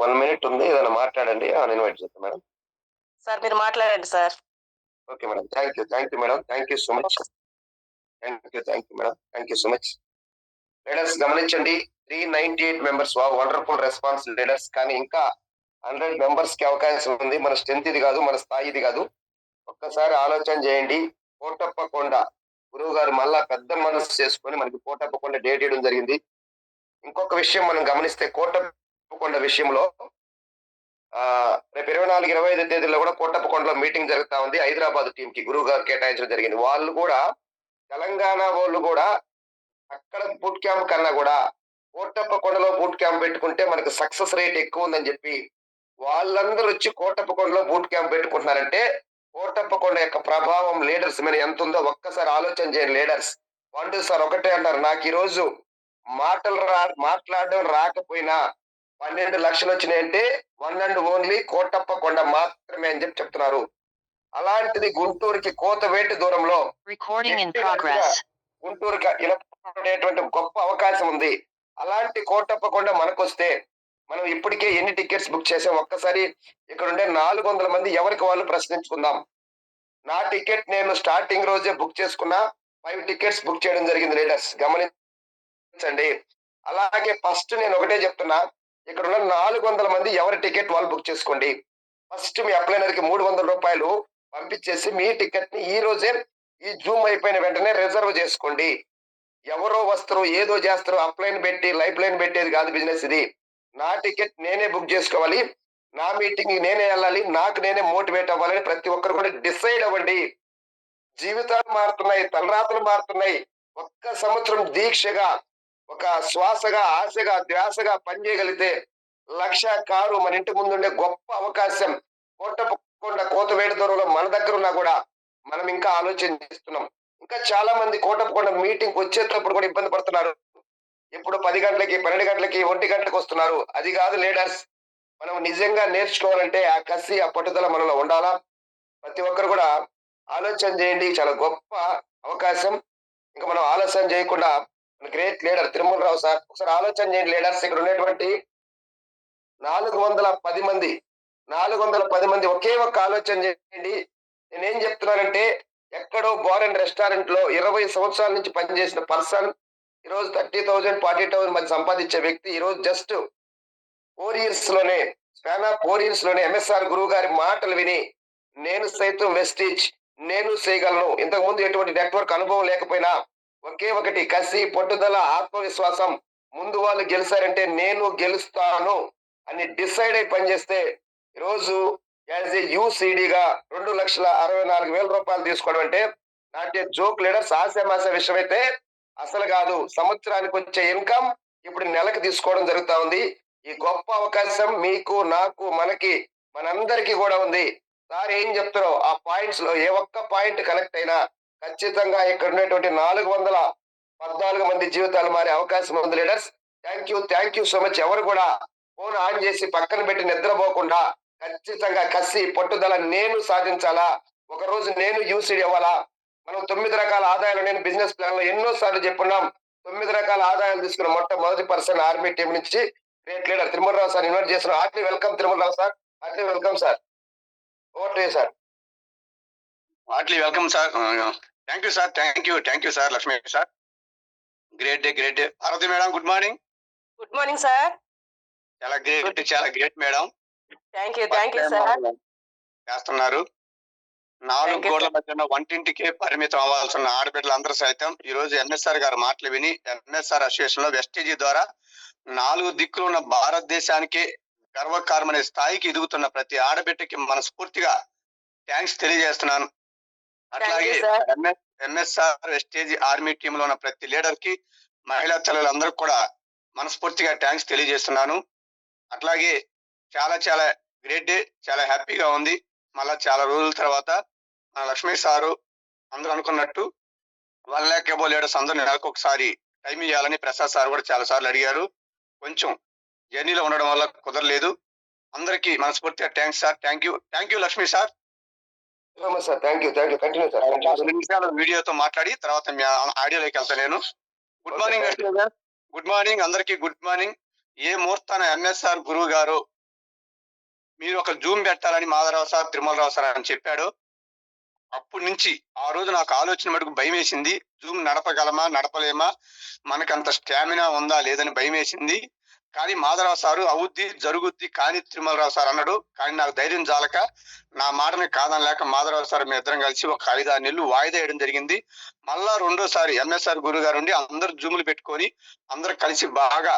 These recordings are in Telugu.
1 మినిట్ ఉంది. ఏదైనా మాట్లాడండి. ఇన్వైట్ చేస్తాను మేడం. సార్ మీరు మాట్లాడండి sir. Okay madam. Thank you madam. Thank you so much. Thank you madam. Thank you so much. Leaders గమనించండి. 398 మెంబర్స్ వండర్ఫుల్ రెస్పాన్స్ లీడర్స్. కానీ ఇంకా 100 మెంబర్స్ కి అవకాశం ఉంది. మన స్ట్రెంత్ ఇది కాదు, మన స్థాయి ఇది కాదు. ఒక్కసారి ఆలోచన చేయండి. కోటప్పకొండ గురువు గారు మళ్ళా పెద్ద మనసు చేసుకొని మనకి కోటప్పకొండ డేట్ ఇవ్వడం జరిగింది. ఇంకొక విషయం మనం గమనిస్తే కోటప్పకొండ విషయంలో రేపు 24, 25 తేదీల్లో కూడా కోటప్పకొండలో మీటింగ్ జరుగుతా ఉంది. హైదరాబాద్ టీం కి గురువు గారు కేటాయించడం జరిగింది. వాళ్ళు కూడా తెలంగాణ వాళ్ళు కూడా అక్కడ బూట్ క్యాంప్ కన్నా కూడా కోటప్పకొండలో బూట్ క్యాంప్ పెట్టుకుంటే మనకి సక్సెస్ రేట్ ఎక్కువ ఉందని చెప్పి వాళ్ళందరూ వచ్చి కోటప్పకొండలో బూట్ క్యాంప్ పెట్టుకుంటున్నారంటే కోటప్పకొండ యొక్క ప్రభావం లీడర్స్ మీద ఎంత ఉందో ఒక్కసారి ఆలోచన చేయండి లీడర్స్. పండు సార్ ఒకటే అంటారు, నాకు ఈరోజు మాట్లాడడం రాకపోయినా 12 లక్షలు వచ్చినాయంటే వన్ అండ్ ఓన్లీ కోటప్పకొండ మాత్రమే అని చెప్పి చెప్తున్నారు. అలాంటిది గుంటూరుకి కోతవేటి దూరంలో గుంటూరుకి ఇలాంటి గొప్ప అవకాశం ఉంది. అలాంటి కోటప్పకొండ మనకొస్తే మనం ఇప్పటికే ఎన్ని టికెట్స్ బుక్ చేసాం ఒక్కసారి ఇక్కడ ఉండే 400 మంది ఎవరికి వాళ్ళు ప్రశ్నించుకుందాం. నా టికెట్ నేను స్టార్టింగ్ రోజే బుక్ చేసుకున్నా. 5 టికెట్స్ బుక్ చేయడం జరిగింది లీడర్స్ గమనించండి. అలాగే ఫస్ట్ నేను ఒకటే చెప్తున్నా, ఇక్కడ ఉన్న 400 మంది ఎవరి టికెట్ వాళ్ళు బుక్ చేసుకోండి. ఫస్ట్ మీ అప్లైనర్ కి 300 రూపాయలు పంపించేసి మీ టికెట్ ని ఈ రోజే ఈ జూమ్ అయిపోయిన వెంటనే రిజర్వ్ చేసుకోండి. ఎవరో వస్తారు ఏదో చేస్తారు, అప్లైన్ పెట్టి లైఫ్ లైన్ పెట్టేది కాదు బిజినెస్ ఇది. నా టికెట్ నేనే బుక్ చేసుకోవాలి, నా మీటింగ్ నేనే వెళ్ళాలి, నాకు నేనే మోటివేట్ అవ్వాలని ప్రతి ఒక్కరు కూడా డిసైడ్ అవ్వండి. జీవితాలు మారుతున్నాయి, తలరాతలు మారుతున్నాయి. ఒక్క సంవత్సరం దీక్షగా ఒక శ్వాసగా ఆశగా ధ్యాసగా పనిచేయగలిగితే 1,00,000 కారు మన ఇంటి ముందు ఉండే గొప్ప అవకాశం. కోటప్పకొండ కోతవేటి దూరంలో మన దగ్గర ఉన్నా కూడా మనం ఇంకా ఆలోచన చేస్తున్నాం. ఇంకా చాలా మంది కోటప్పకొండ మీటింగ్ వచ్చేటప్పుడు కూడా ఇబ్బంది పడుతున్నారు. ఇప్పుడు 10 గంటలకి 12 గంటలకి 1 గంటలకు వస్తున్నారు. అది కాదు లీడర్స్, మనం నిజంగా నేర్చుకోవాలంటే ఆ కసి ఆ పట్టుదల మనలో ఉండాలా. ప్రతి ఒక్కరు కూడా ఆలోచన చేయండి. చాలా గొప్ప అవకాశం. ఇంకా మనం ఆలోచన చేయకుండా గ్రేట్ లీడర్ తిరుమలరావు సార్ ఒకసారి ఆలోచన చేయండి లీడర్స్. ఇక్కడ ఉన్నటువంటి 410 మంది 410 మంది ఒకే ఒక్క ఆలోచన చేయండి. నేనేం చెప్తున్నానంటే ఎక్కడో బార్ అండ్ రెస్టారెంట్ లో 20 సంవత్సరాల నుంచి పనిచేసిన పర్సన్ ఈరోజు 30,000 40,000 మంది సంపాదించే వ్యక్తి ఈరోజు జస్ట్ 4 ఇయర్స్ లోనే స్పాన్ ఆఫ్ 4 ఇయర్స్ లోనే ఎంఎస్ఆర్ గురువు గారి మాటలు విని నేను సైతం వెస్టీజ్ నేను చేయగలను. ఇంతకుముందు ఎటువంటి నెట్వర్క్ అనుభవం లేకపోయినా ఒకే ఒకటి కసి పట్టుదల ఆత్మవిశ్వాసం, ముందు వాళ్ళు గెలిచారంటే నేను గెలుస్తాను అని డిసైడ్ అయి పనిచేస్తే ఈరోజు యాజ్ ఏ యూసీడీగా 2,64,000 రూపాయలు తీసుకోవడం అంటే నాటే జోక్ లీడర్స్. ఆశామాస విషయం అయితే అసలు కాదు. సంవత్సరానికి వచ్చే ఇన్కమ్ ఇప్పుడు నెలకు తీసుకోవడం జరుగుతా ఉంది. ఈ గొప్ప అవకాశం మీకు నాకు మనకి మనందరికీ కూడా ఉంది. సార్ ఏం చెప్తారో ఆ పాయింట్స్ లో ఏ ఒక్క పాయింట్ కనెక్ట్ అయినా ఖచ్చితంగా ఇక్కడ ఉన్నటువంటి 414 మంది జీవితాలు మారే అవకాశం ఉంది leaders. Thank you so much. ఎవరు కూడా ఫోన్ ఆన్ చేసి పక్కన పెట్టి నిద్రపోకుండా ఖచ్చితంగా కసి పట్టుదల నేను సాధించాలా, ఒక రోజు నేను యూసీడీ అవ్వాలా. మనం 9 రకాల ఆదాయాలు నేను బిజినెస్ ప్లాన్ లో ఎన్నో సార్లు చెప్పున్నాం. 9 రకాల ఆదాయాలు తీసుకున్న మొట్టమొదటి పర్సన్ ఆర్మీ టీం నుంచి great leader Tirumalarao sir invite చేస్తున్నాం. Heartly welcome Tirumalarao sir. Heartly welcome sir. Over to you sir. Heartly welcome sir. Thank you sir. Lakshmi sir great day. Parvathi madam good morning. Good morning sir. చాలా great madam. Thank you sir. చేస్తున్నారు. 4 గోడల మధ్యన వంటింటికే పరిమితం అవ్వాల్సిన ఆడబిడ్డలందరూ సైతం ఈ రోజు ఎంఎస్ఆర్ గారు మాటలు విని ఎంఎస్ఆర్ అసోసియేషన్ లో వెస్టేజీ ద్వారా 4 దిక్కులు ఉన్న భారతదేశానికి గర్వకారమనే స్థాయికి ఎదుగుతున్న ప్రతి ఆడబిడ్డకి మనస్ఫూర్తిగా థ్యాంక్స్ తెలియజేస్తున్నాను. అట్లాగే ఎంఎస్ఆర్ వెస్టేజీ ఆర్మీ టీమ్ లో ఉన్న ప్రతి లీడర్ కి మహిళా తల్లులందరూ కూడా మనస్ఫూర్తిగా థ్యాంక్స్ తెలియజేస్తున్నాను. అట్లాగే చాలా గ్రేట్ డే. చాలా హ్యాపీగా ఉంది. మళ్ళా చాలా రోజుల తర్వాత మన లక్ష్మీ సారు అందరూ అనుకున్నట్టు 1 lakh above లీడర్స్ అందరూ నెలకు ఒకసారి టైం ఇవ్వాలని ప్రసాద్ సార్ కూడా చాలా సార్లు అడిగారు. కొంచెం జర్నీలో ఉండడం వల్ల కుదరలేదు. అందరికీ మనస్ఫూర్తిగా thanks sir. Thank you Lakshmi sir. నిమిషాలు వీడియోతో మాట్లాడి తర్వాత మీ ఆడియోలోకి వెళ్తా నేను. గుడ్ మార్నింగ్ అందరికీ. Good morning. ఏ ముహూర్తాన ఎంఎస్ఆర్ గురువు గారు మీరు ఒక జూమ్ పెట్టాలని మాధవరావు సార్, తిరుమలరావు సార్ అని చెప్పాడు. అప్పటి నుంచి ఆ రోజు నాకు ఆలోచన మటుకు భయం వేసింది. జూమ్ నడపగలమా, నడపలేమా, మనకంత స్టామినా ఉందా లేదని భయం వేసింది. కానీ మాధవరావు సారు అవుద్ది, జరుగుద్ది కానీ తిరుమలరావు సార్ అన్నాడు. కానీ నాకు ధైర్యం చాలక నా మాటని కాదనలేక మాధవరావు సార్ మేము ఇద్దరం కలిసి ఒక 5-6 నెలలు వాయిదా వేయడం జరిగింది. మళ్ళా రెండోసారి ఎంఎస్ఆర్ గురువు గారు ఉండి అందరు జూములు పెట్టుకొని అందరు కలిసి బాగా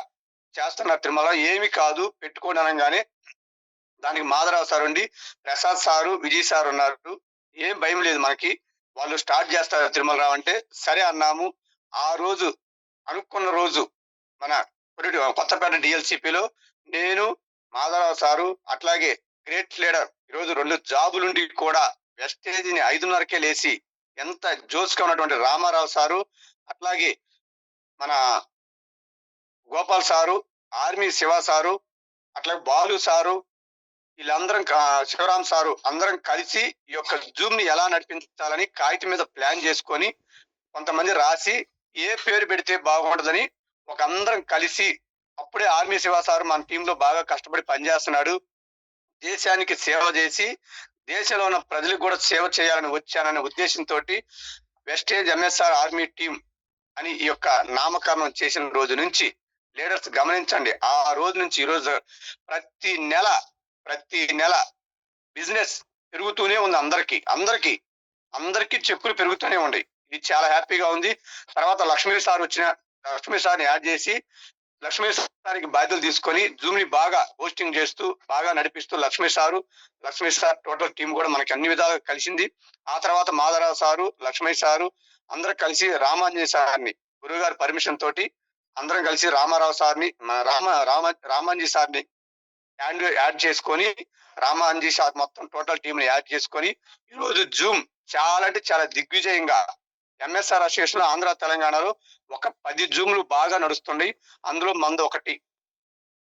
చేస్తున్నారు. తిరుమల ఏమి కాదు పెట్టుకోండి అనగానే దానికి మాధవరావు సార్ ఉండి ప్రసాద్ సారు, విజయ్ సార్ ఉన్నారు. ఏం భయం లేదు మనకి, వాళ్ళు స్టార్ట్ చేస్తారు తిరుమలరావు అంటే సరే అన్నాము. ఆ రోజు అనుకున్న రోజు మన కొత్తపేట డిఎల్సిపిలో నేను, మాధవరావు సారు, అట్లాగే గ్రేట్ లీడర్ ఈరోజు 2 జాబులుండి కూడా వెస్టేజ్ని 5:30కే లేచి ఎంత జోస్గా ఉన్నటువంటి రామారావు సారు, అట్లాగే మన Gopal sir, army Shiva sir, అట్లాగే బాలు సారు, వీళ్ళందరం శివరాం సారు అందరం కలిసి ఈ యొక్క జూమ్ ని ఎలా నడిపించాలని కాగితం మీద ప్లాన్ చేసుకొని కొంతమంది రాసి ఏ పేరు పెడితే బాగుంటుందని ఒక అందరం కలిసి అప్పుడే ఆర్మీ శివ సారు మన టీంలో బాగా కష్టపడి పనిచేస్తున్నాడు. దేశానికి సేవ చేసి దేశంలో ఉన్న ప్రజలకు కూడా సేవ చేయాలని వచ్చాననే ఉద్దేశంతో వెస్టేజ్ ఎంఎస్ఆర్ ఆర్మీ టీం అని ఈ యొక్క నామకరణం చేసిన రోజు నుంచి లీడర్స్ గమనించండి, ఆ రోజు నుంచి ఈ రోజు ప్రతి నెల బిజినెస్ పెరుగుతూనే ఉంది. అందరికీ చెక్కులు పెరుగుతూనే ఉన్నాయి. ఇది చాలా హ్యాపీగా ఉంది. తర్వాత లక్ష్మీ సార్ని యాడ్ చేసి లక్ష్మీ సార్కి బాధ్యతలు తీసుకొని జూమ్ ని బాగా హోస్టింగ్ చేస్తూ బాగా నడిపిస్తూ లక్ష్మీ సార్ టోటల్ టీం కూడా మనకి అన్ని విధాలుగా కలిసింది. ఆ తర్వాత మాధవరావు సారు, లక్ష్మీ సారు అందరూ కలిసి రామాంజనేయ సార్ని గురువు గారి పర్మిషన్ తోటి అందరం కలిసి రామారావు సార్ని రామాంజీ సార్ని యాడ్ చేసుకొని రామాంజీ సార్ మొత్తం టోటల్ టీం ని యాడ్ చేసుకొని ఈరోజు జూమ్ చాలా అంటే చాలా దిగ్విజయంగా ఎంఎస్ఆర్ అసోసియేషన్ ఆంధ్ర తెలంగాణలో ఒక 10 జూమ్లు బాగా నడుస్తున్నాయి. అందులో మంది ఒకటి.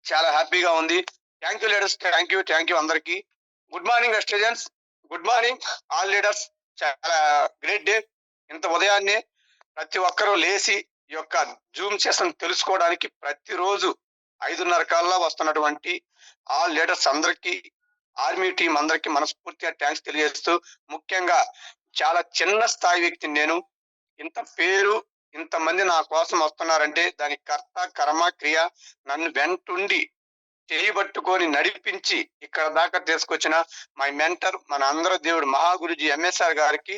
చాలా హ్యాపీగా ఉంది. Thank you leaders, thank you అందరికి. Good morning Vestigians, good morning all leaders. చాలా గ్రేట్ డే. ఇంత ఉదయాన్నే ప్రతి ఒక్కరూ లేచి ఈ యొక్క జూమ్ సెషన్ తెలుసుకోవడానికి ప్రతిరోజు 5:30 కల్లా వస్తున్నటువంటి ఆల్ లీడర్స్ అందరికీ, ఆర్మీ టీం అందరికీ మనస్ఫూర్తిగా థ్యాంక్స్ తెలియజేస్తూ, ముఖ్యంగా చాలా చిన్న స్థాయి వ్యక్తిని నేను. ఇంత పేరు ఇంతమంది నా కోసం వస్తున్నారంటే దానికి కర్త కర్మ క్రియ నన్ను వెంటుండి చేయబట్టుకొని నడిపించి ఇక్కడ దాకా తీసుకొచ్చిన మై మెంటర్, మన అందరూ దేవుడు మహాగురుజీ ఎంఎస్ఆర్ గారికి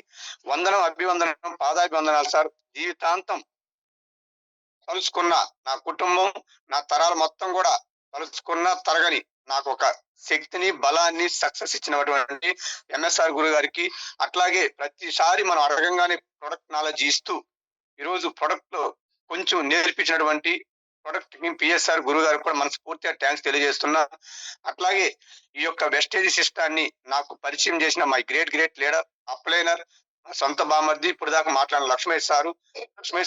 అభివందనం, పాదాభివందనాలు సార్. జీవితాంతం కలుసుకున్న నా కుటుంబం, నా తరాలు మొత్తం కూడా కలుసుకున్న తరగని నాకు ఒక శక్తిని, బలాన్ని, సక్సెస్ ఇచ్చినటువంటి ఎంఎస్ఆర్ గురువు గారికి, అట్లాగే ప్రతిసారి మనం అడగంగానే ప్రొడక్ట్ నాలెడ్జ్ ఇస్తూ ఈరోజు ప్రొడక్ట్ లో కొంచెం నేర్పించినటువంటి ప్రొడక్ట్ పిఎస్ఆర్ గురువు గారికి కూడా మనస్ఫూర్తిగా థ్యాంక్స్ తెలియజేస్తున్నా. అట్లాగే ఈ యొక్క వెస్టేజ్ సిస్టాన్ని నాకు పరిచయం చేసిన మై గ్రేట్ లీడర్, అప్లైనర్, సొంత బామర్ది, ఇప్పుడు దాకా మాట్లాడిన లక్ష్మీ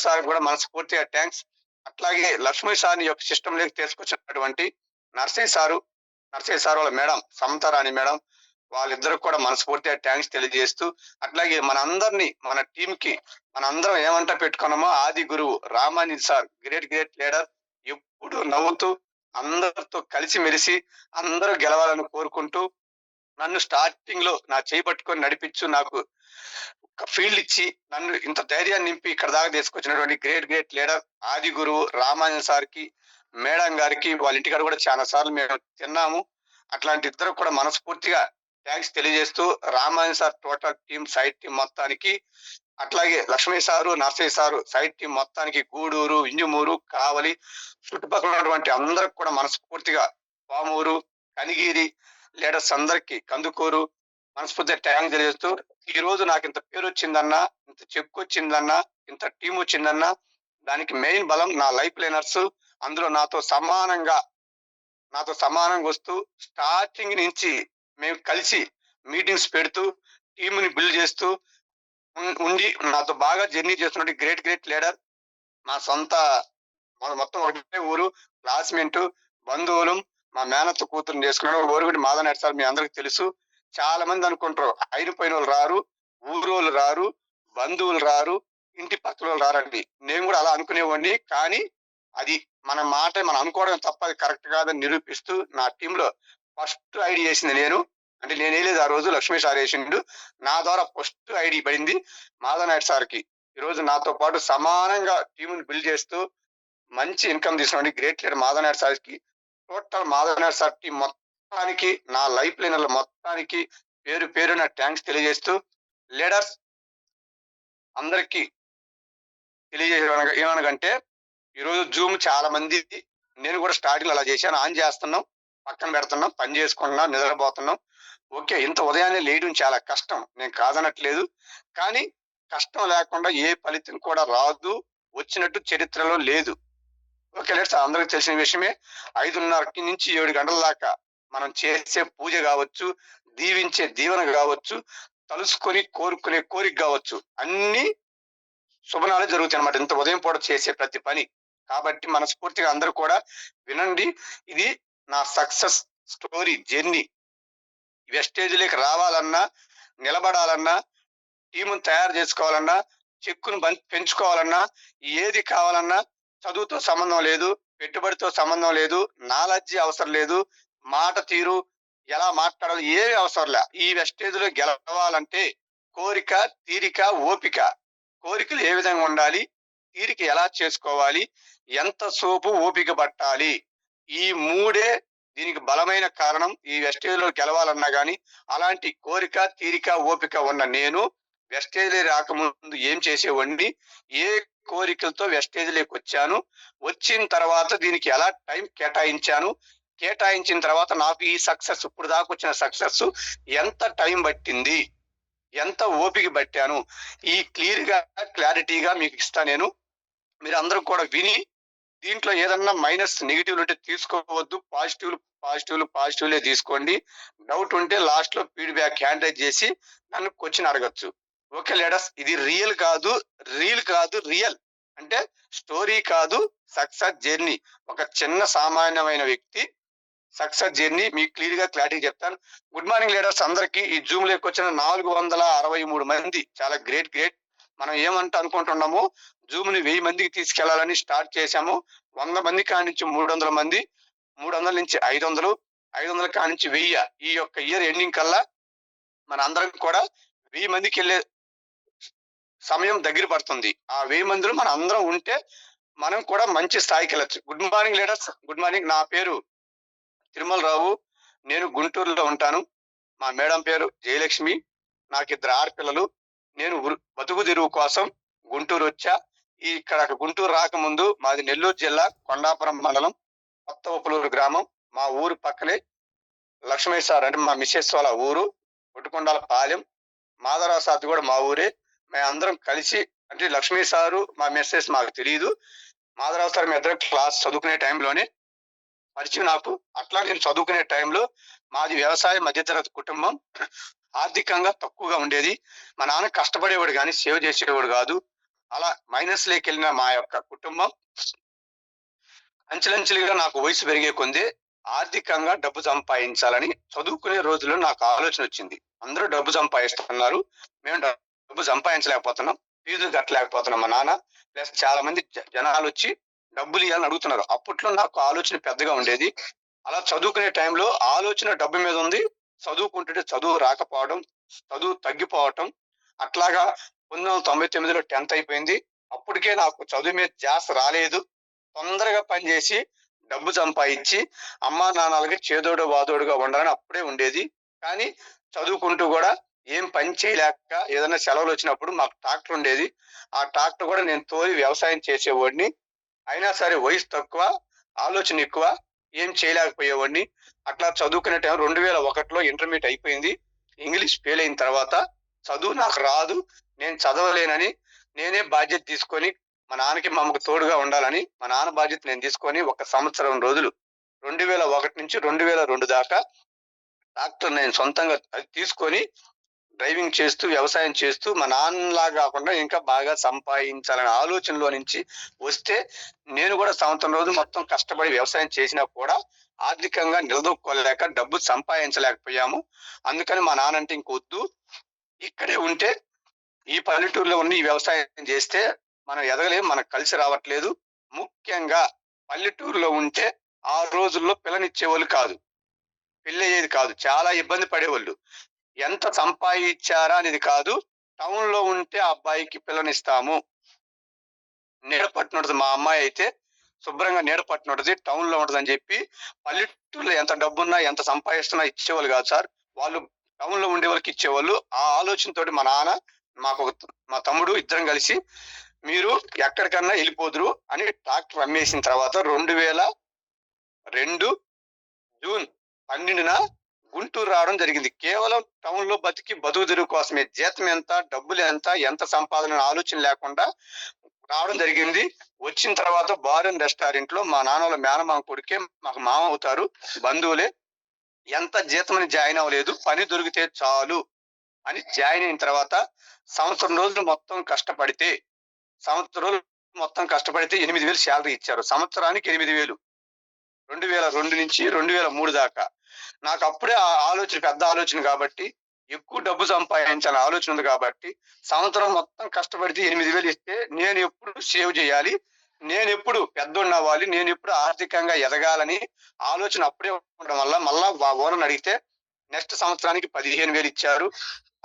సార్ కూడా మనస్ఫూర్తిగా థ్యాంక్స్. అట్లాగే లక్ష్మీ సార్ని యొక్క సిస్టమ్ లోకి తీసుకొచ్చినటువంటి నర్సయ్య సారు వాళ్ళ మేడం సమతారాణి మేడం, వాళ్ళిద్దరికి కూడా మనస్ఫూర్తిగా థ్యాంక్స్ తెలియజేస్తూ, అట్లాగే మన టీం కి మనందరం ఏమంటా పెట్టుకున్నామో ఆది గురువు రామాంజీ సార్, గ్రేట్ లీడర్, ఎప్పుడు నవ్వుతూ అందరితో కలిసి మెలిసి అందరూ గెలవాలని కోరుకుంటూ నన్ను స్టార్టింగ్ లో నా చేయి పట్టుకొని నడిపించు, నాకు ఒక ఫీల్డ్ ఇచ్చి నన్ను ఇంత ధైర్యాన్ని నింపి ఇక్కడ దాకా తీసుకొచ్చినటువంటి గ్రేట్ లీడర్ ఆది గురువు రామాంజీ సార్కి, మేడం గారికి, వాళ్ళ ఇంటికాడ కూడా చాలా సార్లు మేము తిన్నాము. అట్లాంటి ఇద్దరు కూడా మనస్ఫూర్తిగా థ్యాంక్స్ తెలియజేస్తూ, Ramanji sir total team site team మొత్తానికి, అట్లాగే Lakshmi sir, Narsaiah sir site team మొత్తానికి, గూడూరు, ఇంజమూరు, కావలి చుట్టుపక్కల ఉన్నటువంటి అందరికి కూడా మనస్ఫూర్తిగా, పామూరు, కనిగిరి లీడర్స్ అందరికి, కందుకూరు మనస్ఫూర్తిగా థ్యాంక్స్ తెలియజేస్తూ, ఈ రోజు నాకు ఇంత పేరు వచ్చిందన్నా, ఇంత చెక్కు వచ్చిందన్నా, ఇంత టీం వచ్చిందన్నా దానికి మెయిన్ బలం నా లైఫ్ లైనర్స్. అందులో నాతో సమానంగా వస్తూ స్టార్టింగ్ నుంచి మేము కలిసి మీటింగ్స్ పెడుతూ టీంని బిల్డ్ చేస్తూ ఉండి నాతో బాగా జర్నీ చేస్తున్నట్టు గ్రేట్ లీడర్, మా మొత్తం ఒకటే ఊరు, క్లాస్మేట్, బంధువులు, మా మేనత్త కూతురుని చేసుకున్నాడు. ఓరుగుడి మాధవనాయుడు సార్ మీ అందరికి తెలుసు. చాలా మంది అనుకుంటారు అయిపోయిన వాళ్ళు రారు, ఊరోళ్ళు రారు, బంధువులు రారు, ఇంటి పక్కల వాళ్ళు రారండి. నేను కూడా అలా అనుకునేవాడిని. కానీ అది మన మాట మనం అనుకోవడం తప్ప అది కరెక్ట్ కాదని నిరూపిస్తూ నా టీంలో ఫస్ట్ ఐడి వేసింది నేను, అంటే నేను వేయలేదు ఆ రోజు, లక్ష్మీ సార్ వేసిండు. నా ద్వారా ఫస్ట్ ఐడి పడింది మాధవ్ నాయుడు సార్కి. ఈరోజు నాతో పాటు సమానంగా టీముని బిల్డ్ చేస్తూ మంచి ఇన్కమ్ తీసుకున్నాడు గ్రేట్ లీడర్ మాధవ్ నాయుడు సార్కి. Total Madhav Naidu sir team మొత్తానికి, నా లైఫ్ లైనర్ల మొత్తానికి పేరు పేరున థ్యాంక్స్ తెలియజేస్తూ, లీడర్స్ అందరికీ తెలియజేయడం ఏమనగంటే, ఈరోజు జూమ్ చాలా మంది, నేను కూడా స్టార్టింగ్ అలా చేశాను, ఆన్ చేస్తున్నాం, పక్కన పెడుతున్నాం, పని చేసుకుంటున్నాం, నిద్రపోతున్నాం. ఓకే, ఇంత ఉదయాన్నే లేయడం చాలా కష్టం, నేను కాదనట్లేదు. కానీ కష్టం లేకుండా ఏ ఫలితం కూడా రాదు, వచ్చినట్టు చరిత్రలో లేదు. ఓకే లెట్స్, అందరికి తెలిసిన విషయమే. 5:30 నుంచి 7 గంటల దాకా మనం చేసే పూజ కావచ్చు, దీవించే దీవెన కావచ్చు, తలుసుకొని కోరుకునే కోరిక కావచ్చు, అన్ని శుభనాలే జరుగుతాయి అన్నమాట ఇంత ఉదయం పూట చేసే ప్రతి పని. కాబట్టి మనస్ఫూర్తిగా అందరూ కూడా వినండి. ఇది నా సక్సెస్ స్టోరీ జర్నీ. వెస్టేజ్లోకి రావాలన్నా, నిలబడాలన్నా, టీమును తయారు చేసుకోవాలన్నా, చెక్కును పెంచుకోవాలన్నా, ఏది కావాలన్నా చదువుతో సంబంధం లేదు, పెట్టుబడితో సంబంధం లేదు, నాలెడ్జి అవసరం లేదు, మాట తీరు, ఎలా మాట్లాడాలి ఏమీ అవసరం లే. ఈ వెస్టేజ్లో గెలవాలంటే కోరిక, తీరిక, ఓపిక. కోరికలు ఏ విధంగా ఉండాలి, తీరిక ఎలా చేసుకోవాలి, ఎంత సోపు ఓపిక పట్టాలి, ఈ మూడే దీనికి బలమైన కారణం. ఈ వెస్టేజ్లో గెలవాలన్నా గానీ అలాంటి కోరిక, తీరిక, ఓపిక ఉన్న నేను వెస్టేజ్ రాకముందు ఏం చేసేవాడిని, ఏ కోరికలతో వెస్టేజ్లోకి వచ్చాను, వచ్చిన తర్వాత దీనికి ఎలా టైం కేటాయించాను, కేటాయించిన తర్వాత నాకు ఈ సక్సెస్, ఇప్పుడు దాకా వచ్చిన సక్సెస్ ఎంత టైం పట్టింది, ఎంత ఓపిక పట్టాను, ఈ క్లారిటీగా మీకు ఇస్తా నేను. మీరు అందరూ కూడా విని దీంట్లో ఏదన్నా మైనస్ నెగిటివ్ ఉంటే తీసుకోవద్దు, పాజిటివ్లే తీసుకోండి. డౌట్ ఉంటే లాస్ట్ లో ఫీడ్బ్యాక్ హ్యాండ్ రైజ్ చేసి నన్ను క్వశ్చన్ అడగచ్చు. ఓకే లీడర్స్, ఇది రియల్ కాదు, రియల్ అంటే స్టోరీ కాదు, సక్సెస్ జర్నీ. ఒక చిన్న సామాన్యమైన వ్యక్తి సక్సెస్ జర్నీ మీకు క్లారిటీ చెప్తాను. గుడ్ మార్నింగ్ లీడర్స్ అందరికి. ఈ జూమ్ లోకి వచ్చిన 463 మంది చాలా గ్రేట్. మనం ఏమంటే అనుకుంటున్నాము, జూమ్ ని 1000 మందికి తీసుకెళ్లాలని స్టార్ట్ చేశాము. 100 మంది కాడి నుంచి 300 మంది, 300 నుంచి 500, 500 కాడి నుంచి 1000. ఈ యొక్క ఇయర్ ఎండింగ్ కల్లా మన అందరం కూడా 1000 మందికి వెళ్ళే సమయం దగ్గర పడుతుంది. ఆ 1000 మందిలో మన అందరం ఉంటే మనం కూడా మంచి స్థాయికి వెళ్ళచ్చు. Good morning leaders, good morning. నా పేరు తిరుమల రావు, నేను గుంటూరులో ఉంటాను. మా మేడం పేరు జయలక్ష్మి, నాకు 2 ఆడపిల్లలు. నేను బతుకు తెరువు కోసం గుంటూరు వచ్చా. ఇక్కడ గుంటూరు రాకముందు మాది నెల్లూరు జిల్లా కొండాపురం మండలం కొత్త ఉప్పులూరు గ్రామం. మా ఊరు పక్కనే లక్ష్మయ్య సార్ అంటే మా మిస్సెస్ వాళ్ళ ఊరు, ఒట్టుకొండాల పాలెం. మాధవరావు సార్ కూడా మా ఊరే. మేము అందరం కలిసి, అంటే లక్ష్మీ సారు మా మిస్సెస్ మాకు తెలియదు, మాధవరావు సార్ మీ ఇద్దరు క్లాస్ చదువుకునే టైంలోనే పరిచయం నాకు. అట్లా నేను చదువుకునే టైంలో మాది వ్యవసాయ మధ్యతరగతి కుటుంబం, ఆర్థికంగా తక్కువగా ఉండేది. మా నాన్న కష్టపడేవాడు కానీ సేవ్ చేసేవాడు కాదు. అలా మైనస్ లోకి వెళ్ళిన మా యొక్క కుటుంబం అంచెలంచెలుగా నాకు వయసు పెరిగే కొంది ఆర్థికంగా డబ్బు సంపాదించాలని చదువుకునే రోజుల్లో నాకు ఆలోచన వచ్చింది. అందరూ డబ్బు సంపాదిస్తున్నారు, మేము డబ్బు సంపాదించలేకపోతున్నాం, ఫీజులు కట్టలేకపోతున్నాం. మా నాన్న ప్లస్ చాలా మంది జనాలు వచ్చి డబ్బులు ఇవ్వాలని అడుగుతున్నారు. అప్పట్లో నాకు ఆలోచన పెద్దగా ఉండేది. అలా చదువుకునే టైంలో ఆలోచన డబ్బు మీద ఉంది, చదువుకుంటుంటే చదువు రాకపోవడం, చదువు తగ్గిపోవటం. అట్లాగా 1999లో 10th అయిపోయింది. అప్పటికే నాకు చదువు మీద ధ్యాస రాలేదు. తొందరగా పనిచేసి డబ్బు సంపాదించి అమ్మా నాన్నలకి చేదోడు వాదోడుగా ఉండాలని అప్పుడే ఉండేది. కానీ చదువుకుంటూ కూడా ఏం పని చేయలేక ఏదైనా సెలవులు వచ్చినప్పుడు మాకు ట్రాక్టర్ ఉండేది. ఆ ట్రాక్టర్ కూడా నేను తోలి వ్యవసాయం చేసేవాడిని. అయినా సరే వయసు తక్కువ, ఆలోచన ఎక్కువ, ఏం చేయలేకపోయేవాడిని. అట్లా చదువుకునే టైం 2001లో ఇంటర్మీడియట్ అయిపోయింది. ఇంగ్లీష్ ఫెయిల్ అయిన తర్వాత చదువు నాకు రాదు, నేను చదవలేనని నేనే బాధ్యత తీసుకొని మా నాన్నకి మా అమ్మకు తోడుగా ఉండాలని మా నాన్న బాధ్యత నేను తీసుకొని 1 సంవత్సరం రోజులు 2001 నుంచి 2002 దాకా ట్రాక్టర్ నేను సొంతంగా తీసుకొని డ్రైవింగ్ చేస్తూ వ్యవసాయం చేస్తూ మా నాన్నలా కాకుండా ఇంకా బాగా సంపాదించాలనే ఆలోచనలో నుంచి వస్తే నేను కూడా సంవత్సరం రోజులు మొత్తం కష్టపడి వ్యవసాయం చేసినా కూడా ఆర్థికంగా నిలదొక్కోలేక డబ్బు సంపాదించలేకపోయాము. అందుకని మా నాన్న అంటే ఇంకొద్దు, ఇక్కడే ఉంటే ఈ పల్లెటూరులో ఉన్న ఈ వ్యవసాయం చేస్తే మనం ఎదగలేము, మనకు కలిసి రావట్లేదు. ముఖ్యంగా పల్లెటూరులో ఉంటే ఆ రోజుల్లో పిల్లనిచ్చేవాళ్ళు కాదు. పెళ్లి అయ్యేది కాదు, చాలా ఇబ్బంది పడేవాళ్ళు. ఎంత సంపాదించారా అనేది కాదు, టౌన్ లో ఉంటే ఆ అబ్బాయికి పిల్లనిస్తాము, నీడ పట్టునుంటది. మా అమ్మాయి అయితే శుభ్రంగా నీడ పట్టునుంటది, టౌన్ లో ఉంటది అని చెప్పి పల్లెటూరులో ఎంత డబ్బున్నా ఎంత సంపాదిస్తున్నా ఇచ్చేవాళ్ళు కాదు సార్. వాళ్ళు టౌన్ లో ఉండే వాళ్ళకి ఇచ్చేవాళ్ళు. ఆ ఆలోచనతోటి మా నాన్న, మా తమ్ముడు ఇద్దరం కలిసి మీరు ఎక్కడికన్నా వెళ్ళిపోదురు అని ట్రాక్టర్ అమ్మేసిన తర్వాత 2002 జూన్ 12న గుంటూరు రావడం జరిగింది. కేవలం టౌన్ లో బతుకు తెరువు కోసమే. జీతం ఎంత, డబ్బులు ఎంత, ఎంత సంపాదన ఆలోచన లేకుండా రావడం జరిగింది. వచ్చిన తర్వాత బార్ అండ్ రెస్టారెంట్ లో మా నాన్నల మేనమామ కొడుకే మాకు మామ అవుతారు, బంధువులే. ఎంత జీతం అని జాయిన్ అవ్వలేదు, పని దొరికితే చాలు అని జాయిన్ అయిన తర్వాత సంవత్సరం రోజులు మొత్తం కష్టపడితే 8,000 శాలరీ ఇచ్చారు. సంవత్సరానికి 8,000, 2002 నుంచి 2003 దాకా. నాకు అప్పుడే ఆ ఆలోచన, పెద్ద ఆలోచన కాబట్టి, ఎక్కువ డబ్బు సంపాదించాలని ఆలోచన ఉంది కాబట్టి, సంవత్సరం మొత్తం కష్టపడితే 8,000 ఇస్తే నేను ఎప్పుడు సేవ్ చేయాలి, నేను ఎప్పుడు పెద్దోడిని అవ్వాలి, నేను ఎప్పుడు ఆర్థికంగా ఎదగాలని ఆలోచన అప్పుడే ఉండడం వల్ల మళ్ళా ఓనర్ని అడిగితే నెక్స్ట్ సంవత్సరానికి 15,000 ఇచ్చారు.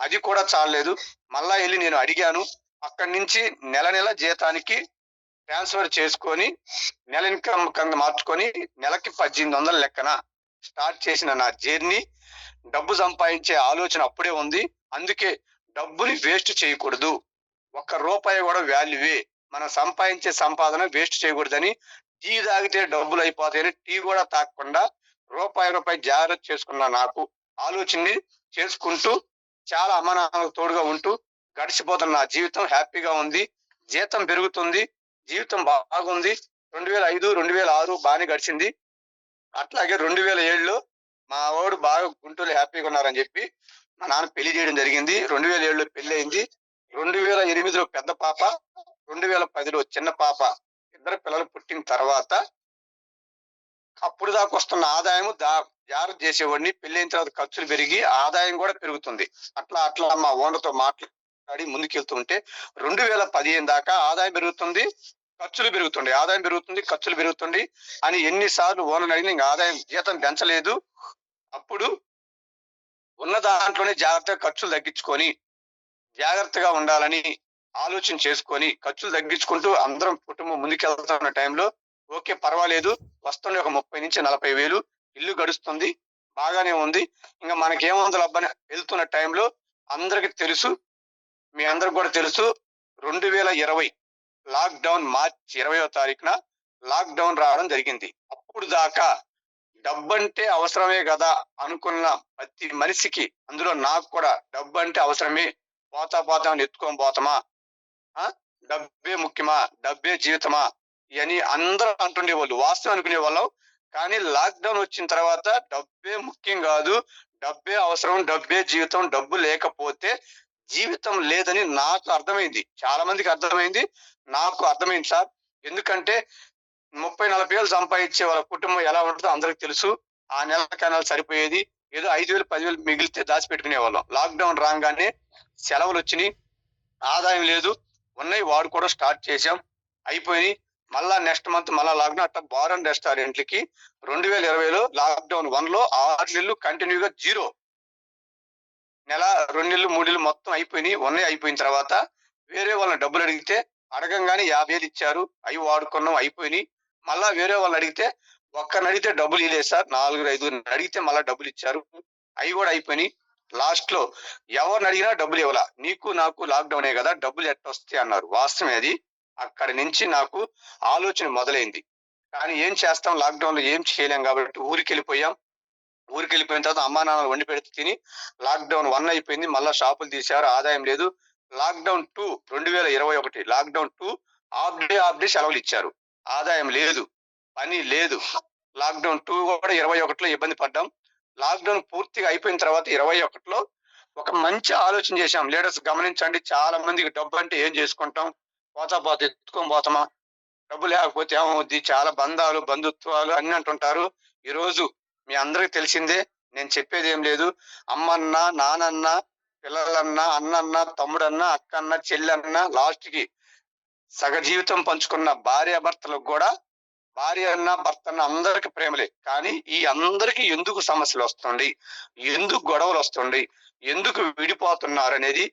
అది కూడా చాలలేదు. మళ్ళా వెళ్ళి నేను అడిగాను. అక్కడి నుంచి నెల జీతానికి ట్రాన్స్ఫర్ చేసుకొని నెల ఇన్కమ్ కింద మార్చుకొని నెలకి 1,800 లెక్కన స్టార్ట్ చేసిన నా జర్నీ. డబ్బు సంపాదించే ఆలోచన అప్పుడే ఉంది. అందుకే డబ్బుని వేస్ట్ చేయకూడదు, ఒక్క రూపాయి కూడా వాల్యూవే. మనం సంపాదించే సంపాదన వేస్ట్ చేయకూడదని, టీ తాగితే డబ్బులు అయిపోతాయని టీ కూడా తాగకుండా రూపాయి జాగ్రత్త చేసుకున్న నాకు ఆలోచనని చేసుకుంటూ చాలా అమ్మానాన్నలకు తోడుగా ఉంటూ గడిచిపోతున్న నా జీవితం హ్యాపీగా ఉంది. జీతం పెరుగుతుంది, జీవితం బాగుంది. 2005, 2006 బాగానే గడిచింది. అట్లాగే 2007లో మా వాడు బాగా గుంటూరు హ్యాపీగా ఉన్నారని చెప్పి మా నాన్న పెళ్లి చేయడం జరిగింది. 2007లో పెళ్లి అయింది. 2008లో పెద్ద పాప, 2010లో చిన్న పాప, ఇద్దరు పిల్లలు పుట్టిన తర్వాత అప్పుడు దాకా వస్తున్న ఆదాయం జాగ్రత్త చేసేవాడిని. పెళ్ళైన తర్వాత ఖర్చులు పెరిగి ఆదాయం కూడా పెరుగుతుంది. అట్లా మా ఓనర్తో మాట్లాడి ముందుకెళ్తుంటే 2015 దాకా ఆదాయం పెరుగుతుంది, ఖర్చులు పెరుగుతుండే, ఆదాయం పెరుగుతుంది, ఖర్చులు పెరుగుతుంది అని ఎన్నిసార్లు ఓనర్ అడిగిన ఇంకా ఆదాయం, జీతం పెంచలేదు. అప్పుడు ఉన్న దాంట్లోనే జాగ్రత్తగా ఖర్చులు తగ్గించుకొని జాగ్రత్తగా ఉండాలని ఆలోచన చేసుకొని ఖర్చులు తగ్గించుకుంటూ అందరం కుటుంబం ముందుకెళ్తున్న టైంలో ఓకే పర్వాలేదు, వస్తుంది ఒక 30 నుంచి 40 వేలు, ఇల్లు గడుస్తుంది, బాగానే ఉంది, ఇంకా మనకేముంది అబ్బని వెళ్తున్న టైంలో అందరికి తెలుసు, మీ అందరికి కూడా తెలుసు, 2020 లాక్డౌన్ మార్చి 20వ తారీఖున లాక్డౌన్ రావడం జరిగింది. అప్పుడు దాకా డబ్బంటే అవసరమే కదా అనుకున్న ప్రతి మనిషికి, అందులో నాకు కూడా డబ్బు అంటే అవసరమే, పోతా ఎత్తుకొని పోతామా, డబ్బే ముఖ్యమా, డబ్బే జీవితమా అని అందరూ అంటుండేవాళ్ళు. వాస్తవం అనుకునే వాళ్ళం. కానీ లాక్డౌన్ వచ్చిన తర్వాత డబ్బే ముఖ్యం కాదు, డబ్బే అవసరం, డబ్బే జీవితం, డబ్బు లేకపోతే జీవితం లేదని నాకు అర్థమైంది. చాలా మందికి అర్థమైంది, నాకు అర్థమైంది సార్. ఎందుకంటే 30-40 వేలు సంపాదించే వాళ్ళ కుటుంబం ఎలా ఉంటుందో అందరికి తెలుసు. ఆ నెల సరిపోయేది, ఏదో 5,000 10,000 మిగిలితే దాచిపెట్టుకునే వాళ్ళం. లాక్డౌన్ రాగానే సెలవులు వచ్చినాయి, ఆదాయం లేదు, ఉన్నాయి వాడుకోవడం స్టార్ట్ చేశాం, అయిపోయి మళ్ళా నెక్స్ట్ మంత్ మళ్ళా లాక్డౌన్. అట్లా బార్ అండ్ రెస్టారెంట్లకి 2020లో లాక్డౌన్ 1లో 6 నెలలు కంటిన్యూగా జీరో. నెల 2 నెలలు 3 నెలలు మొత్తం అయిపోయినాయి, ఉన్నాయి. అయిపోయిన తర్వాత వేరే వాళ్ళని డబ్బులు అడిగితే అడగంగానే 50,000 ఇచ్చారు, అవి వాడుకున్నాం, అయిపోయినాయి. మళ్ళా వేరే వాళ్ళని అడిగితే ఒక్కరిని అడిగితే డబ్బులు ఇలేదు సార్, 4-5 అడిగితే మళ్ళా డబ్బులు ఇచ్చారు, అవి కూడా అయిపోయినాయి. లాస్ట్ లో ఎవరిని అడిగినా డబ్బులు ఇవ్వాల, నీకు నాకు లాక్డౌనే కదా డబ్బులు ఎట్టొస్తాయి అన్నారు. వాస్తవమే అది. అక్కడి నుంచి నాకు ఆలోచన మొదలైంది. కానీ ఏం చేస్తాం, లాక్డౌన్ లో ఏం చేయలేం కాబట్టి ఊరికి వెళ్ళిపోయాం. ఊరికి వెళ్ళిపోయిన తర్వాత అమ్మా నాన్నలు వండి పెడితే తిని, లాక్డౌన్ 1 అయిపోయింది, మళ్ళా షాపులు తీశారు, ఆదాయం లేదు. లాక్డౌన్ 2 2021 లాక్డౌన్ 2 హాఫ్ డే సెలవులు ఇచ్చారు, ఆదాయం లేదు, పని లేదు. లాక్డౌన్ 2 కూడా 21లో ఇబ్బంది పడ్డాం. లాక్డౌన్ పూర్తిగా అయిపోయిన తర్వాత 21లో ఒక మంచి ఆలోచన చేశాం. లీడర్స్ గమనించండి, చాలా మందికి డబ్బు అంటే ఏం చేసుకుంటాం, పోతా ఎత్తుకొని పోతామా, డబ్బు లేకపోతే ఏమవుద్ది, చాలా బంధాలు బంధుత్వాలు అన్ని అంటుంటారు. ఈ రోజు మీ అందరికి తెలిసిందే, నేను చెప్పేది ఏం లేదు. అమ్మన్న, నానన్న, పిల్లలన్నా, అన్నన్న, తమ్ముడన్న, అక్కన్న, చెల్లెన్న, లాస్ట్ కి సగ జీవితం పంచుకున్న భార్యాభర్తలకు కూడా భార్య అన్న భర్త అన్న అందరికి ప్రేమలే, కానీ ఈ అందరికి ఎందుకు సమస్యలు వస్తుంది, ఎందుకు గొడవలు వస్తుంది, ఎందుకు విడిపోతున్నారు అనేది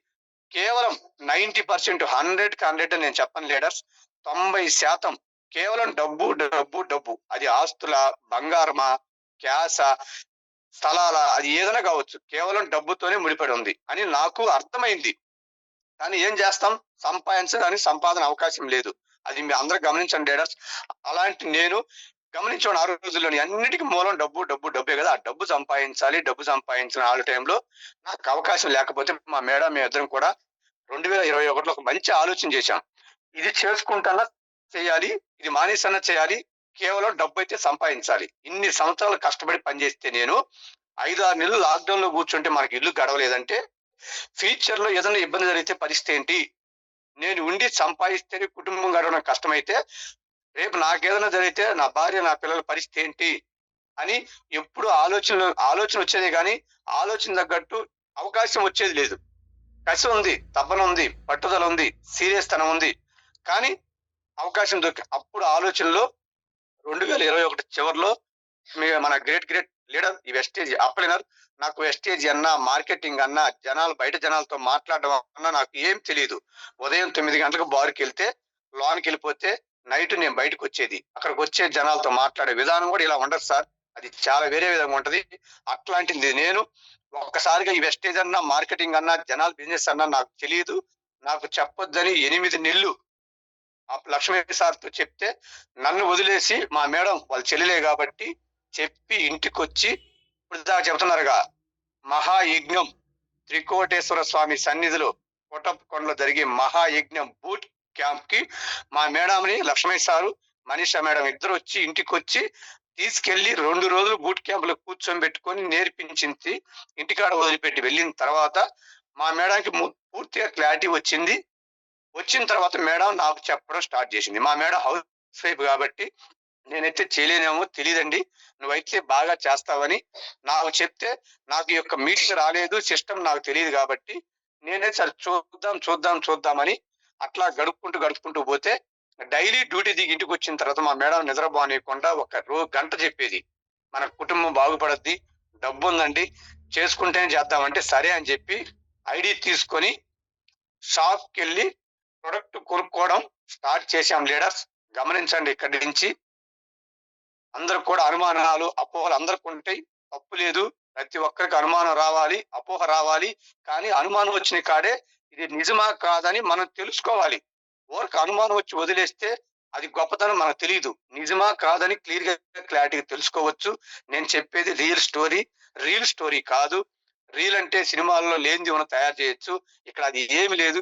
కేవలం 90%, 100కి 100 నేను చెప్పను లీడర్స్, 90% కేవలం డబ్బు డబ్బు డబ్బు. అది ఆస్తుల, బంగారమా, క్యాష, స్థలాల, అది ఏదైనా కావచ్చు, కేవలం డబ్బుతోనే ముడిపడి ఉంది అని నాకు అర్థమైంది. కానీ ఏం చేస్తాం, సంపాదించడానికి సంపాదన అవకాశం లేదు. అది మీ అందరూ గమనించండి లీడర్స్. అలాంటి నేను గమనించాను ఆ రోజుల్లోని అన్నిటికీ మూలం డబ్బు డబ్బు డబ్బే కదా. ఆ డబ్బు సంపాదించాలి, డబ్బు సంపాదించిన ఆ టైంలో నాకు అవకాశం లేకపోతే మా మేడం మేమిద్దరం కూడా 2021లో ఒక మంచి ఆలోచన చేశాం. ఇది చేసుకుంటానా చేయాలి, ఇది మానేసన్నా చేయాలి, కేవలం డబ్బు అయితే సంపాదించాలి. ఇన్ని సంవత్సరాలు కష్టపడి పనిచేస్తే నేను 5-6 నెలలు లాక్డౌన్ లో కూర్చుంటే మనకి ఇల్లు గడవలేదంటే ఫ్యూచర్ లో ఏదైనా ఇబ్బంది జరిగితే పరిస్థితి ఏంటి, నేను ఉండి సంపాదిస్తేనే కుటుంబం గడవడం కష్టమైతే రేపు నాకేదైనా జరిగితే నా భార్య నా పిల్లల పరిస్థితి ఏంటి అని ఎప్పుడు ఆలోచన వచ్చేది, కానీ ఆలోచన తగ్గట్టు అవకాశం వచ్చేది లేదు. కసి ఉంది, తపన ఉంది, పట్టుదల ఉంది, సీరియస్ తనం ఉంది, కానీ అవకాశం అప్పుడు ఆలోచనలో 2021 చివరిలో మన గ్రేట్ లీడర్ ఈ వెస్టేజ్ అప్పలినర్ నాకు వెస్టేజ్ అన్నా, మార్కెటింగ్ అన్నా, బయట జనాలతో మాట్లాడడం అన్నా నాకు ఏం తెలియదు. ఉదయం 9 గంటలకు బార్కి వెళ్తే లోనికి వెళ్ళిపోతే నైట్ నేను బయటకు వచ్చేది. అక్కడికి వచ్చే జనాలతో మాట్లాడే విధానం కూడా ఇలా ఉండదు సార్, అది చాలా వేరే విధంగా ఉంటది. అట్లాంటిది నేను ఒక్కసారిగా ఈ వెస్టేజ్ అన్నా, మార్కెటింగ్ అన్నా, జనాల బిజినెస్ అన్నా నాకు తెలియదు, నాకు చెప్పొద్దని 8 నెలలు లక్ష్మీ సార్తో చెప్తే నన్ను వదిలేసి మా మేడం వాళ్ళ చెల్లెలే కాబట్టి చెప్పి ఇంటికి వచ్చి ఇప్పుడు దాకా చెబుతున్నారుగా, మహాయజ్ఞం త్రికోటేశ్వర స్వామి సన్నిధిలో కోటప్పకొండలో జరిగే మహాయజ్ఞం బూట్ క్యాంప్ కి మా మేడంని లక్ష్మీ సారు, మనీషా మేడం ఇద్దరు వచ్చి ఇంటికి వచ్చి తీసుకెళ్లి 2 రోజులు బూట్ క్యాంప్ లో కూర్చొని పెట్టుకొని నేర్పించింది. ఇంటికాడ వదిలిపెట్టి వెళ్ళిన తర్వాత మా మేడానికి పూర్తిగా క్లారిటీ వచ్చింది. వచ్చిన తర్వాత మేడం నాకు చెప్పడం స్టార్ట్ చేసింది. మా మేడం హౌస్ వైఫ్ కాబట్టి నేనైతే చేయలేనేమో తెలియదండి, నువ్వైతే బాగా చేస్తావని నాకు చెప్తే, నాకు ఈ యొక్క మీటింగ్ రాలేదు, సిస్టమ్ నాకు తెలియదు కాబట్టి నేనే సరే చూద్దామని అట్లా గడుపుకుంటూ పోతే డైలీ డ్యూటీ దిగి ఇంటికి వచ్చిన తర్వాత మా మేడం నిద్రపోనీయకుండా ఒక గంట చెప్పేది, మన కుటుంబం బాగుపడద్ది, డబ్బు ఉందండి, చేసుకుంటేనే చేద్దామంటే సరే అని చెప్పి ఐడి తీసుకొని షాప్కి వెళ్ళి ప్రొడక్ట్ కొనుక్కోవడం స్టార్ట్ చేశాం లీడర్స్. గమనించండి, ఇక్కడి నుంచి అందరు కూడా అనుమానాలు, అపోహలు అందరికి ఉంటాయి, తప్పు లేదు. ప్రతి ఒక్కరికి అనుమానం రావాలి, అపోహ రావాలి, కానీ అనుమానం వచ్చిన కాడే ఇది నిజమా కాదని మనం తెలుసుకోవాలి. ఊరికి అనుమానం వచ్చి వదిలేస్తే అది గొప్పతనం మనకు తెలియదు. నిజమా కాదని క్లారిటీగా తెలుసుకోవచ్చు. నేను చెప్పేది రియల్ స్టోరీ కాదు. రీల్ అంటే సినిమాల్లో లేనిది మనం తయారు చేయొచ్చు, ఇక్కడ అది ఏమి లేదు,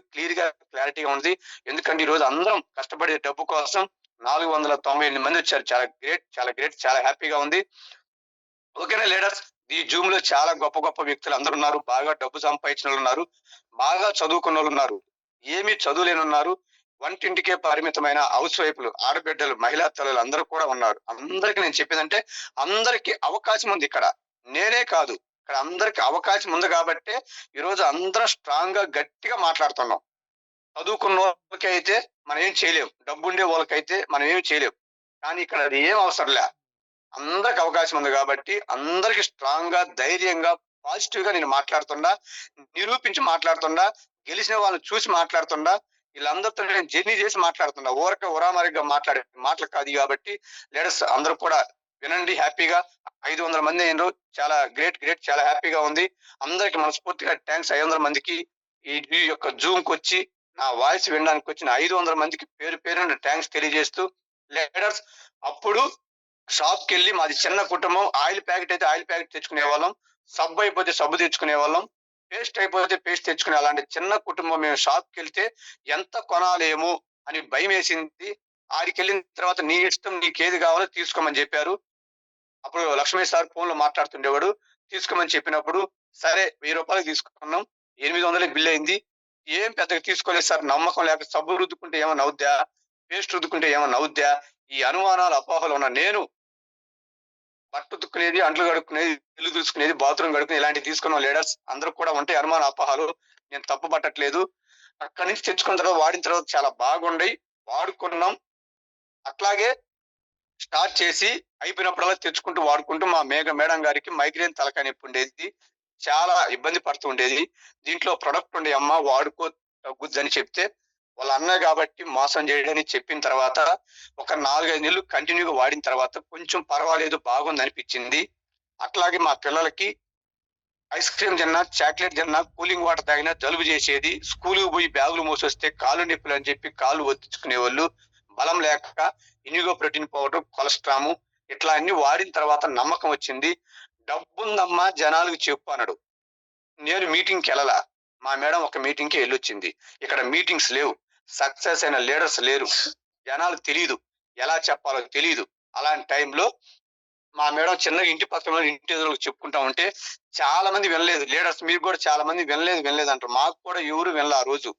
క్లారిటీగా ఉంది. ఎందుకంటే ఈ రోజు అందరం కష్టపడే డబ్బు కోసం 498 మంది వచ్చారు. చాలా గ్రేట్, చాలా హ్యాపీగా ఉంది. ఓకేనా లీడర్స్, ఈ జూమ్ లో చాలా గొప్ప వ్యక్తులు అందరు ఉన్నారు. బాగా డబ్బు సంపాదించిన వాళ్ళు ఉన్నారు, బాగా చదువుకున్న వాళ్ళు ఉన్నారు, ఏమీ చదువులేని ఉన్నారు, వంటింటికే పరిమితమైన హౌస్ వైఫ్లు, ఆడబిడ్డలు, మహిళా తల్లులు అందరూ కూడా ఉన్నారు. అందరికి నేను చెప్పేదంటే అందరికి అవకాశం ఉంది ఇక్కడ, నేనే కాదు, ఇక్కడ అందరికి అవకాశం ఉంది కాబట్టే ఈరోజు అందరం స్ట్రాంగ్ గా గట్టిగా మాట్లాడుతున్నాం. చదువుకున్న వాళ్ళకి అయితే మనం ఏం చేయలేం, డబ్బు ఉండే వాళ్ళకైతే మనం ఏమి చేయలేం, కానీ ఇక్కడ అది ఏం అవసరం లే, అందరికి అవకాశం ఉంది కాబట్టి అందరికి స్ట్రాంగ్ గా, ధైర్యంగా, పాజిటివ్ గా నేను మాట్లాడుతుండా, నిరూపించి మాట్లాడుతుండా, గెలిచిన వాళ్ళని చూసి మాట్లాడుతుండా, వీళ్ళందరితో నేను జర్నీ చేసి మాట్లాడుతున్నా. ఉరామరిగా మాట్లాడే మాటలు కాదు. కాబట్టి లీడర్స్ అందరూ కూడా వినండి హ్యాపీగా. 500 మంది అయినరు, చాలా గ్రేట్, చాలా హ్యాపీగా ఉంది. అందరికి మనస్ఫూర్తిగా థ్యాంక్స్. 500 మందికి ఈ యొక్క జూమ్ కి వచ్చి నా వాయిస్ వినడానికి వచ్చిన 500 మందికి పేరు థ్యాంక్స్ తెలియజేస్తూ, లీడర్స్ అప్పుడు షాప్ కి వెళ్ళి, మాది చిన్న కుటుంబం, ఆయిల్ ప్యాకెట్ అయితే ఆయిల్ ప్యాకెట్ తెచ్చుకునే వాళ్ళం, సబ్బు అయిపోతే సబ్బు తెచ్చుకునే వాళ్ళం, పేస్ట్ అయిపోతే పేస్ట్ తెచ్చుకునే, అలాంటి చిన్న కుటుంబం. మేము షాప్ కి వెళ్తే ఎంత కొనాలేమో అని భయం వేసింది. ఆడికి వెళ్ళిన తర్వాత నీ ఇష్టం, నీకేది కావాలో తీసుకోమని చెప్పారు. అప్పుడు లక్ష్మీ సార్ ఫోన్ లో మాట్లాడుతుండేవాడు. తీసుకోమని చెప్పినప్పుడు సరే 1000 రూపాయలు తీసుకున్నాం, 800 బిల్ అయింది. ఏం పెద్దగా తీసుకోలేదు సార్, నమ్మకం లేక సబ్బు రుద్దుకుంటే ఏమన్నా అవుద్దా, పేస్ట్ రుద్దుకుంటే ఏమన్నా అవుద్దా, ఈ అనుమానాలు, అపోహలు ఉన్న నేను బట్ట ఉతుక్కునేది, అంట్లు కడుక్కునేది, ఇల్లు చూసుకునేది, బాత్రూమ్ కడుక్కునేది, ఇలాంటివి తీసుకున్నాం. లీడర్స్ అందరూ కూడా ఉంటాయి అనుమాన అపోహలు, నేను తప్పు పట్టట్లేదు. అక్కడి నుంచి తెచ్చుకున్న తర్వాత వాడిన తర్వాత చాలా బాగుండయి, వాడుకున్నాం. అట్లాగే స్టార్ట్ చేసి అయిపోయినప్పుడల్లా తెచ్చుకుంటూ వాడుకుంటూ మా మేడం గారికి మైగ్రేన్ తలకాయ నొప్పి ఉండేది, చాలా ఇబ్బంది పడుతూ ఉండేది. దీంట్లో ప్రొడక్ట్ ఉండే అమ్మ వాడుకో తగ్గుద్దని చెప్తే వాళ్ళ అన్నయ్య కాబట్టి మోసం చేయడని చెప్పిన తర్వాత ఒక 4-5 నెలలు కంటిన్యూగా వాడిన తర్వాత కొంచెం పర్వాలేదు, బాగుంది అనిపించింది. అట్లాగే మా పిల్లలకి ఐస్ క్రీమ్ తిన్నా, చాక్లెట్ తిన్నా, కూలింగ్ వాటర్ తాగినా జలుబు చేసేది. స్కూల్కి పోయి బ్యాగులు మోసొస్తే కాళ్ళు నొప్పులు అని చెప్పి కాళ్ళు ఒత్తించుకునే వాళ్ళు. బలం లేక ఇనిగో ప్రోటీన్ పౌడర్, కొలెస్ట్రాము ఇట్లా అన్ని వాడిన తర్వాత నమ్మకం వచ్చింది. డబ్బుందమ్మా జనాలకు చెప్పు అన్నాడు. నేను మీటింగ్కి వెళ్ళలా. మా మేడం ఒక మీటింగ్కి వెళ్ళొచ్చింది. ఇక్కడ మీటింగ్స్ లేవు, సక్సెస్ అయిన లీడర్స్ లేరు, జనాలకు తెలియదు, ఎలా చెప్పాలో తెలియదు. అలాంటి టైంలో మా మేడం చిన్నగా ఇంటి పక్కన ఇంటి ఎదురులకు చెప్పుకుంటా ఉంటే చాలా మంది వినలేదు. లీడర్స్ మీరు కూడా చాలా మంది వినలేదు అంటారు. మాకు కూడా ఎవరు వినలే ఆ రోజు.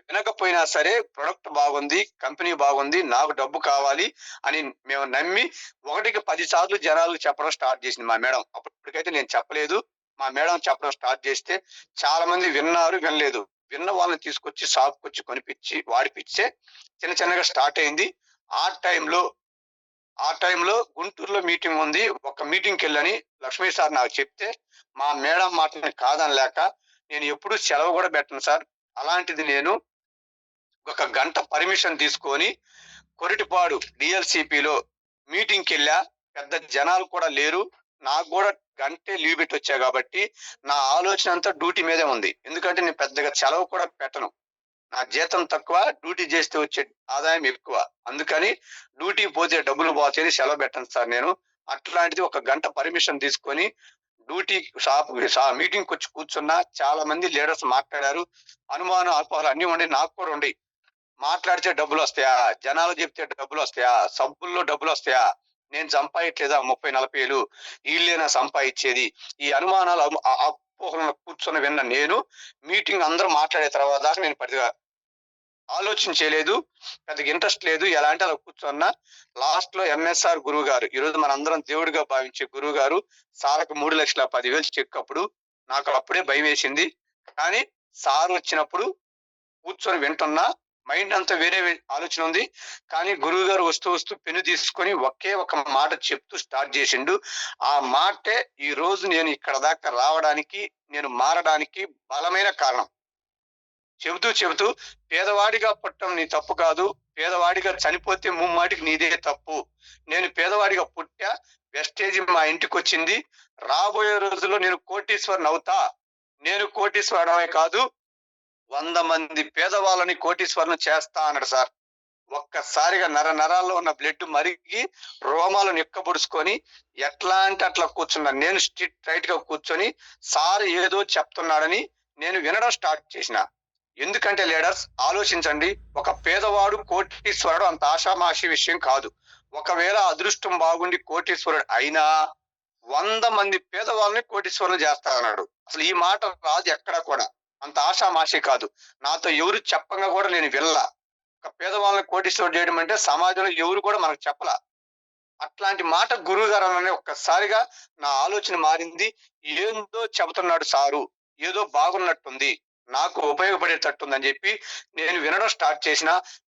వినకపోయినా సరే ప్రొడక్ట్ బాగుంది, కంపెనీ బాగుంది, నాకు డబ్బు కావాలి అని మేము నమ్మి 1కి 10 సార్లు జనాలకు చెప్పడం స్టార్ట్ చేసింది మా మేడం. అప్పటికైతే నేను చెప్పలేదు, మా మేడం చెప్పడం స్టార్ట్ చేస్తే చాలా మంది విన్నారు, వినలేదు. విన్న వాళ్ళని తీసుకొచ్చి షాప్కి వచ్చి కొనిపించి వాడిపిచ్చే చిన్నగా స్టార్ట్ అయింది. ఆ టైంలో గుంటూరులో మీటింగ్ ఉంది, ఒక మీటింగ్కి వెళ్ళని లక్ష్మీ సార్ నాకు చెప్తే మా మేడం మాటని కాదనలేక నేను ఎప్పుడు సెలవు కూడా పెట్టను సార్. అలాంటిది నేను ఒక గంట పర్మిషన్ తీసుకొని కొరిటిపాడు డిఎల్సిపిలో మీటింగ్కి వెళ్ళా. పెద్ద జనాలు కూడా లేరు, నాకు కూడా గంటే లీవ్ పెట్టి వచ్చా కాబట్టి నా ఆలోచన అంతా డ్యూటీ మీదే ఉంది. ఎందుకంటే నేను పెద్దగా సెలవు కూడా పెట్టను. నా జీతం తక్కువ, డ్యూటీ చేస్తే వచ్చే ఆదాయం ఎక్కువ. అందుకని డ్యూటీ పోతే డబ్బులు పోతే సెలవు పెట్టను సార్ నేను. అట్లాంటిది ఒక గంట పర్మిషన్ తీసుకొని డ్యూటీ మీటింగ్ వచ్చి కూర్చున్నా. చాలా మంది లీడర్స్ మాట్లాడారు. అనుమానం అపోహలు అన్ని ఉండి, నాకు కూడా ఉండి. మాట్లాడితే డబ్బులు వస్తాయా, జనాలు చెప్తే డబ్బులు వస్తాయా, సబ్బుల్లో డబ్బులు వస్తాయా, నేను సంపాదించలేదా 30-40 ఏళ్ళు, వీళ్ళేనా సంపాదించేది, ఈ అనుమానాలు అపోహలను కూర్చొని విన్న నేను మీటింగ్ అందరూ మాట్లాడే తర్వాత దాకా నేను పెద్దగా ఆలోచన చేయలేదు, పెద్దగా ఇంట్రెస్ట్ లేదు. ఎలా అంటే అలా కూర్చున్నా. లాస్ట్ లో ఎంఎస్ఆర్ గురువు గారు, ఈరోజు మనందరం దేవుడిగా భావించే గురువు గారు సార్కు 3,10,000 చెక్ అప్పుడు నాకు అప్పుడే భయం వేసింది. కానీ సార్ వచ్చినప్పుడు కూర్చొని వింటున్నా. మైండ్ అంతా వేరే ఆలోచన ఉంది. కానీ గురువు గారు వస్తూ పెన్ను తీసుకొని ఒకే ఒక మాట చెప్తూ స్టార్ట్ చేసిండు. ఆ మాటే ఈ రోజు నేను ఇక్కడ దాకా రావడానికి, నేను మారడానికి బలమైన కారణం. చెబుతూ పేదవాడిగా పుట్టడం నీ తప్పు కాదు, పేదవాడిగా చనిపోతే ముమ్మాటికి నీదే తప్పు. నేను పేదవాడిగా పుట్టా, వెస్టేజ్ మా ఇంటికి వచ్చింది. రాబోయే రోజుల్లో నేను కోటీశ్వరుని అవుతా. నేను కోటీశ్వరుడమే కాదు, 100 మంది పేదవాళ్ళని కోటీశ్వరుని చేస్తా అన్నాడు సార్. ఒక్కసారిగా నరాల్లో ఉన్న బ్లడ్ మరిగి రోమాలు నిక్కబొడుచుకొని ఎట్లా అంటే అట్లా కూర్చున్నా. నేను స్ట్రిక్ట్ రైట్ గా కూర్చొని సార్ ఏదో చెప్తున్నాడని నేను వినడం స్టార్ట్ చేసిన. ఎందుకంటే లీడర్స్ ఆలోచించండి, ఒక పేదవాడు కోటీశ్వరుడు అంత ఆషామాషి విషయం కాదు. ఒకవేళ అదృష్టం బాగుండి కోటీశ్వరుడు అయినా 100 మంది పేదవాళ్ళని కోటీశ్వరులు చేస్తానన్నాడు. అసలు ఈ మాట రాదు ఎక్కడా కూడా, అంత ఆషామాషి కాదు. నాతో ఎవరు చెప్పంగా కూడా నేను వెళ్ళా. ఒక పేదవాళ్ళని కోటీశ్వరుడు చేయడం అంటే సమాజంలో ఎవరు కూడా మనకు చెప్పలా. అట్లాంటి మాట గురువు గారు అనే ఒక్కసారిగా నా ఆలోచన మారింది. ఏందో చెబుతున్నాడు సారు, ఏదో బాగున్నట్టుంది, నాకు ఉపయోగపడేటట్టుందని చెప్పి నేను వినడం స్టార్ట్ చేసిన.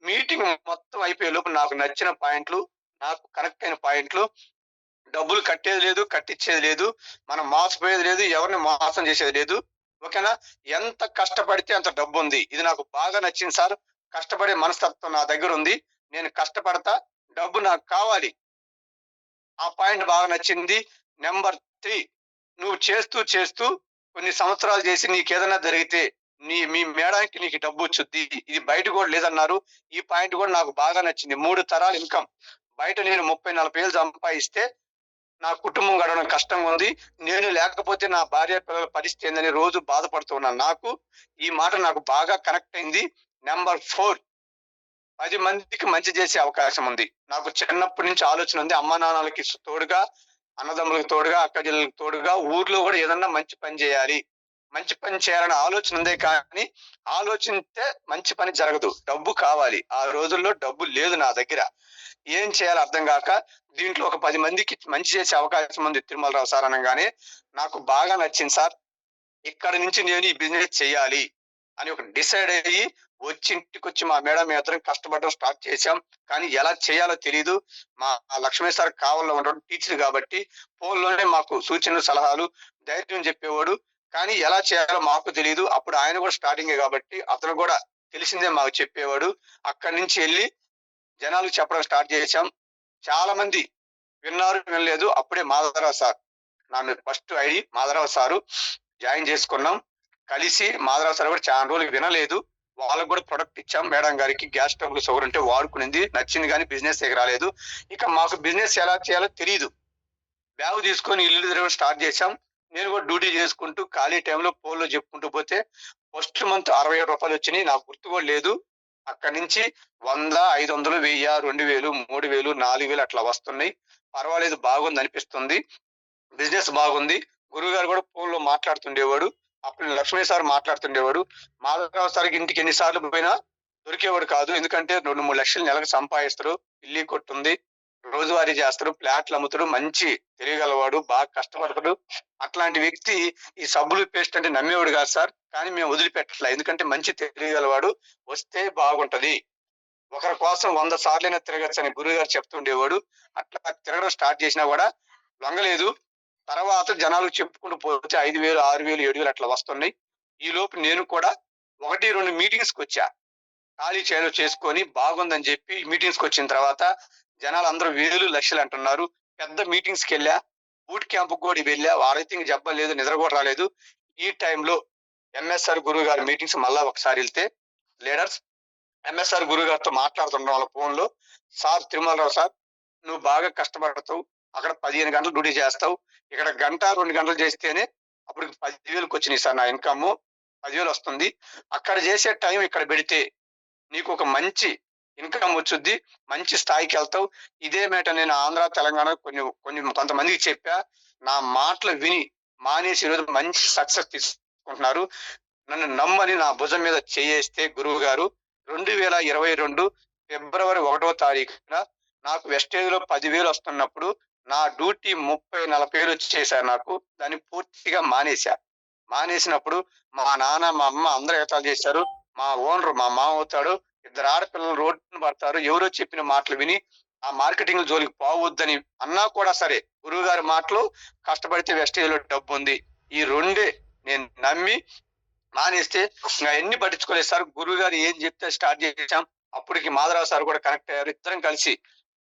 మీటింగ్ మొత్తం అయిపోయే లోపు నాకు నచ్చిన పాయింట్లు, నాకు కనెక్ట్ అయిన పాయింట్లు, డబ్బులు కట్టేది లేదు, కట్టించేది లేదు, మనం మోసపోయేది లేదు, ఎవరిని మోసం చేసేది లేదు. ఓకేనా? ఎంత కష్టపడితే అంత డబ్బు ఉంది. ఇది నాకు బాగా నచ్చింది సార్. కష్టపడే మనస్తత్వం నా దగ్గర ఉంది. నేను కష్టపడతా, డబ్బు నాకు కావాలి. ఆ పాయింట్ బాగా నచ్చింది. నెంబర్ 3, నువ్వు చేస్తూ కొన్ని సంవత్సరాలు చేసి నీకేదైనా జరిగితే మీ మేడానికి నీకు డబ్బు వచ్చుద్ది. ఇది బయట కూడా లేదన్నారు. ఈ పాయింట్ కూడా నాకు బాగా నచ్చింది. 3 తరాల ఇన్కమ్. బయట నేను 30-40 ఏళ్ళు సంపాదిస్తే నా కుటుంబం గడవడం కష్టంగా ఉంది. నేను లేకపోతే నా భార్య పిల్లల పరిస్థితి ఏందని రోజు బాధపడుతున్నాను. నాకు ఈ మాట నాకు బాగా కనెక్ట్ అయింది. నెంబర్ 4, 10 మందికి మంచి చేసే అవకాశం ఉంది. నాకు చిన్నప్పటి నుంచి ఆలోచన ఉంది. అమ్మా నాన్నలకి తోడుగా, అన్నదమ్ములకు తోడుగా, అక్క చెల్లెలకు తోడుగా ఊర్లో కూడా ఏదన్నా మంచి పని చేయాలి, మంచి పని చేయాలనే ఆలోచన ఉందే. కానీ ఆలోచిస్తే మంచి పని జరగదు, డబ్బు కావాలి. ఆ రోజుల్లో డబ్బు లేదు నా దగ్గర. ఏం చేయాలో అర్థం కాక దీంట్లో ఒక 10 మందికి మంచి చేసే అవకాశం ఉంది తిరుమలరావు సార్ అనగానే నాకు బాగా నచ్చింది సార్. ఇక్కడ నుంచి నేను ఈ బిజినెస్ చేయాలి అని ఒక డిసైడ్ అయ్యి ఇంటికి వచ్చి మా మేడం మేము ఇద్దరం కష్టపడడం స్టార్ట్ చేశాం. కానీ ఎలా చేయాలో తెలియదు. మా లక్ష్మీ సార్ కావల్లో ఉండడం టీచర్ కాబట్టి ఫోన్‌లోనే మాకు సూచనలు, సలహాలు, ధైర్యం చెప్పేవాడు. కానీ ఎలా చేయాలో మాకు తెలీదు. అప్పుడు ఆయన కూడా స్టార్టింగే కాబట్టి అతను కూడా తెలిసిందే మాకు చెప్పేవాడు. అక్కడి నుంచి ఎళ్లి జనాలకు చెప్పడం స్టార్ట్ చేశాం. చాలా మంది విన్నారు, వినలేదు. అప్పుడే మాధవరావు సార్ నన్ను first ID Madhavarao sir join చేసుకున్నాం. కలిసి మాధవరావు సార్ కూడా చాలా రోజులు వినలేదు. వాళ్ళకు కూడా ప్రొడక్ట్ ఇచ్చాం. మేడం గారికి గ్యాస్ ట్రబుల్, షుగర్ ఉంటే వాడుకునింది. నచ్చింది కానీ బిజినెస్ రాలేదు. ఇక మాకు బిజినెస్ ఎలా చేయాలో తెలీదు. బ్యాగ్ తీసుకొని ఇల్లు తిరగడం స్టార్ట్ చేశాం. నేను కూడా డ్యూటీ చేసుకుంటూ ఖాళీ టైంలో ఫోన్‌లో చెప్పుకుంటూ పోతే ఫస్ట్ మంత్ రూ. 67 వచ్చినాయి. నాకు గుర్తు కూడా లేదు. అక్కడి నుంచి 100, 500, 1000, 2000, 3000, 4000 అట్లా వస్తున్నాయి. పర్వాలేదు, బాగుంది అనిపిస్తుంది. బిజినెస్ బాగుంది. గురువుగారు కూడా ఫోన్‌లో మాట్లాడుతుండేవాడు. అప్పుడు లక్ష్మీ సార్ మాట్లాడుతుండేవాడు. మాధవరావు సార్‌కి ఇంటికి ఎన్ని సార్లు పోయినా దొరికేవాడు కాదు. ఎందుకంటే 2, 3 లక్షలు నెలకు సంపాదిస్తాడు. ఇల్లు కొట్టుంది. రోజువారీ చేస్తాడు. ఫ్లాట్లు అమ్ముతాడు. మంచి తెలియగలవాడు. బాగా కష్టపడతాడు. అట్లాంటి వ్యక్తి ఈ సబ్బులు, పేస్ట్ అంటే నమ్మేవాడు కాదు సార్. కానీ మేము వదిలిపెట్టట్లే. ఎందుకంటే మంచి తెలియగలవాడు. వస్తే బాగుంటది. ఒకరి కోసం 100 సార్లైనా తిరగచ్చని గురువుగారు చెప్తుండేవాడు. అట్లా తిరగడం స్టార్ట్ చేసినా కూడా లొంగలేదు. తర్వాత జనాలకు చెప్పుకుంటూ పోతే 5000, 6000, 7000 అట్లా వస్తున్నాయి. ఈలోపు నేను కూడా 1, 2 మీటింగ్స్‌కి వచ్చా. ఖాళీ చేలో చేసుకొని బాగుందని చెప్పి మీటింగ్స్‌కి వచ్చిన తర్వాత జనాలందరూ వేలు, లక్షలు అంటున్నారు. పెద్ద మీటింగ్స్‌కి వెళ్ళా. బూట్ క్యాంప్‌కి కూడా వెళ్ళా. వారైతే ఇంక జబ్బలేదు, నిద్ర కూడా రాలేదు. ఈ టైంలో ఎంఎస్ఆర్ గురువు గారి మీటింగ్స్ మళ్ళా ఒకసారి వెళ్తే లీడర్స్ ఎంఎస్ఆర్ గురువు గారితో మాట్లాడుతుండడం వాళ్ళ ఫోన్‌లో, సార్ తిరుమలరావు సార్, నువ్వు బాగా కష్టపడతావు. అక్కడ 15 గంటలు డ్యూటీ చేస్తావు. ఇక్కడ గంట, 2 గంటలు చేస్తేనే అప్పటికి 10,000కి వచ్చినాయి సార్ నా ఇన్కమ్. 10,000 వస్తుంది. అక్కడ చేసే టైం ఇక్కడ పెడితే నీకు ఒక మంచి ఇన్కమ్ వచ్చుద్ది. మంచి స్థాయికి వెళ్తావు. ఇదే మాట నేను ఆంధ్ర, తెలంగాణ కొంతమందికి చెప్పా. నా మాటలు విని మానేసి ఈరోజు మంచి సక్సెస్ తీసుకుంటున్నారు. నన్ను నమ్మని నా భుజం మీద చేయేస్తే గురువు గారు 2022 ఫిబ్రవరి 1వ తారీఖున నాకు వెస్టేజ్‌లో 10,000 వస్తున్నప్పుడు నా డ్యూటీ 30, 40,000 వచ్చేసారు నాకు. దాన్ని పూర్తిగా మానేశా. మానేసినప్పుడు మా నాన్న, మా అమ్మ అందరూ ఎగతాళి చేశారు. మా ఓనరు మా మామ అవుతాడు. 2 ఆడపిల్లలు రోడ్డున పడతారు. ఎవరో చెప్పిన మాటలు విని ఆ మార్కెటింగ్ జోలికి పోవద్దని అన్నా కూడా సరే, గురువుగారి మాటలు కష్టపడితే వెస్టేజ్‌లో డబ్బుంది. ఈ రెండే నేను నమ్మి మానేస్తే ఇంకా ఎన్ని పట్టించుకోలేదు సార్. గురువు గారు ఏం చెప్తే స్టార్ట్ చేసాం. అప్పటికి మాధవరావు సార్ కూడా కనెక్ట్ అయ్యారు. ఇద్దరం కలిసి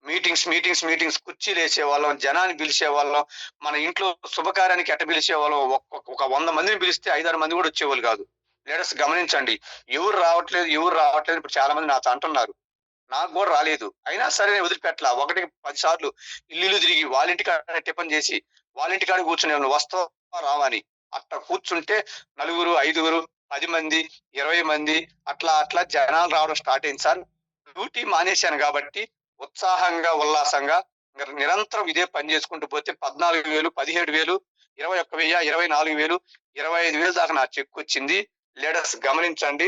మీటింగ్స్ కుర్చీలు వేసేవాళ్ళం, జనాన్ని పిలిచేవాళ్ళం. మన ఇంట్లో శుభకార్యానికి ఎట్ట పిలిచేవాళ్ళం. ఒక 100 మందిని పిలిస్తే 5, 6 మంది కూడా వచ్చేవాళ్ళు కాదు. లీడర్స్ గమనించండి. ఎవరు రావట్లేదు ఇప్పుడు చాలా మంది నాతో అంటున్నారు. నాకు కూడా రాలేదు. అయినా సరే నేను వదిలిపెట్టలా. 1కి 10 సార్లు ఇల్లు తిరిగి వాళ్ళ ఇంటికాడ టిఫిన్ చేసి వాళ్ళ ఇంటికాడ కూర్చుని వస్తావా రావా అని అట్లా కూర్చుంటే 4, 5, 10 మంది, 20 మంది అట్లా జనాలు రావడం స్టార్ట్ అయింది సార్. డ్యూటీ మానేశాను కాబట్టి ఉత్సాహంగా, ఉల్లాసంగా నిరంతరం ఇదే పని చేసుకుంటూ పోతే 14,000, 17,000, 21,000, 24,000, 25,000 దాకా నా చెక్ వచ్చింది. లీడర్స్ గమనించండి.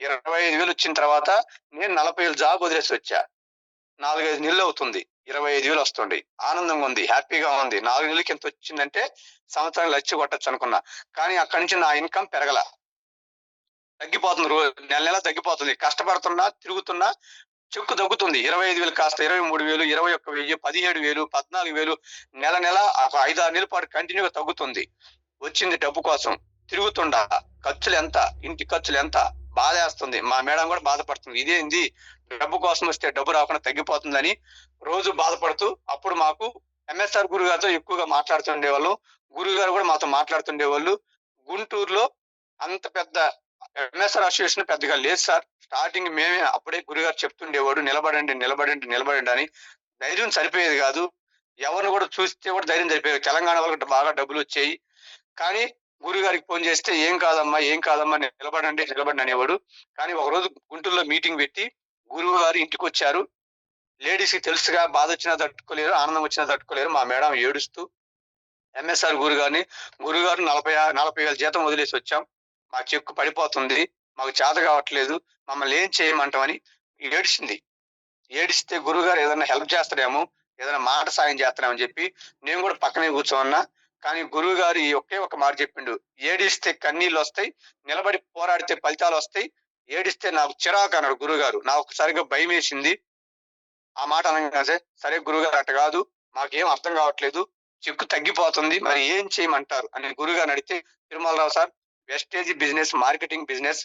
25,000 వచ్చిన తర్వాత నేను 40,000 జాబ్ వదిలేసి వచ్చా. 4, 5 నెలలు అవుతుంది. 25,000 వస్తుంది. ఆనందంగా ఉంది. హ్యాపీగా ఉంది. 4 నెలలకి ఎంత వచ్చిందంటే సంవత్సరానికి లక్ష కొట్టొచ్చు అనుకున్నా. కానీ అక్కడి నుంచి నా ఇన్కమ్ పెరగల. తగ్గిపోతుంది. నెల తగ్గిపోతుంది. కష్టపడుతున్నా, తిరుగుతున్నా చెక్కు తగ్గుతుంది. 25,000 కాస్త 23,000, 21,000, 17,000, 14,000 నెల ఒక 5, 6 నెలల పాటు కంటిన్యూగా తగ్గుతుంది. వచ్చింది డబ్బు కోసం. తిరుగుతుండా ఖర్చులు ఎంత, ఇంటి ఖర్చులు ఎంత, బాధేస్తుంది. మా మేడం కూడా బాధపడుతుంది. ఇదేంది డబ్బు కోసం వస్తే డబ్బు రాకుండా తగ్గిపోతుందని రోజు బాధపడుతూ అప్పుడు మాకు ఎంఎస్ఆర్ గురువు గారితో ఎక్కువగా మాట్లాడుతుండేవాళ్ళు. గురువు గారు కూడా మాతో మాట్లాడుతుండేవాళ్ళు. గుంటూరులో అంత పెద్ద ఎంఎస్ఆర్ అసోసియేషన్ పెద్దగా లేదు సార్. స్టార్టింగ్ మేమే అప్పుడే గురుగారు చెప్తుండేవాడు, నిలబడండి అని. ధైర్యం సరిపోయేది కాదు. ఎవరిని కూడా చూస్తే కూడా ధైర్యం సరిపోయేది. తెలంగాణ వాళ్ళకి బాగా డబ్బులు వచ్చాయి. కానీ గురుగారికి ఫోన్ చేస్తే ఏం కాదమ్మా నిలబడండి అనేవాడు. కానీ ఒకరోజు గుంటూరులో మీటింగ్ పెట్టి గురువు గారు ఇంటికి వచ్చారు. లేడీస్ కి తెలుసుగా, బాధ వచ్చినా తట్టుకోలేరు, ఆనందం వచ్చినా తట్టుకోలేరు. మా మేడం ఏడుస్తూ ఎంఎస్ఆర్ గురుగారు 40,000 జీతం వదిలేసి వచ్చాం. మా చెక్కు పడిపోతుంది. మాకు చేత కావట్లేదు. మమ్మల్ని ఏం చేయమంటామని ఏడిచింది. ఏడిస్తే గురుగారు ఏదైనా హెల్ప్ చేస్తాడేమో, ఏదైనా మాట సాయం చేస్తాడేమో అని చెప్పి నేను కూడా పక్కనే కూర్చోన్నా. కానీ గురువు గారు ఒకే ఒక మాట చెప్పిండు. ఏడిస్తే కన్నీళ్ళు వస్తాయి, నిలబడి పోరాడితే ఫలితాలు వస్తాయి. ఏడిస్తే నాకు చిరాకు అన్నాడు గురుగారు. నాకు సరిగ్గా భయం వేసింది. ఆ మాట అనగానే సరే గురుగారు అట్ట కాదు, మాకేం అర్థం కావట్లేదు, చెక్కు తగ్గిపోతుంది, మరి ఏం చేయమంటారు అని గురుగారు అడిగితే, Tirumala Rao sir, wastage business, marketing business,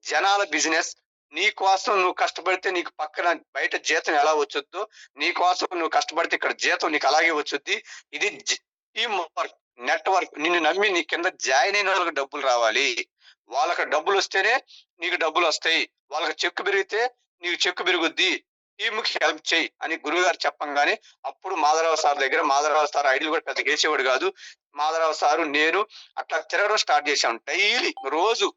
జనాల బిజినెస్. నీ కోసం నువ్వు కష్టపడితే నీకు పక్కన బయట జీతం ఎలా వచ్చుద్దో, నీ కోసం నువ్వు కష్టపడితే ఇక్కడ జీతం నీకు అలాగే వచ్చుద్ది. ఇది టీమ్ వర్క్, నెట్వర్క్. నిన్ను నమ్మి నీ కింద జాయిన్ అయిన వాళ్ళకి డబ్బులు రావాలి. వాళ్ళకి డబ్బులు వస్తేనే నీకు డబ్బులు వస్తాయి. వాళ్ళకి చెక్కు పెరిగితే నీకు చెక్కు పెరుగుద్ది. టీంకి హెల్ప్ చేయి అని గురుగారు చెప్పంగానే అప్పుడు మాధవరావు సార్ దగ్గర, మాధవరావు సార్ ఐడియల్ కూడా పెద్ద గేసేవాడు కాదు. మాధవరావు సారు నేను అట్లా తిరగడం స్టార్ట్ చేశాం. డైలీ రోజు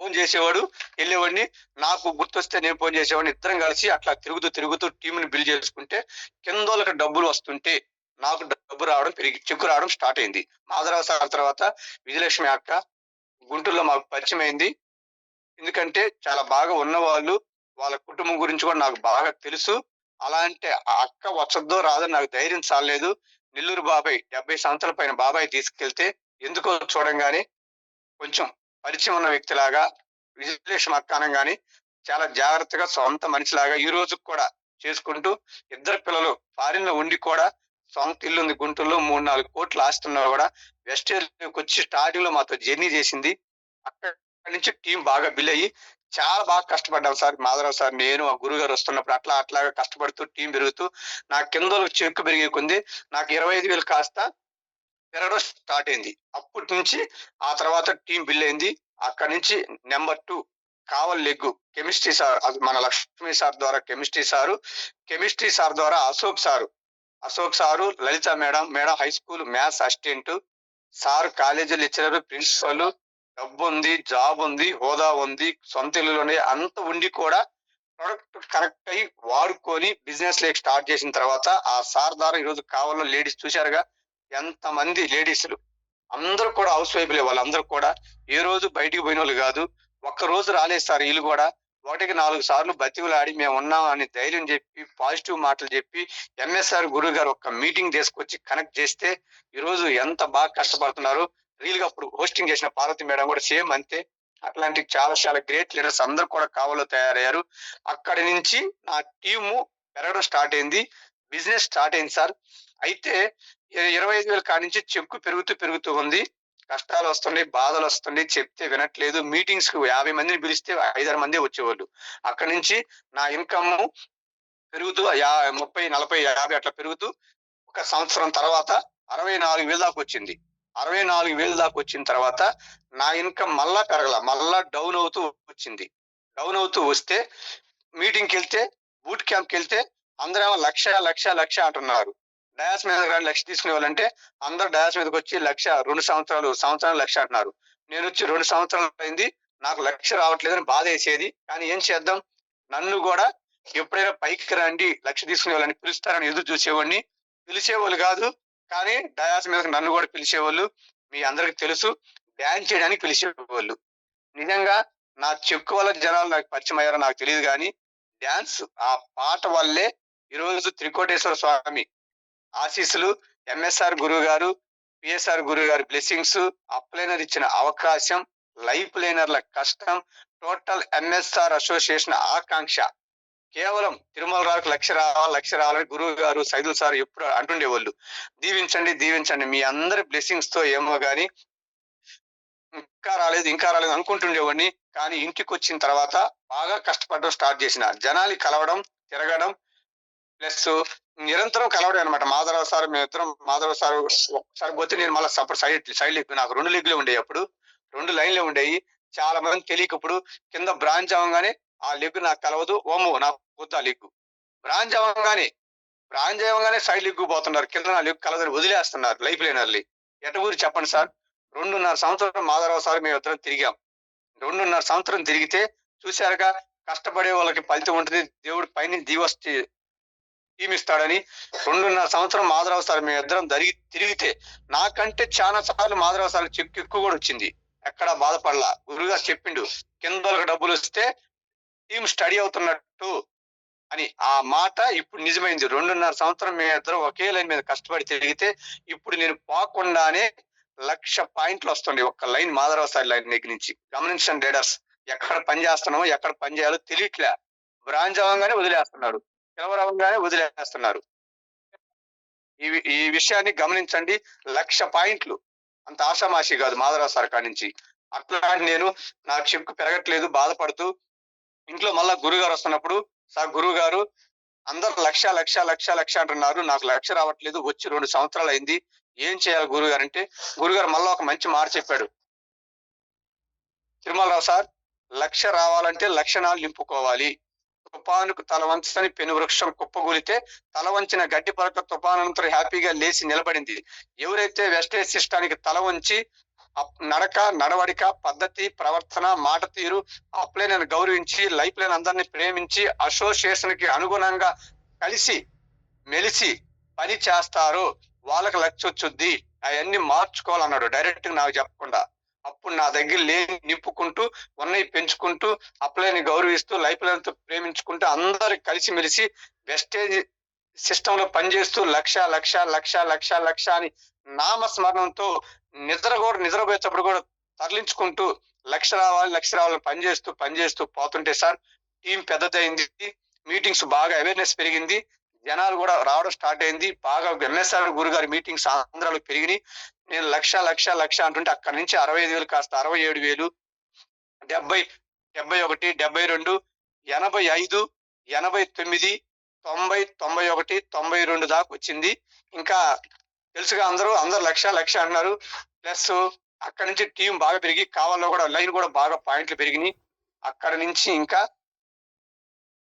ఫోన్ చేసేవాడు, వెళ్ళేవాడిని. నాకు గుర్తొస్తే నేను ఫోన్ చేసేవాడిని. ఇద్దరం కలిసి అట్లా తిరుగుతూ టీంని బిల్డ్ చేసుకుంటే కింద వాళ్ళకి డబ్బులు వస్తుంటే నాకు డబ్బు రావడం చెక్కు రావడం స్టార్ట్ అయింది. మాధవరావు సార్ తర్వాత విజయలక్ష్మి అక్క గుంటూరులో మాకు పరిచయం అయింది. ఎందుకంటే చాలా బాగా ఉన్నవాళ్ళు, వాళ్ళ కుటుంబం గురించి కూడా నాకు బాగా తెలుసు. అలా అంటే ఆ అక్క వచ్చద్దో రాదని నాకు ధైర్యం చాలలేదు. నెల్లూరు బాబాయ్ 70 సంవత్సరాల పైన బాబాయ్ తీసుకెళ్తే ఎందుకో చూడంగానే కొంచెం పరిచయం ఉన్న వ్యక్తిలాగా విజయలక్ష్మి అక్క అనగానే చాలా జాగ్రత్తగా సొంత మనిషిలాగా ఈ రోజు కూడా చేసుకుంటూ, ఇద్దరు పిల్లలు ఫారిన్ లో ఉండి కూడా సొంత ఇల్లు ఉంది గుంటూరులో, 3-4 కోట్లు ఆస్తున్నా కూడా వెస్టేజ్కి వచ్చి స్టార్టింగ్ లో మాతో జర్నీ చేసింది. అక్కడి నుంచి టీం బాగా బిల్ అయ్యి చాలా బాగా కష్టపడ్డాం సార్. మాధవరావు సార్, నేను, ఆ గురుగారు వస్తున్నప్పుడు అట్లాగా కష్టపడుతూ టీం పెరుగుతూ నా కింద చెక్కు పెరిగే కొంది నాకు 25,000 కాస్త పెరగడం స్టార్ట్ అయింది. అప్పటి నుంచి ఆ తర్వాత టీం బిల్ అయింది. అక్కడి నుంచి నెంబర్ 2 కావల్ లెగ్గు కెమిస్ట్రీ సార్, అది మన లక్ష్మీ సార్ ద్వారా కెమిస్ట్రీ సార్ ద్వారా Ashok sir, Lalitha madam high school maths assistant sir, college lecturer, principal, డబ్బు ఉంది, జాబ్ ఉంది, హోదా ఉంది, సొంత ఇల్లులోనే అంత ఉండి కూడా ప్రొడక్ట్ కనెక్ట్ అయ్యి వాడుకొని బిజినెస్ లేక స్టార్ట్ చేసిన తర్వాత ఆ సార్ ద్వారా ఈరోజు కావాలో లేడీస్ చూశారుగా ఎంత మంది లేడీస్లు అందరూ కూడా హౌస్ వైఫ్లే. వాళ్ళందరూ కూడా ఏ రోజు బయటికి పోయిన వాళ్ళు కాదు. ఒక్క రోజు రాలేదు సార్. వీళ్ళు కూడా 1-4 సార్లు బతివులాడి మేము ఉన్నాం అని ధైర్యం చెప్పి, పాజిటివ్ మాటలు చెప్పి, ఎంఎస్ఆర్ గురువు గారు ఒక మీటింగ్ తీసుకొచ్చి కనెక్ట్ చేస్తే ఈరోజు ఎంత బాగా కష్టపడుతున్నారు. రియల్ గా అప్పుడు హోస్టింగ్ చేసిన పార్వతి మేడం కూడా సేమ్ అంతే. అట్లాంటి చాలా గ్రేట్ లీడర్స్ అందరూ కూడా కావాలో తయారయ్యారు. అక్కడి నుంచి నా టీము పెరగడం స్టార్ట్ అయింది, బిజినెస్ స్టార్ట్ అయింది సార్. అయితే 25,000 కాడి నుంచి చెక్కు పెరుగుతూ ఉంది. కష్టాలు వస్తున్నాయి, బాధలు వస్తున్నాయి, చెప్తే వినట్లేదు. మీటింగ్స్ కు 50 మందిని పిలిస్తే 5-6 మంది వచ్చేవాళ్ళు. అక్కడి నుంచి నా ఇన్కమ్ పెరుగుతూ 30-40-50 అట్లా పెరుగుతూ ఒక సంవత్సరం తర్వాత 64,000 దాకా వచ్చింది. 64,000 దాకా వచ్చిన తర్వాత నా ఇన్కమ్ మళ్ళా పెరగల, మళ్ళా డౌన్ అవుతూ వచ్చింది. డౌన్ అవుతూ వస్తే మీటింగ్కి వెళ్తే, బూట్ క్యాంప్కి వెళ్తే అందరేమో లక్ష అంటున్నారు. డయాస్ మీద 1,00,000 తీసుకునే వాళ్ళంటే అందరు డయాస్ మీదకి వచ్చి 1,00,000, 2 సంవత్సరాలు 1,00,000 అంటున్నారు. నేను వచ్చి 2 సంవత్సరాలు అయింది, నాకు 1,00,000 రావట్లేదని బాధ వేసేది. కానీ ఏం చేద్దాం, నన్ను కూడా ఎప్పుడైనా పైకి రండి 1,00,000 తీసుకునే వాళ్ళని పిలుస్తారని ఎదురు చూసేవాడిని. పిలిచేవాళ్ళు కాదు, కానీ డయాస్ మీద నన్ను కూడా పిలిచేవాళ్ళు. మీ అందరికి తెలుసు, డ్యాన్స్ చేయడానికి పిలిచేవాళ్ళు. నిజంగా నా చెక్కు వల్ల జనాలు నాకు పరిచయం అయ్యారో నాకు తెలియదు, కానీ డ్యాన్స్ ఆ పాట వల్లే ఈరోజు త్రికోటేశ్వర స్వామి ఆశీస్సులు, ఎంఎస్ఆర్ గురువు గారు, పిఎస్ఆర్ గురువు గారి బ్లెస్సింగ్స్, అప్లైనర్ ఇచ్చిన అవకాశం, లైఫ్ లైనర్ల కష్టం, టోటల్ ఎంఎస్ఆర్ అసోసియేషన్ ఆకాంక్ష కేవలం తిరుమలరావుకి 1,00,000 రావాలని గురువు గారు, సైదుల్ సార్ ఎప్పుడు అంటుండేవాళ్ళు. దీవించండి మీ అందరి బ్లెస్సింగ్స్ తో ఏమో గాని ఇంకా రాలేదు అనుకుంటుండేవాడిని. కానీ ఇంటికి వచ్చిన తర్వాత బాగా కష్టపడడం స్టార్ట్ చేసిన, జనాలు కలవడం, తిరగడం, ప్లస్ నిరంతరం కలవడం అనమాట. మాధవరావు సార్, మేమిద్దరం మాధవరావు సార్ ఒకసారి పోతే నేను మళ్ళీ సపరేట్ సైడ్ లెగ్, నాకు 2 లెగ్లే ఉండేవి, అప్పుడు 2 లైన్లే ఉండేవి. చాలా మంది తెలియక ఇప్పుడు కింద బ్రాంచ్ అవ్వగానే ఆ లెగ్ నాకు కలవదు, ఓమో నాకు వద్దు ఆ లెగ్. బ్రాంచ్ అవ్వగానే సైడ్ లెగ్ పోతున్నారు, కింద నా లెగ్ కలదని వదిలేస్తున్నారు లైఫ్ లైనర్లీ. ఎట ఊరి చెప్పండి సార్. 2.5 సంవత్సరం మాధవరావు సార్ మేము ఇద్దరం తిరిగాం. 2.5 సంవత్సరం తిరిగితే చూశారుగా, కష్టపడే వాళ్ళకి ఫలితం ఉంటుంది, దేవుడు పైన దివస్తే టీమిస్తాడని. 2.5 సంవత్సరం మాధవరావు సార్ మేము ఇద్దరం తిరిగితే నాకంటే చాలా సార్లు మాధవరావు సార్ చెక్కు ఎక్కువ కూడా వచ్చింది. ఎక్కడా బాధపడలా. గురుగారు చెప్పిండు, కిందలకు డబ్బులు వస్తే టీం స్టడీ అవుతున్నట్టు అని. ఆ మాట ఇప్పుడు నిజమైంది. 2.5 సంవత్సరం మేము ఇద్దరం ఒకే లైన్ మీద కష్టపడి తిరిగితే ఇప్పుడు నేను పోకుండానే 1,00,000 పాయింట్లు వస్తుండే ఒక్క లైన్, మాధవరావు సార్ లైన్ దగ్గర నుంచి. గమనించండి లీడర్స్, ఎక్కడ పని చేస్తున్నామో ఎక్కడ పని చేయాలో తెలియట్లే. బ్రాంచ్ అవ్వగానే వదిలేస్తున్నారు, పిలవరవంగానే వదిలేస్తున్నారు. ఈ విషయాన్ని గమనించండి. 1,00,000 పాయింట్లు అంత ఆషామాషి కాదు మాధవరావు సార్ కాడి నుంచి. అట్లా నేను నాకు చెక్కు పెరగట్లేదు బాధపడుతూ ఇంట్లో మళ్ళా గురుగారు వస్తున్నప్పుడు, సార్ గురువు గారు అందరు 1,00,000 అంటున్నారు, నాకు 1,00,000 రావట్లేదు, వచ్చి 2 సంవత్సరాలు అయింది, ఏం చేయాలి గురుగారు అంటే, గురుగారు మళ్ళా ఒక మంచి మాట చెప్పాడు. తిరుమలరావు సార్, 1,00,000 రావాలంటే లక్షణాలు నింపుకోవాలి. తుఫానుకు తల వంచని పెను వృక్షం కుప్పగూలితే తల వంచిన గడ్డి పరక తుఫానంతరం హ్యాపీగా లేచి నిలబడింది. ఎవరైతే వెస్టేజ్ సిస్టానికి తల వంచి నడక, నడవడిక, పద్ధతి, ప్రవర్తన, మాట తీరు, అప్లైన్ గౌరవించి, లైఫ్ లైన్ అందరినీ ప్రేమించి, అసోసియేషన్ కి అనుగుణంగా కలిసి మెలిసి పని చేస్తారో వాళ్ళకి 1,00,000 వచ్చుద్ది. అవన్నీ మార్చుకోవాలన్నాడు డైరెక్ట్ గా నాకు చెప్పకుండా. అప్పుడు నా దగ్గర లేని నింపుకుంటూ, ఉన్నవి పెంచుకుంటూ, అప్లైని గౌరవిస్తూ, లైఫ్ లైన్ తో ప్రేమించుకుంటూ, అందరు కలిసి మెలిసి వెస్టేజ్ సిస్టమ్ లో పనిచేస్తూ 1,00,000 అని నామస్మరణంతో నిద్రపోయేటప్పుడు కూడా తరలించుకుంటూ 1,00,000 రావాలని పనిచేస్తూ పోతుంటే సార్ టీం పెద్దదైంది, మీటింగ్స్ బాగా అవేర్నెస్ పెరిగింది, జనాలు కూడా రావడం స్టార్ట్ అయింది, బాగా ఎన్ఎస్ఆర్ గురుగారి మీటింగ్స్ ఆంధ్రాలో పెరిగినాయి. నేను 1,00,000 అంటుంటే అక్కడి నుంచి 65,000 కాస్త 67,000, 70, 71, 72, 85, 89, 90, 91, 92 దాకా వచ్చింది. ఇంకా తెలుసుగా అందరూ 1,00,000 అన్నారు. ప్లస్ అక్కడి నుంచి టీం బాగా పెరిగి కావాలో కూడా లైన్ కూడా బాగా పాయింట్లు పెరిగినాయి. అక్కడ నుంచి ఇంకా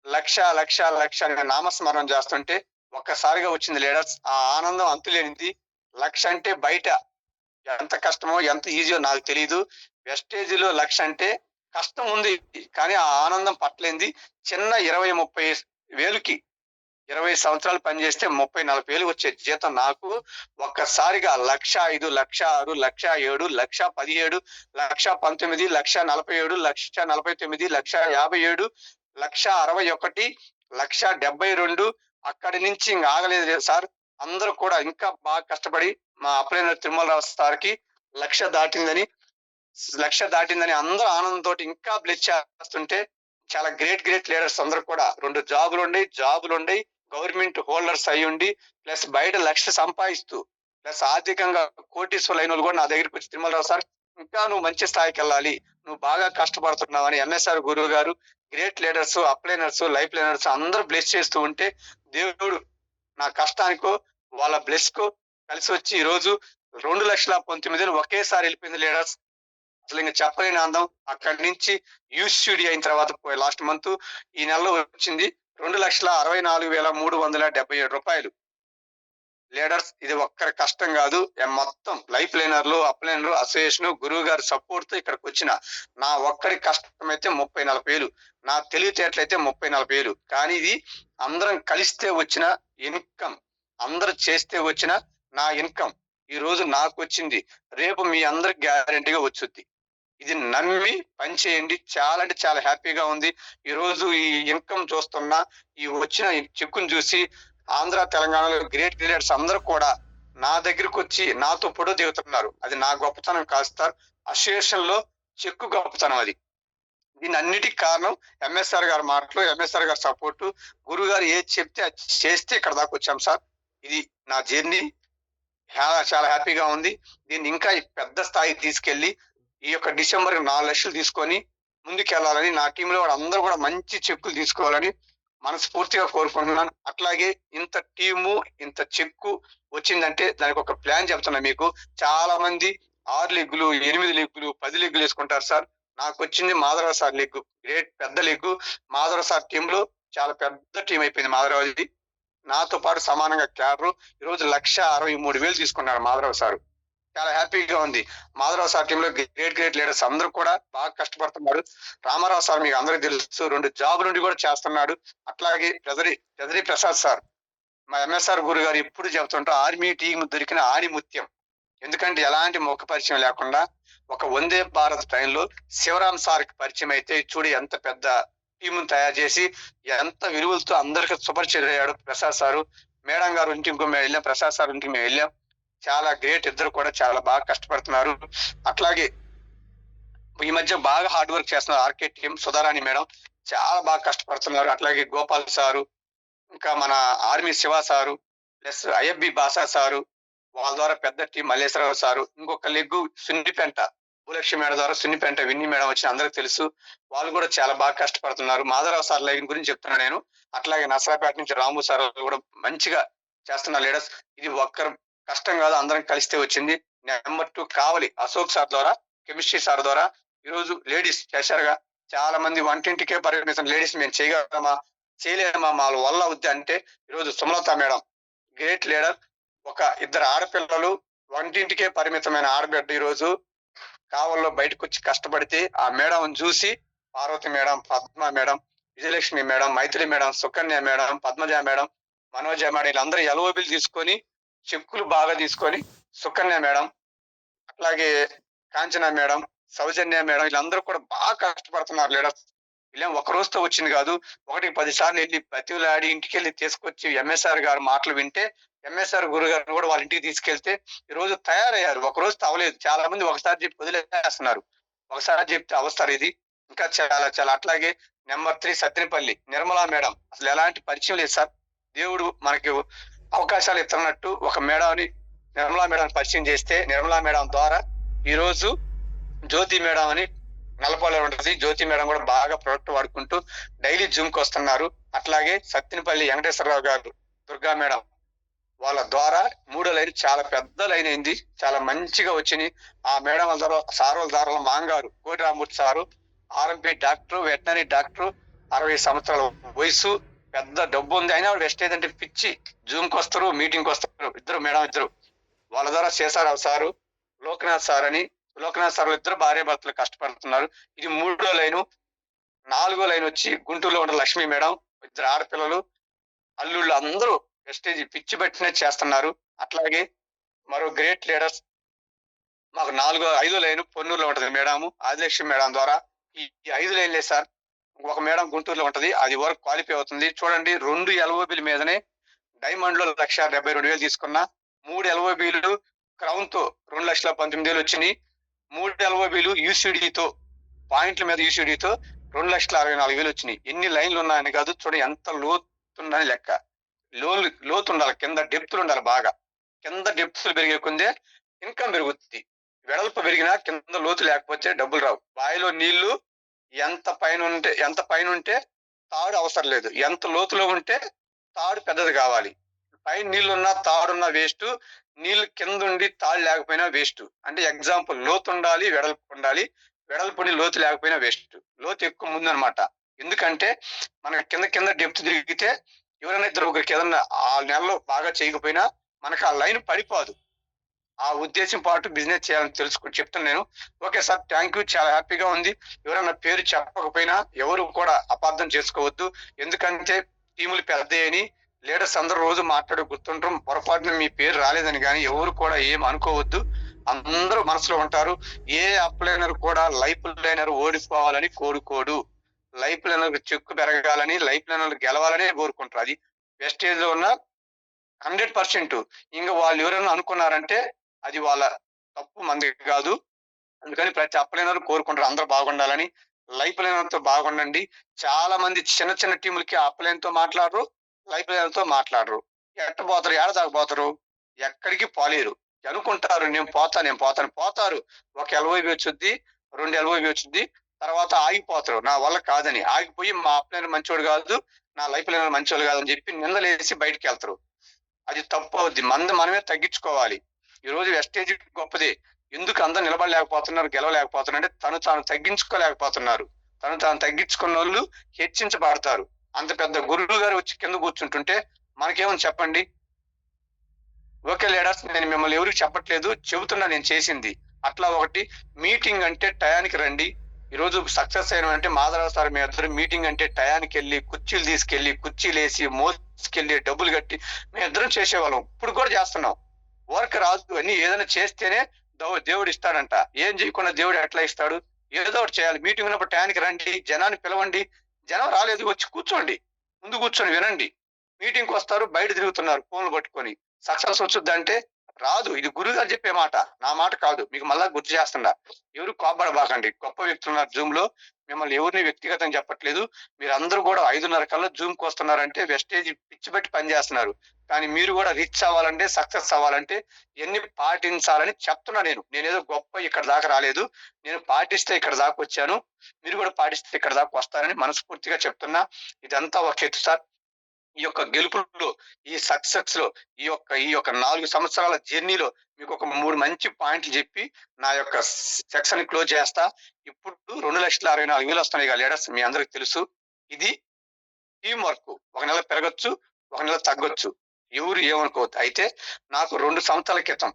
1,00,000 అని నామస్మరణం చేస్తుంటే ఒక్కసారిగా వచ్చింది లీడర్స్. ఆ ఆనందం అంతులేనిది. 1,00,000 అంటే బయట ఎంత కష్టమో ఎంత ఈజీయో నాకు తెలియదు. వెస్టేజ్ లో 1,00,000 అంటే కష్టం ఉంది, కానీ ఆ ఆనందం పట్టలేంది. చిన్న 20-30 వేలుకి 20 సంవత్సరాలు పనిచేస్తే 30-40 వేలు వచ్చే జీతం నాకు ఒక్కసారిగా 1,05,000, 1,06,000, 1,07,000, 1,17,000, 1,19,000, 1,47,000, 1,49,000, 1,57,000, 1,61,000, 1,72,000. అక్కడి నుంచి ఇంకా ఆగలేదు సార్. అందరూ కూడా ఇంకా బాగా కష్టపడి మా అప్లైనర్ తిరుమలరావు సార్కి 1,00,000 దాటిందని అందరూ ఆనందంతో ఇంకా బ్లెస్ చేస్తుంటే చాలా గ్రేట్ లీడర్స్ అందరూ కూడా 2 జాబులు ఉండి గవర్నమెంట్ హోల్డర్స్ అయి ఉండి ప్లస్ బయట 1,00,000 సంపాదిస్తూ ప్లస్ ఆర్థికంగా కోటీశ్వరులైన వాళ్ళు కూడా నా దగ్గరికి వచ్చి, తిరుమలరావు సార్ ఇంకా నువ్వు మంచి స్థాయికి వెళ్ళాలి, నువ్వు బాగా కష్టపడుతున్నావు అని ఎన్ఎస్ఆర్ గురువు గారు, great leaders, upliners, life liners అందరూ బ్లెస్ చేస్తూ ఉంటే దేవుడు నా కష్టానికో వాళ్ళ బ్లెస్ కో కలిసి వచ్చి ఈ రోజు 2,19,000 ఒకేసారి వెళ్ళిపోయింది లీడర్స్. అసలు ఇంకా చెప్పలేని ఆనందం. అక్కడి నుంచి యూసిడి అయిన తర్వాత లాస్ట్ మంత్ ఈ నెలలో వచ్చింది 2,64,377 రూపాయలు. లీడర్స్ ఇది ఒక్కరి కష్టం కాదు, మొత్తం లైఫ్ లైనర్లు, అప్లైనర్లు, అసోసియేషన్, గురువు గారి సపోర్ట్ తో ఇక్కడికి వచ్చిన నా ఒక్కరి కష్టం అయితే 30-40 వేలు, నా తెలివితేటలైతే 30-40 వేలు. కానీ ఇది అందరం కలిస్తే వచ్చిన ఇన్కమ్, అందరూ చేస్తే వచ్చిన నా ఇన్కమ్ ఈ రోజు నాకు వచ్చింది, రేపు మీ అందరికి గ్యారంటీగా వచ్చుద్ది. ఇది నమ్మి పని చేయండి. చాలా అంటే చాలా హ్యాపీగా ఉంది. ఈ రోజు ఈ ఇన్కమ్ చూస్తున్నా, ఈ వచ్చిన చెక్కును చూసి ఆంధ్ర తెలంగాణలో గ్రేట్ లీడర్స్ అందరూ కూడా నా దగ్గరకు వచ్చి నాతో పొడవు దిగుతున్నారు. అది నా గొప్పతనం కాదు సార్, అసోసియేషన్ లో చెక్కు గొప్పతనం. అది దీని అన్నిటికీ కారణం ఎంఎస్ఆర్ గారి మాటలు, ఎంఎస్ఆర్ గారి సపోర్టు, గురువు గారు ఏది చెప్తే అది చేస్తే ఇక్కడ దాకా వచ్చాం సార్. ఇది నా జర్నీ. చాలా హ్యాపీగా ఉంది. దీన్ని ఇంకా పెద్ద స్థాయికి తీసుకెళ్లి ఈ యొక్క డిసెంబర్ 4 లక్షలు తీసుకొని ముందుకెళ్లాలని, నా టీంలో అందరూ కూడా మంచి చెక్కులు తీసుకోవాలని మనస్ఫూర్తిగా కోరుకుంటున్నాను. అట్లాగే ఇంత టీము, ఇంత చెక్కు వచ్చిందంటే దానికి ఒక ప్లాన్ చెప్తున్నా మీకు. చాలా మంది 6 లెగ్గులు, 8 లెగ్గులు, 10 లెగ్గులు వేసుకుంటారు సార్. నాకు వచ్చింది మాధవరావు సార్ లెగ్గు, గ్రేట్ పెద్ద లెగ్గు. మాధవరావు సార్ టీంలో చాలా పెద్ద టీం అయిపోయింది మాధవరావుది. నాతో పాటు సమానంగా క్యాడరు ఈరోజు 1,63,000 తీసుకున్నారు మాధవరావు సార్. చాలా హ్యాపీగా ఉంది. మాధవరావు సార్ టీంలో గ్రేట్ లీడర్స్ అందరూ కూడా బాగా కష్టపడుతున్నారు. రామారావు సార్ మీకు అందరికి తెలుసు, 2 జాబ్ నుండి కూడా చేస్తున్నాడు. అట్లాగే పెదరి ప్రసాద్ సార్, మా ఎంఎస్ఆర్ గురు గారు ఎప్పుడు చెబుతుంటారు, ఆర్మీ టీం దొరికిన ఆణిముత్యం. ఎందుకంటే ఎలాంటి ముఖ పరిచయం లేకుండా ఒక వందే భారత్ ట్రైన్లో శివరాం సార్కి పరిచయం అయితే చూడు ఎంత పెద్ద టీమును తయారు చేసి ఎంత విలువలతో అందరికి సుపరిచితుడు అయ్యాడు ప్రసాద్ సారు. మేడం గారు ఇంటికి మేము వెళ్ళాం, ప్రసాద్ సార్ ఇంటికి మేము వెళ్ళాం. చాలా గ్రేట్, ఇద్దరు కూడా చాలా బాగా కష్టపడుతున్నారు. అట్లాగే ఈ మధ్య బాగా హార్డ్ వర్క్ చేస్తున్నారు. ఆర్కే టీం, సుధారాణి మేడం చాలా బాగా కష్టపడుతున్నారు. అట్లాగే గోపాల్ సారు, ఇంకా మన army Shiva sir, plus IFB Basa sir, వాళ్ళ ద్వారా పెద్ద టీం మల్లేశ్వరరావు సారు, ఇంకొక లెగ్గు సున్నిపెంట భూలక్ష్మి మేడం ద్వారా సున్నిపెంట విన్ని మేడం వచ్చిన అందరికి తెలుసు. వాళ్ళు కూడా చాలా బాగా కష్టపడుతున్నారు. మాధవరావు సార్ లైన్ గురించి చెప్తున్నా నేను. అట్లాగే నసరాపేట నుంచి రాము సార్ కూడా మంచిగా చేస్తున్న లీడర్స్. ఇది ఒక్కరు కష్టం కాదు, అందరం కలిస్తే వచ్చింది. నెంబర్ 2 కావలి అశోక్ సార్ ద్వారా, కెమిస్ట్రీ సార్ ద్వారా ఈరోజు లేడీస్ చేశారుగా. చాలా మంది వంటింటికే పరిమితం లేడీస్ మేము చేయగలమా చేయలేమా మా వల్ల అవుద్ది అంటే ఈరోజు సుమలత మేడం గ్రేట్ లీడర్. ఒక ఇద్దరు ఆడపిల్లలు వంటింటికే పరిమితమైన ఆడబిడ్డ ఈరోజు కావల్లో బయటకు వచ్చి కష్టపడితే ఆ మేడం చూసి Parvathi madam, Padma madam, Vijayalakshmi madam, Maithili madam, Sukanya madam, Padmaja madam, Manoja madam వీళ్ళందరూ ఎల్ఓబిలు తీసుకొని చెక్కులు బాగా తీసుకొని సుకన్య మేడం, అట్లాగే కాంచన మేడం, సౌజన్య మేడం వీళ్ళందరూ కూడా బాగా కష్టపడుతున్నారు లీడర్స్. వీళ్ళేం ఒక రోజుతో వచ్చింది కాదు. 1-10 సార్లు వెళ్ళి బతిలాడి ఇంటికి వెళ్ళి తీసుకొచ్చి ఎంఎస్ఆర్ గారు మాటలు వింటే ఎంఎస్ఆర్ గురు గారిని కూడా వాళ్ళ ఇంటికి తీసుకెళ్తే ఈ రోజు తయారయ్యారు. ఒక రోజు తవ్వలేదు. చాలా మంది ఒకసారి చెప్పి వదిలేస్తున్నారు. ఒకసారి చెప్తే అవసరం ఇది ఇంకా చాలా చాలా. అట్లాగే నెంబర్ 3 సత్తినపల్లి నిర్మలా మేడం అసలు ఎలాంటి పరిచయం లేదు సార్. దేవుడు మనకి అవకాశాలు ఇస్తున్నట్టు ఒక మేడంని నిర్మలా మేడం పరిచయం చేస్తే నిర్మలా మేడం ద్వారా ఈ రోజు జ్యోతి మేడం అని నల్లపాలెం ఉంటుంది. జ్యోతి మేడం కూడా బాగా ప్రొడక్ట్ వాడుకుంటూ డైలీ జూమ్ కి వస్తున్నారు. అట్లాగే సత్తినపల్లి వెంకటేశ్వరరావు గారు, దుర్గా మేడం వాళ్ళ ద్వారా 3వ లైన్ చాలా పెద్ద లైన్ అయింది. చాలా మంచిగా వచ్చింది. ఆ మేడం వాళ్ళ ద్వారా సార్ వాళ్ళ ద్వారా మాంగారు Koti Ramurthy sir RMP doctor, veterinary doctor, 60 సంవత్సరాల వయసు, పెద్ద డబ్బు ఉంది. అయినా వెస్టేజ్ అంటే పిచ్చి. జూమ్ కి వస్తారు, మీటింగ్ కి వస్తారు. ఇద్దరు మేడం ఇద్దరు వాళ్ళ ద్వారా శేషారావు సారు, లోకనాథ్ సార్ అని లోకనాథ్ సార్ ఇద్దరు భార్య భర్తలు కష్టపడుతున్నారు. ఇది 3వ లైను. 4వ లైన్ వచ్చి గుంటూరులో ఉన్న లక్ష్మి మేడం, ఇద్దరు ఆడపిల్లలు, అల్లుళ్ళు అందరూ వెస్టేజ్ పిచ్చి పెట్టినట్టు చేస్తున్నారు. అట్లాగే మరో గ్రేట్ లీడర్స్ మాకు 5వ లైన్ పొన్నూరులో ఉంటది మేడము ఆదిలక్ష్మి మేడం ద్వారా. ఈ 5 లైన్లే సార్. ఒక మేడం గుంటూరులో ఉంటది, అది వరకు క్వాలిఫై అవుతుంది. చూడండి 2 ఎల్ఓబిల మీదనే డైమండ్ లో 1,72,000 తీసుకున్నా. 3 ఎల్ఓబిలు క్రౌన్ తో 2,19,000 వచ్చినాయి. 3 ఎల్ఓబిలు యూసిడితో పాయింట్ల మీద యూసిడితో 2,64,000 వచ్చినాయి. ఎన్ని లైన్లు ఉన్నాయని కాదు, చూడండి ఎంత లోతుందని లెక్క. లోతు ఉండాలి, కింద డెప్తులు ఉండాలి. బాగా కింద డెప్తులు పెరిగే కొందే ఇన్కమ్ పెరుగుతుంది. వెడల్పు పెరిగినా కింద లోతు లేకపోతే డబ్బులు రావు. బావిలో నీళ్లు ఎంత పైన ఉంటే తాడు అవసరం లేదు, ఎంత లోతులో ఉంటే తాడు పెద్దది కావాలి. పైన నీళ్లున్నా తాడున్నా వేస్ట్, నీళ్లు కింద ఉండి తాడు లేకపోయినా వేస్ట్. అంటే ఎగ్జాంపుల్ లోతు ఉండాలి, వెడల్పు ఉండాలి. వెడల్పుని లోతు లేకపోయినా వేస్ట్. లోతు ఎక్కువ ముందనమాట. ఎందుకంటే మనకి కింద డెప్త్ తిరిగితే ఎవరైనా ఇద్దరు ఒకరికి ఏదన్నా ఆ నెలలో బాగా చేయకపోయినా మనకు ఆ లైన్ పడిపోదు. ఆ ఉద్దేశం పాటు బిజినెస్ చేయాలని చెప్తాను నేను. ఓకే సార్, థ్యాంక్ యూ, చాలా హ్యాపీగా ఉంది. ఎవరైనా పేరు చెప్పకపోయినా ఎవరు కూడా అపార్థం చేసుకోవద్దు. ఎందుకంటే టీములు పెద్దయని లీడర్స్ అందరూ రోజు మాట్లాడి గుర్తుంటాం. పొరపాటున మీ పేరు రాలేదని కానీ ఎవరు కూడా ఏం అనుకోవద్దు. అందరూ మనసులో ఉంటారు. ఏ అప్లైనర్ కూడా లైఫ్ లైనర్ ఓడిపోవాలని కోరుకోడు. లైఫ్ లైనర్ చెక్కు పెరగాలని, లైఫ్ లైనర్ గెలవాలని కోరుకుంటారు. అది వెస్టేజ్ లో ఉన్న 100%. ఇంకా వాళ్ళు ఎవరైనా అనుకున్నారంటే అది వాళ్ళ తప్పు, మంది కాదు. అందుకని ప్రతి అప్లైనర్ కోరుకుంటారు అందరూ బాగుండాలని. లైఫ్ లైనర్ తో బాగుండండి. చాలా మంది చిన్న టీములకి అప్లైన్ తో మాట్లాడరు, లైఫ్ లైనర్ తో మాట్లాడరు. ఎట్ట పోతారు, ఏడ దాకపోతారు, ఎక్కడికి పోలేరు. అనుకుంటారు నేను పోతాను. పోతారు. ఒక ఎల్ఓబి వచ్చుద్ది, 2 ఎల్ఓబి వచ్చుద్ది, తర్వాత ఆగిపోతారు. నా వల్ల కాదని ఆగిపోయి మా అప్లైనర్ మంచోడు కాదు, నా లైఫ్ లైనర్ మంచోడు కాదని చెప్పి నిందలేసి బయటికి వెళ్తారు. అది తప్పు అవుద్ది. మనమే తగ్గించుకోవాలి. ఈ రోజు వెస్టేజ్ గొప్పది. ఎందుకు అందరూ నిలబడలేకపోతున్నారు, గెలవలేకపోతున్నారు అంటే తాను తగ్గించుకోలేకపోతున్నారు. తాను తగ్గించుకున్న వాళ్ళు హెచ్చించబడతారు. అంత పెద్ద గురువు గారు వచ్చి కింద కూర్చుంటుంటే మనకేమని చెప్పండి. ఓకే లీడర్స్, నేను మిమ్మల్ని ఎవరికి చెప్పట్లేదు, చెబుతున్నా నేను చేసింది. అట్లా ఒకటి మీటింగ్ అంటే టయానికి రండి. ఈ రోజు సక్సెస్ అయిన అంటే మాధవరావు సార్ మీ ఇద్దరు మీటింగ్ అంటే టయానికి వెళ్ళి కుర్చీలు తీసుకెళ్లి కుర్చీలేసి మోసుకెళ్లి డబ్బులు కట్టి మేము ఇద్దరం చేసేవాళ్ళం. ఇప్పుడు కూడా చేస్తున్నాం. వర్క్ రాదు అని ఏదైనా చేస్తేనే దేవుడు ఇస్తాడంట. ఏం చేయకుండా దేవుడు ఎట్లా ఇస్తాడు? ఏదో ఒకటి చేయాలి. మీటింగ్ ఉన్నప్పుడు టయానికి రండి, జనాన్ని పిలవండి. జనం రాలేదు, వచ్చి కూర్చోండి, ముందు కూర్చొని వినండి. మీటింగ్కి వస్తారు, బయట తిరుగుతున్నారు ఫోన్లు పట్టుకొని. సక్సెస్ వచ్చుద్దంటే రాదు. ఇది గురువు గారు చెప్పే మాట, నా మాట కాదు. మీకు మళ్ళా గుర్తు చేస్తున్నా. ఎవరు కోపడబాకండి. గొప్ప వ్యక్తులు ఉన్నారు జూమ్ లో, మిమ్మల్ని ఎవరిని వ్యక్తిగతం చెప్పట్లేదు. మీరందరూ కూడా 5:30 కల్లా జూమ్ కు వస్తున్నారంటే వెస్టేజ్ పిచ్చి పెట్టి పనిచేస్తున్నారు. కానీ మీరు కూడా రిచ్ అవ్వాలంటే, సక్సెస్ అవ్వాలంటే ఎన్ని పాటించాలని చెప్తున్నా. నేనేదో గొప్ప ఇక్కడ దాకా రాలేదు. నేను పాటిస్తే ఇక్కడ దాకా వచ్చాను. మీరు కూడా పాటిస్తే ఇక్కడ దాకా వస్తారని మనస్ఫూర్తిగా చెప్తున్నా. ఇదంతా ఒక ఎత్తు సార్. ఈ యొక్క గెలుపులో, ఈ సక్సెస్ లో, ఈ యొక్క 4 సంవత్సరాల జర్నీలో మీకు ఒక 3 మంచి పాయింట్లు చెప్పి నా యొక్క సెక్షన్ క్లోజ్ చేస్తా. ఇప్పుడు 2,64,000 వస్తున్నాయి కదా లీడర్స్, మీ అందరికి తెలుసు. ఇది టీం వర్క్. ఒక నెల పెరగచ్చు, ఒక నెల తగ్గొచ్చు. ఎవరు ఏమనుకోవద్దు. అయితే నాకు 2 సంవత్సరాల క్రితం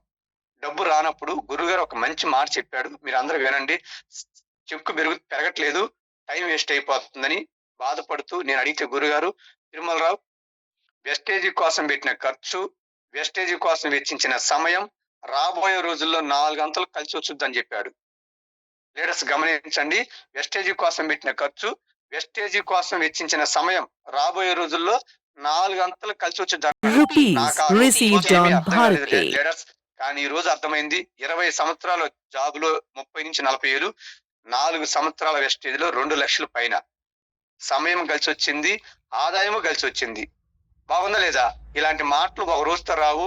డబ్బు రానప్పుడు గురుగారు ఒక మంచి మాట చెప్పాడు. మీరు అందరూ వినండి. చెక్కు పెరగట్లేదు, టైం వేస్ట్ అయిపోతుందని బాధపడుతూ నేను అడిగితే, గురుగారు తిరుమలరావు, వెస్టేజీ కోసం పెట్టిన ఖర్చు, వెస్టేజీ కోసం వెచ్చించిన సమయం రాబోయే రోజుల్లో 4 అంతలు కలిసి వచ్చుద్దని చెప్పాడు. లీడర్స్ గమనించండి. వెస్టేజీ కోసం పెట్టిన ఖర్చు, వెస్టేజీ కోసం వెచ్చించిన సమయం రాబోయే రోజుల్లో 4 అంతలు కలిసి వచ్చుద్ది. లీడర్స్ కానీ ఈ రోజు అర్థమైంది. 20 సంవత్సరాల జాబ్ లో 30 నుంచి 40 ఏళ్ళు, 4 సంవత్సరాల వెస్టేజ్ లో 2 లక్షల పైన సమయం కలిసి వచ్చింది, ఆదాయము కలిసి వచ్చింది. బాగుందా లేదా? ఇలాంటి మాటలు ఒక రోజుతో రావు.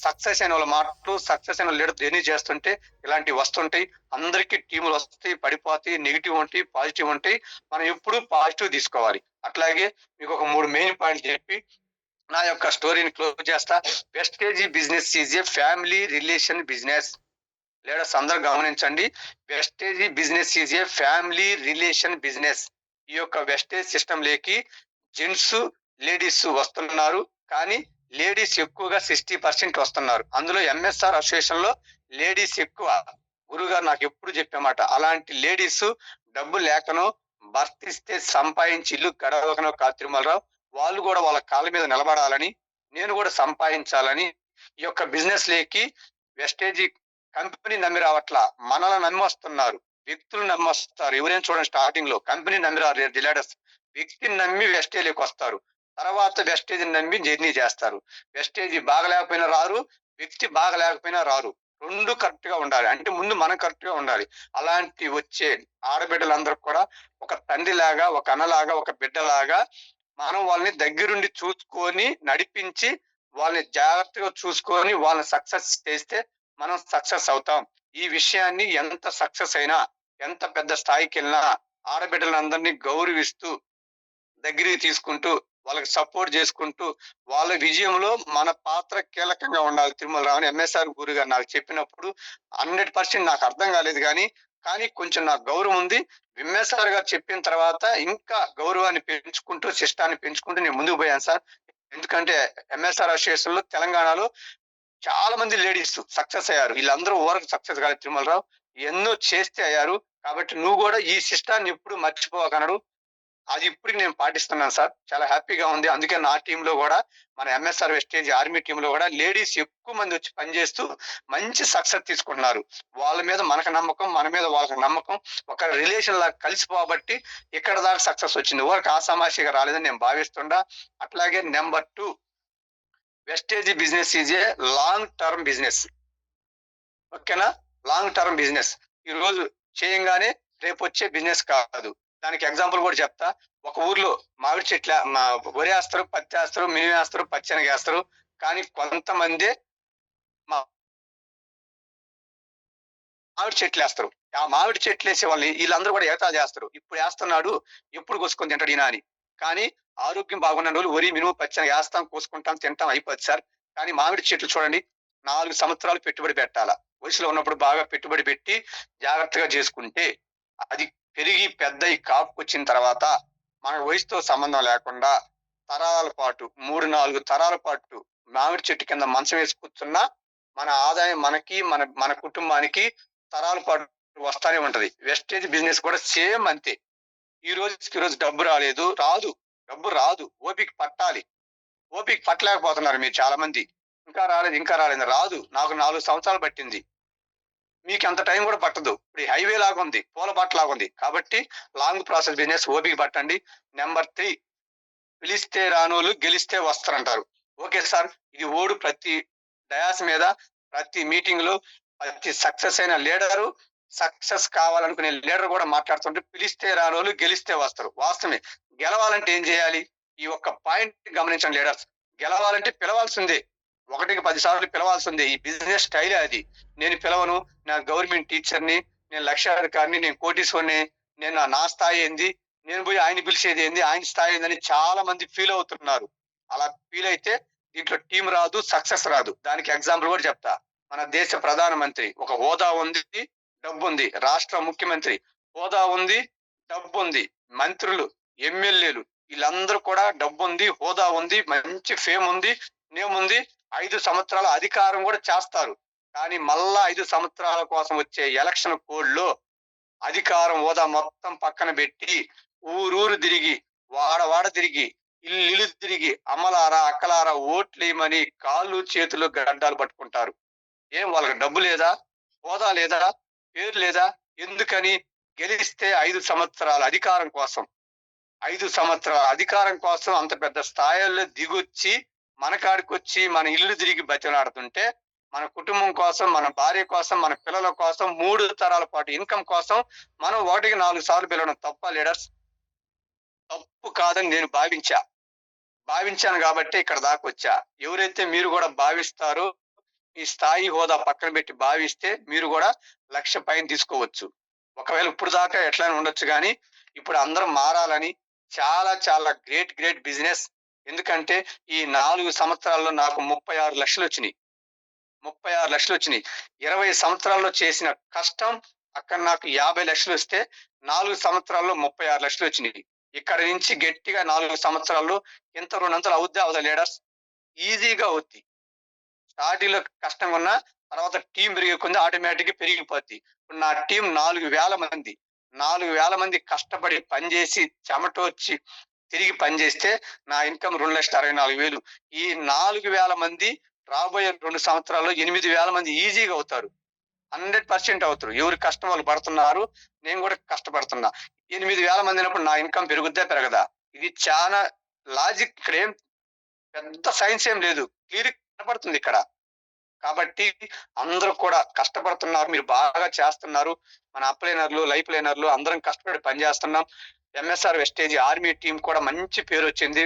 సక్సెస్ అయిన వాళ్ళ మాటలు, సక్సెస్ అయిన లీడర్ జర్నీ చేస్తుంటే ఇలాంటివి వస్తుంటాయి. అందరికీ టీములు వస్తాయి, పడిపోతాయి, నెగిటివ్ ఉంటాయి, పాజిటివ్ ఉంటాయి. మనం ఎప్పుడు పాజిటివ్ తీసుకోవాలి. అట్లాగే మీకు ఒక 3 మెయిన్ పాయింట్లు చెప్పి నా యొక్క స్టోరీని క్లోజ్ చేస్తా. Vestige business is A family relation business. Leaders అందరూ గమనించండి. Vestige business is A family relation business. ఈ యొక్క వెస్టేజ్ సిస్టమ్ లేకి జెంట్స్, లేడీస్ వస్తున్నారు. కానీ లేడీస్ ఎక్కువగా 60% వస్తున్నారు. అందులో ఎంఎస్ఆర్ అసోసియేషన్ లో లేడీస్ ఎక్కువ. గురుగారు నాకు ఎప్పుడు చెప్పామాట, అలాంటి లేడీస్ డబ్బు లేకనో, భర్త ఇస్తే సంపాదించి ఇల్లు గడవకనో కాదు తిరుమలరావు, వాళ్ళు కూడా వాళ్ళ కాళ్ళ మీద నిలబడాలని, నేను కూడా సంపాదించాలని ఈ యొక్క బిజినెస్ లేకి వెస్టేజీ కంపెనీ నమ్మి రావట్లా, మనల్ని నమ్మి వస్తున్నారు. వ్యక్తులు నమ్మి వస్తారు. ఎవరైనా చూడండి, స్టార్టింగ్ లో కంపెనీ నమ్మి రారు లీడర్స్. వ్యక్తిని నమ్మి వెస్టేజీకి వస్తారు. తర్వాత వెస్టేజీని నమ్మి జర్నీ చేస్తారు. వెస్టేజీ బాగలేకపోయినా రారు, వ్యక్తి బాగలేకపోయినా రారు. 2 కరెక్ట్ గా ఉండాలి. అంటే ముందు మనం కరెక్ట్ గా ఉండాలి. అలాంటి వచ్చే ఆడబిడ్డలందరూ కూడా ఒక తండ్రి లాగా, ఒక అన్నలాగా, ఒక బిడ్డలాగా మనం వాళ్ళని దగ్గరుండి చూసుకొని నడిపించి, వాళ్ళని జాగ్రత్తగా చూసుకొని వాళ్ళని సక్సెస్ చేస్తే మనం సక్సెస్ అవుతాం. ఈ విషయాన్ని ఎంత సక్సెస్ అయినా, ఎంత పెద్ద స్థాయికి వెళ్ళినా ఆడబిడ్డలందరినీ గౌరవిస్తూ, దగ్గరికి తీసుకుంటూ, వాళ్ళకి సపోర్ట్ చేసుకుంటూ, వాళ్ళ విజయంలో మన పాత్ర కీలకంగా ఉండాలి తిరుమలరావు అని ఎంఎస్ఆర్ గురు గారు నాకు చెప్పినప్పుడు 100% నాకు అర్థం కాలేదు. కానీ కొంచెం నాకు గౌరవం ఉంది. ఎంఎస్ఆర్ గారు చెప్పిన తర్వాత ఇంకా గౌరవాన్ని పెంచుకుంటూ, శిష్టాన్ని పెంచుకుంటూ నేను ముందుకు పోయాను సార్. ఎందుకంటే ఎంఎస్ఆర్ అసోసియేషన్ లో తెలంగాణలో చాలా మంది లేడీస్ సక్సెస్ అయ్యారు. వీళ్ళందరూ ఓవరకు సక్సెస్ కాలేదు తిరుమలరావు, ఎన్నో చేస్తే అయ్యారు. కాబట్టి నువ్వు కూడా ఈ శిష్టాన్ని ఎప్పుడు మర్చిపోకనడు. అది ఇప్పటికి నేను పాటిస్తున్నాను సార్. చాలా హ్యాపీగా ఉంది. అందుకే నా టీంలో కూడా, మన ఎంఎస్ఆర్ వెస్టేజ్ ఆర్మీ టీంలో కూడా లేడీస్ ఎక్కువ మంది వచ్చి పనిచేస్తూ మంచి సక్సెస్ తీసుకుంటున్నారు. వాళ్ళ మీద మనకు నమ్మకం, మన మీద వాళ్ళకి నమ్మకం, ఒక రిలేషన్ లాగా కలిసిపోబట్టి ఇక్కడ దాకా సక్సెస్ వచ్చింది. ఎవరికి ఆసామాషిగా రాలేదని నేను భావిస్తుండా. అట్లాగే number 2, Vestige business is a long term business. ఓకేనా? Long term business. ఈ రోజు చేయంగానే రేపు వచ్చే బిజినెస్ కాదు. దానికి ఎగ్జాంపుల్ కూడా చెప్తా. ఒక ఊర్లో మామిడి చెట్ల వరి వేస్తారు, పత్తి వేస్తారు, మినుము వేస్తారు, పచ్చనగ వేస్తారు. కానీ కొంతమంది మామిడి చెట్లు వేస్తారు. ఆ మామిడి చెట్లు వేసే వాళ్ళని వీళ్ళందరూ కూడా ఏతాలు చేస్తారు. ఇప్పుడు వేస్తున్నాడు, ఎప్పుడు కోసుకొని తింటాడు ఈయన అని. కానీ ఆరోగ్యం బాగున్న రోజులు వరి, మినుము, పచ్చనగ వేస్తాం, కోసుకుంటాం, తింటాం, అయిపోద్ది సార్. కానీ మామిడి చెట్లు చూడండి, 4 సంవత్సరాలు పెట్టుబడి పెట్టాలా. వయసులో ఉన్నప్పుడు బాగా పెట్టుబడి పెట్టి జాగ్రత్తగా చేసుకుంటే అది పెరిగి పెద్ద కాపుకు వచ్చిన తర్వాత మన వయసుతో సంబంధం లేకుండా తరాల పాటు, 3-4 తరాల పాటు మామిడి చెట్టు కింద మంచం వేసి కూర్చున్నా మన ఆదాయం మనకి, మన కుటుంబానికి తరాల పాటు వస్తానే ఉంటది. వెస్టేజ్ బిజినెస్ కూడా సేమ్ అంతే. ఈ రోజు డబ్బు డబ్బు రాదు. ఓపిక పట్టాలి. ఓపిక పట్టలేకపోతున్నారు మీరు చాలా మంది. ఇంకా రాలేదు. రాదు. నాకు 4 సంవత్సరాలు పట్టింది. మీకు అంత టైం కూడా పట్టదు. ఇప్పుడు హైవే లాగా ఉంది, పూల బాట లాగా ఉంది. కాబట్టి లాంగ్ ప్రాసెస్ బిజినెస్, ఓపిక పట్టండి. నెంబర్ 3, పిలిస్తే రానోళ్ళు గెలిస్తే వస్తారంటారు. ఓకే సార్, ఇది ఓడు ప్రతి డయాస్ మీద, ప్రతి మీటింగ్ లో ప్రతి సక్సెస్ అయిన లీడరు, సక్సెస్ కావాలనుకునే లీడర్ కూడా మాట్లాడుతుంటే పిలిస్తే రానోళ్ళు గెలిస్తే వస్తారు. వాస్తవమే. గెలవాలంటే ఏం చేయాలి? ఈ ఒక్క పాయింట్ గమనించండి లీడర్స్. గెలవాలంటే పిలవాల్సిందే. 1కి 10 సార్లు పిలవాల్సిందే. ఈ బిజినెస్ స్టైలే అది. నేను పిలవను, నా గవర్నమెంట్ టీచర్ని, నేను లక్షాధికారిని, నేను కోటీశ్వరుని, నేను నా స్థాయి ఏంది, నేను పోయి ఆయన పిలిచేది ఏంది, ఆయన స్థాయి ఏందని చాలా మంది ఫీల్ అవుతున్నారు. అలా ఫీల్ అయితే దీంట్లో టీం రాదు, సక్సెస్ రాదు. దానికి ఎగ్జాంపుల్ కూడా చెప్తా. మన దేశ ప్రధానమంత్రి ఒక హోదా ఉంది, డబ్బు ఉంది. రాష్ట్ర ముఖ్యమంత్రి హోదా ఉంది, డబ్బు ఉంది. మంత్రులు, ఎమ్మెల్యేలు వీళ్ళందరూ కూడా డబ్బు ఉంది, హోదా ఉంది, మంచి ఫేమ్ ఉంది, నేమ్ ఉంది. 5 సంవత్సరాల అధికారం కూడా చేస్తారు. కానీ మళ్ళా 5 సంవత్సరాల కోసం వచ్చే ఎలక్షన్ కోడ్లో అధికారం హోదా మొత్తం పక్కన పెట్టి ఊరూరు తిరిగి, వాడ తిరిగి, ఇల్లు తిరిగి, అమ్మలారా అక్కలారా ఓట్లేయమని కాళ్ళు చేతులు గడ్డాలు పట్టుకుంటారు. ఏం వాళ్ళకి డబ్బు లేదా, హోదా లేదా, పేరు లేదా? ఎందుకని? గెలిస్తే 5 సంవత్సరాల అధికారం కోసం, 5 సంవత్సరాల అధికారం కోసం అంత పెద్ద స్థాయిలో దిగొచ్చి మన కాడికి వచ్చి మన ఇల్లు తిరిగి బతిలాడుతుంటే, మన కుటుంబం కోసం, మన భార్య కోసం, మన పిల్లల కోసం, 3 తరాల పాటు ఇన్కమ్ కోసం మనం 1కి 4 సార్లు పిలవడం తప్ప లీడర్స్? తప్పు కాదని నేను భావించాను కాబట్టి ఇక్కడ దాకా వచ్చా. ఎవరైతే మీరు కూడా భావిస్తారో, ఈ స్థాయి హోదా పక్కన పెట్టి భావిస్తే మీరు కూడా 1,00,000 పైన తీసుకోవచ్చు. ఒకవేళ ఇప్పుడు దాకా ఎట్లయినా ఉండొచ్చు, కానీ ఇప్పుడు అందరం మారాలని చాలా చాలా గ్రేట్ బిజినెస్. ఎందుకంటే ఈ 4 సంవత్సరాల్లో నాకు 36 లక్షలు వచ్చినాయి. 36 లక్షలు వచ్చినాయి. 20 సంవత్సరాల్లో చేసిన కష్టం అక్కడ నాకు 50 లక్షలు వస్తే 4 సంవత్సరాల్లో 36 లక్షలు వచ్చినాయి. ఇక్కడ నుంచి గట్టిగా 4 సంవత్సరాల్లో ఎంత 2 అవుద్దా అవదా లీడర్స్? ఈజీగా అవుద్ది. స్టార్టింగ్ లో కష్టంగా ఉన్నా తర్వాత టీం పెరిగే ఆటోమేటిక్ గా పెరిగిపోద్ది. ఇప్పుడు నా టీం 4,000 మంది. 4,000 మంది కష్టపడి పనిచేసి చెమటోచ్చి తిరిగి పనిచేస్తే నా ఇన్కమ్ 2,64,000. ఈ 4,000 మంది రాబోయే 2 సంవత్సరాల్లో 8,000 మంది ఈజీగా అవుతారు. 100% అవుతారు. ఎవరి కష్టం వాళ్ళు పడుతున్నారు, నేను కూడా కష్టపడుతున్నా. 8,000 మంది అయినప్పుడు నా ఇన్కమ్ పెరుగుద్దా పెరగదా? ఇది చాలా లాజిక్. ఇక్కడ ఏం పెద్ద సైన్స్ ఏం లేదు, క్లియర్ కనపడుతుంది ఇక్కడ. కాబట్టి అందరూ కూడా కష్టపడుతున్నారు, మీరు బాగా చేస్తున్నారు. మన అప్లైనర్లు, లైఫ్ లైనర్లు అందరం కష్టపడి పనిచేస్తున్నాం. ఎంఎస్ఆర్ వెస్టేజ్ ఆర్మీ టీం కూడా మంచి పేరు వచ్చింది.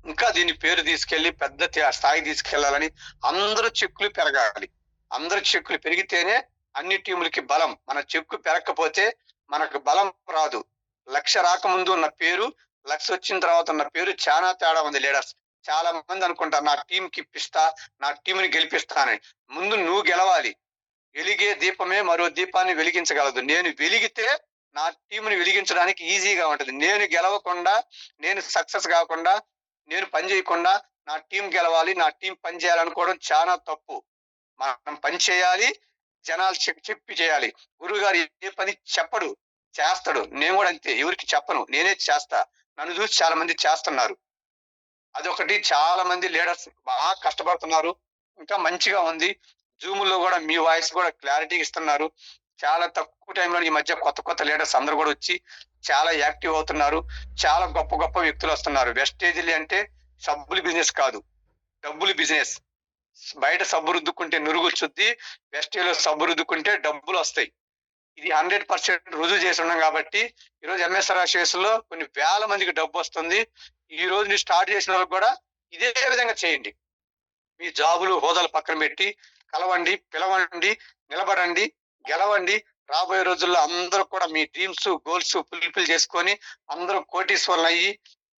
ఇంకా దీని పేరు తీసుకెళ్లి పెద్ద స్థాయి తీసుకెళ్లాలని అందరూ చెక్కులు పెరగాలి. అందరూ చెక్కులు పెరిగితేనే అన్ని టీములకి బలం. మన చెక్కు పెరగకపోతే మనకు బలం రాదు. 1,00,000 రాకముందు ఉన్న పేరు, 1,00,000 వచ్చిన తర్వాత ఉన్న పేరు చాలా తేడా ఉంది లీడర్స్. చాలా మంది అనుకుంటారు నా టీంకి ఇప్పిస్తా, నా టీంని గెలిపిస్తానని. ముందు నువ్వు గెలవాలి. వెలిగే దీపమే మరో దీపాన్ని వెలిగించగలదు. నేను వెలిగితే నా టీంని వెలిగించడానికి ఈజీగా ఉంటది. నేను గెలవకుండా, నేను సక్సెస్ కాకుండా, నేను పని చేయకుండా నా టీం గెలవాలి, నా టీం పని చేయాలనుకోవడం చాలా తప్పు. మనం పని చేయాలి, జనాలు చెప్పి చేయాలి. గురువు గారు ఏ పని చెప్పడు, చేస్తాడు. నేను కూడా అంతే, ఎవరికి చెప్పను, నేనే చేస్తా. నన్ను చూసి చాలా మంది చేస్తున్నారు. అదొకటి. చాలా మంది లీడర్స్ బాగా కష్టపడుతున్నారు. ఇంకా మంచిగా ఉంది. జూమ్ లో కూడా మీ వాయిస్ కూడా క్లారిటీ ఇస్తున్నారు. చాలా తక్కువ టైంలో ఈ మధ్య కొత్త లీడర్స్ అందరూ కూడా వచ్చి చాలా యాక్టివ్ అవుతున్నారు. చాలా గొప్ప వ్యక్తులు వస్తున్నారు. వెస్టేజ్ అంటే సబ్బులు బిజినెస్ కాదు, డబ్బులు బిజినెస్. బయట సబ్బు రుద్దుకుంటే నురుగు చుద్ది, వెస్టేజ్ లో సబ్బు రుద్దుకుంటే డబ్బులు వస్తాయి. ఇది 100% రుజువు చేసి ఉన్నాం కాబట్టి ఈరోజు ఎంఎస్ఆర్ అసోసియేషన్ లో కొన్ని వేల మందికి డబ్బు వస్తుంది. ఈ రోజు మీరు స్టార్ట్ చేసిన వాళ్ళకి కూడా ఇదే విధంగా చేయండి. మీ జాబులు, హోదాలు పక్కన పెట్టి కలవండి, పిలవండి, నిలబడండి, గెలవండి. రాబోయే రోజుల్లో అందరూ కూడా మీ డ్రీమ్స్, గోల్స్ ఫుల్ఫిల్ చేసుకొని అందరూ కోటీశ్వరులు అయ్యి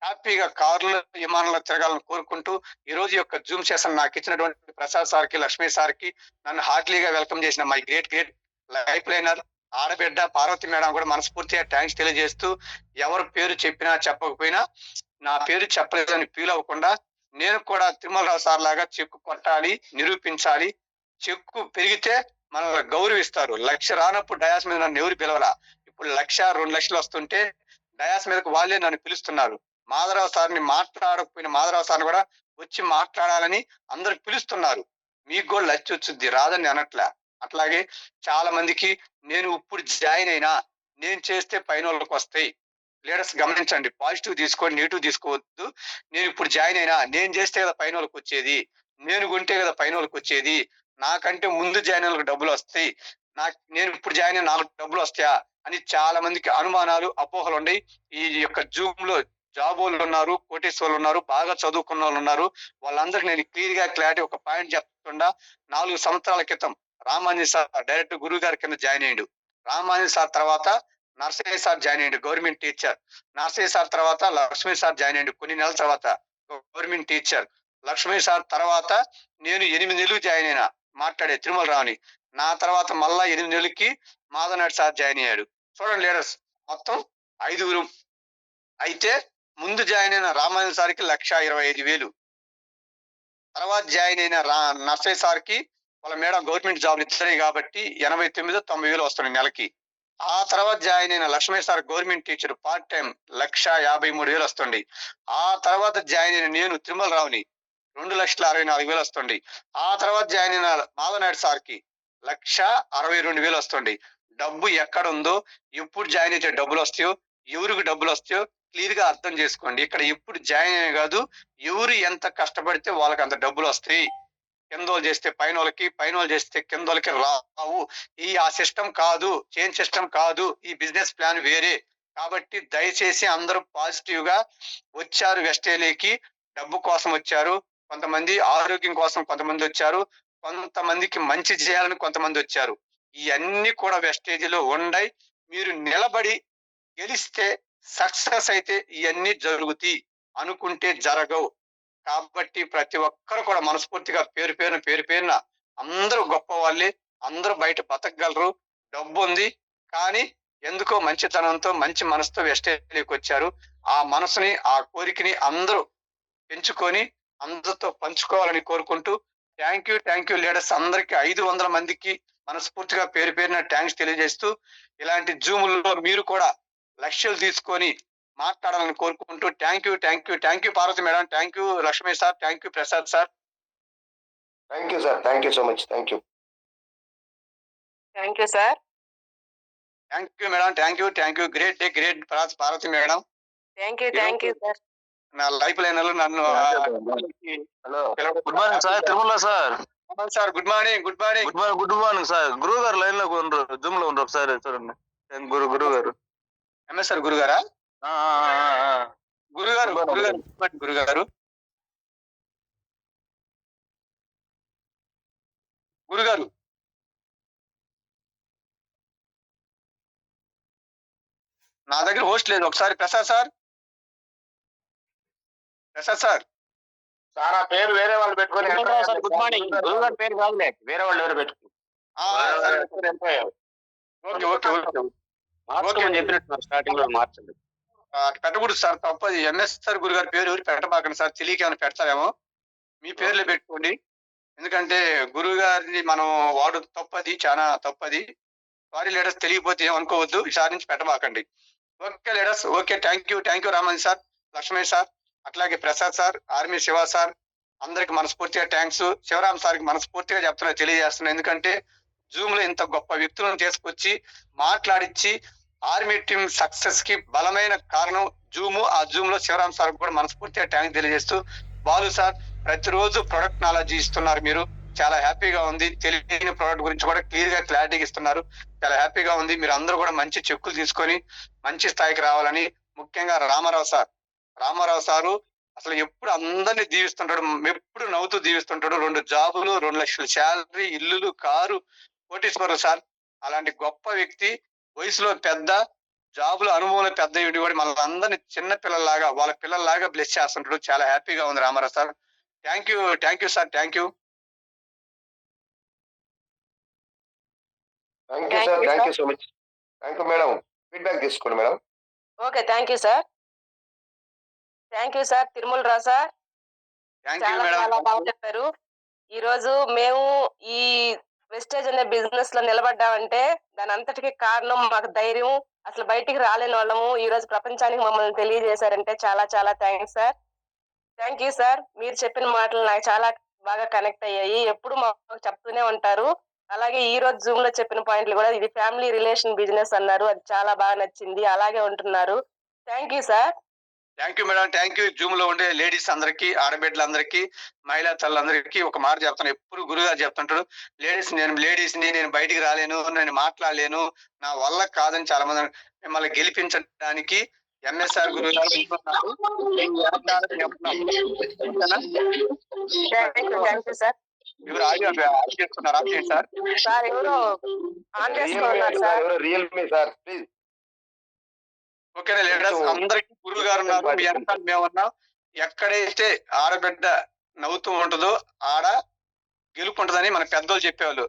హ్యాపీగా కార్లు, విమానంలో తిరగాలని కోరుకుంటూ ఈ రోజు యొక్క జూమ్ సెషన్ నాకు ఇచ్చినటువంటి ప్రసాద్ సార్కి, లక్ష్మీ సార్కి, నన్ను హార్ట్లీగా వెల్కమ్ చేసిన మై గ్రేట్ లైఫ్ లైనర్ ఆడబిడ్డ పార్వతి మేడం కూడా మనస్ఫూర్తిగా థ్యాంక్స్ తెలియజేస్తూ, ఎవరు పేరు చెప్పినా చెప్పకపోయినా నా పేరు చెప్పలేదని ఫీల్ అవ్వకుండా, నేను కూడా తిరుమలరావు సార్ లాగా చెక్కు కొట్టాలి, నిరూపించాలి. చెక్కు పెరిగితే మనల్ని గౌరవిస్తారు. 1,00,000 రానప్పుడు డయాస్ మీద నన్ను ఎవరు పిలవలా. ఇప్పుడు 1,00,000, 2,00,000 వస్తుంటే డయాస్ మీదకు వాళ్ళే నన్ను పిలుస్తున్నారు. మాధవరావు సార్ని మాట్లాడకపోయిన మాధవరావు సార్ని కూడా వచ్చి మాట్లాడాలని అందరు పిలుస్తున్నారు. మీకు కూడా లచ్చి వచ్చుద్ది, రాదని అనట్లే. అట్లాగే చాలా మందికి నేను ఇప్పుడు జాయిన్ అయినా, నేను చేస్తే పైన వాళ్ళకి వస్తాయి. లీడర్స్ గమనించండి, పాజిటివ్ తీసుకోండి, నెగిటివ్ తీసుకోవద్దు. నేను ఇప్పుడు జాయిన్ అయినా, నేను చేస్తే కదా పైన వాళ్ళకి వచ్చేది, నేను కొంటే కదా పైన వాళ్ళకి వచ్చేది, నాకంటే ముందు జాయిన్ అయిన డబ్బులు వస్తాయి, నేను ఇప్పుడు జాయిన్ అయిన నాకు డబ్బులు వస్తాయా అని చాలా మందికి అనుమానాలు, అపోహలు ఉన్నాయి. ఈ యొక్క జూమ్ లో జాబ్ వాళ్ళు ఉన్నారు, కోటేశ్వర్లు ఉన్నారు, బాగా చదువుకున్న వాళ్ళు ఉన్నారు. వాళ్ళందరికీ నేను క్లియర్ గా క్లారిటీ ఒక పాయింట్ చెప్తుండా, 4 సంవత్సరాల క్రితం రామాంజీ సార్ డైరెక్ట్ గురువు గారి కింద జాయిన్ అయ్యాడు. రామాంజీ సార్ తర్వాత నర్సయ్య సార్ జాయిన్ అయ్యాడు, గవర్నమెంట్ టీచర్. నర్సయ్య సార్ తర్వాత లక్ష్మీ సార్ జాయిన్ అయ్యాడు, కొన్ని నెలల తర్వాత గవర్నమెంట్ టీచర్. లక్ష్మీ సార్ తర్వాత నేను 8 నెలలు జాయిన్ అయినా మాట్లాడే తిరుమల రావుని. నా తర్వాత మళ్ళా 8 నెలలకి మాధవనాయుడు సార్ జాయిన్ అయ్యాడు. చూడండి లీడర్స్, మొత్తం 5గురు. అయితే ముందు జాయిన్ అయిన రామాయణ సార్కి 1,25,000, తర్వాత జాయిన్ అయిన నర్సయ్య సార్కి వాళ్ళ మేడం గవర్నమెంట్ జాబ్లు ఇస్తున్నాయి కాబట్టి 89,000-90,000 వస్తున్నాయి నెలకి. ఆ తర్వాత జాయిన్ అయిన Lakshmi sir government teacher part time 1,53,000 వస్తుంది. ఆ తర్వాత జాయిన్ అయిన నేను తిరుమల రావుని 2,64,000 వస్తుంది. ఆ తర్వాత జాయిన్ అయిన మాధవనాయుడు సార్కి 1,62,000 వస్తుంది. డబ్బు ఎక్కడ ఉందో, ఎప్పుడు జాయిన్ అయితే డబ్బులు వస్తాయో, ఎవరికి డబ్బులు వస్తాయో క్లియర్ గా అర్థం చేసుకోండి. ఇక్కడ ఎప్పుడు జాయిన్ అయ్యే కాదు, ఎవరు ఎంత కష్టపడితే వాళ్ళకి అంత డబ్బులు వస్తాయి. కిందోళ్ళు చేస్తే పైన వాళ్ళకి, పైన వాళ్ళు చేస్తే కింద వాళ్ళకి రావు. ఆ సిస్టమ్ కాదు, చేంజ్ సిస్టమ్ కాదు, ఈ బిజినెస్ ప్లాన్ వేరే. కాబట్టి దయచేసి అందరూ పాజిటివ్ గా వచ్చారు. వెస్టేలియాకి డబ్బు కోసం వచ్చారు, కొంతమంది ఆరోగ్యం కోసం కొంతమంది వచ్చారు, కొంతమందికి మంచి చేయాలని కొంతమంది వచ్చారు. ఇవన్నీ కూడా వెస్టేజీలో ఉన్నాయి. మీరు నిలబడి గెలిస్తే సక్సెస్ అయితే ఇవన్నీ జరుగుతాయి, అనుకుంటే జరగవు. కాబట్టి ప్రతి ఒక్కరు కూడా మనస్ఫూర్తిగా పేరు పేరున అందరూ గొప్ప వాళ్ళే, అందరూ బయట బతకగలరు. డబ్బు ఉంది, కానీ ఎందుకో మంచితనంతో మంచి మనసుతో వెస్టేలియాకి వచ్చారు. ఆ మనసుని, ఆ కోరికని అందరూ పెంచుకొని అందరితో పంచుకోవాలని కోరుకుంటూ, థ్యాంక్ యూ లీడర్స్ అందరికి 500 మందికి మనస్ఫూర్తిగా పేరున థ్యాంక్స్ తెలియజేస్తూ, ఇలాంటి జూముల్లో మీరు కూడా లక్ష్యాలు తీసుకొని మాట్లాడాలని కోరుకుంటూ, thank you Parvathi madam, thank you Lakshmi sir, thank you Prasad sir. Thank you sir, thank you so much, thank you. Thank you sir. Thank you madam, thank you. Great day, great Parvathi madam. Thank you sir. నా లైఫ్ లైనర్లో నన్ను hello, good morning sir, Tirumala sir. Sir good morning. Good morning sir. గురువు గారు లైన్ లో ఉండరు, జూమ్ లో ఉండరు, ఒకసారి చూడండి. గురువు గారు. ఎంఎస్ఆర్ గురుగారా? గురుగారు నా దగ్గర హోస్ట్ లేదు. ఒకసారి ప్రసాద్ సార్ సార్ ఆ పేరు వేరే వాళ్ళు పెట్టుకొని గుడ్ మార్నింగ్. గురువు గారి పేరు కాదులే, వేరే వాళ్ళు ఎవరు పెట్టుకో. చెప్పినట్టు స్టార్టింగ్ లో మార్చండి. పెట్టకూడదు సార్, తప్పది. ఎంఎస్ఆర్ గురుగారి పేరు ఎవరు పెట్టబాకండి సార్, తెలియక ఏమైనా పెడతారేమో. మీ పేర్లే పెట్టుకోండి. ఎందుకంటే గురువు గారిని మనం వాడు తప్పది, చాలా తప్పది. సారీ లీడర్స్, తెలియకపోతే ఏమనుకోవద్దు, ఈసారి నుంచి పెట్టబాకండి. Okay leaders, okay. Thank you Raman sir, Lakshman sir, అట్లాగే Prasad sir, army Shiva sir, అందరికి మనస్ఫూర్తిగా థ్యాంక్స్. శివరామ్ సార్కి మనస్ఫూర్తిగా తెలియజేస్తున్నా. ఎందుకంటే జూమ్ లో ఇంత గొప్ప వ్యక్తులను తీసుకొచ్చి మాట్లాడించి ఆర్మీ టీం సక్సెస్ కి బలమైన కారణం జూమ్. ఆ జూమ్ లో శివరామ్ సార్ కూడా మనస్ఫూర్తిగా థ్యాంక్స్ తెలియజేస్తూ, బాలు సార్ ప్రతిరోజు ప్రొడక్ట్ నాలెడ్జ్ ఇస్తున్నారు, మీరు చాలా హ్యాపీగా ఉంది. తెలియని ప్రోడక్ట్ గురించి కూడా క్లియర్ గా క్లారిటీగా ఇస్తున్నారు, చాలా హ్యాపీగా ఉంది. మీరు అందరూ కూడా మంచి చెక్కులు తీసుకొని మంచి స్థాయికి రావాలని, ముఖ్యంగా రామారావు సారు అసలు ఎప్పుడు అందరినీ దీవిస్తుంటాడు, ఎప్పుడు నవ్వుతూ దీవిస్తుంటాడు. 2 జాబులు, 2 లక్షల శాలరీ, ఇల్లులు, కారు, కోటీశ్వరులు సార్. అలాంటి గొప్ప వ్యక్తి, వయసులో పెద్ద, జాబుల అనుభవంలో పెద్ద కూడా మన అందరినీ చిన్న పిల్లల్లాగా, వాళ్ళ పిల్లల్లాగా బ్లెస్ చేస్తుంటాడు. చాలా హ్యాపీగా ఉంది Ramarao sir. Thank you sir, thank you. Thank you so much. Thank you madam. Feedback తీసుకోండి madam. Okay, thank you sir. Tirumala Rao sir, చాలా బాగా చెప్పారు. ఈ రోజు మేము ఈ వెస్టేజ్ అనే బిజినెస్ లో నిలబడ్డామంటే దాని అంతటికి కారణం మాకు ధైర్యం. అసలు బయటికి రాలేని వాళ్ళము ఈ రోజు ప్రపంచానికి మమ్మల్ని తెలియజేశారంటే చాలా చాలా thanks sir. Thank you sir. మీరు చెప్పిన మాటలు నాకు చాలా బాగా కనెక్ట్ అయ్యాయి, ఎప్పుడు మాకు చెప్తూనే ఉంటారు. అలాగే ఈ రోజు జూమ్ లో చెప్పిన పాయింట్లు కూడా, ఇది ఫ్యామిలీ రిలేషన్ బిజినెస్ అన్నారు, అది చాలా బాగా నచ్చింది. అలాగే ఉంటున్నారు. Thank you sir. Thank you madam, thank you. Zoom లో ఉండే లేడీస్ అందరికి, ఆడబిడ్డలందరికీ, మహిళా తల్లందరికీ ఒక మాట చెప్తాను. ఎప్పుడు గురుగారు చెప్తుంటారు, లేడీస్ని నేను బయటికి రాలేను, నేను మాట్లాడలేను, నా వల్ల కాదని చాలా మంది మిమ్మల్ని గెలిపించడానికి ఎంఎస్ఆర్ గురువు గారు ఉంటున్నారు. సార్. ఎవరు ఆడియో చేస్తున్నారు? ఆఫ్ చేయండి సార్. సార్ ఎవరో ఆన్ చేసుకున్నారు సార్. Realme sir please. ఓకేనా లీడర్స్ అందరికి గురువు గారు ఉన్నారు, మీ వెనకాల మేమున్నాం. ఎక్కడైతే ఆడబిడ్డ నవ్వుతూ ఉంటుందో ఆడ గెలుపు ఉంటుందని మన పెద్దోళ్ళు చెప్పేవాళ్ళు.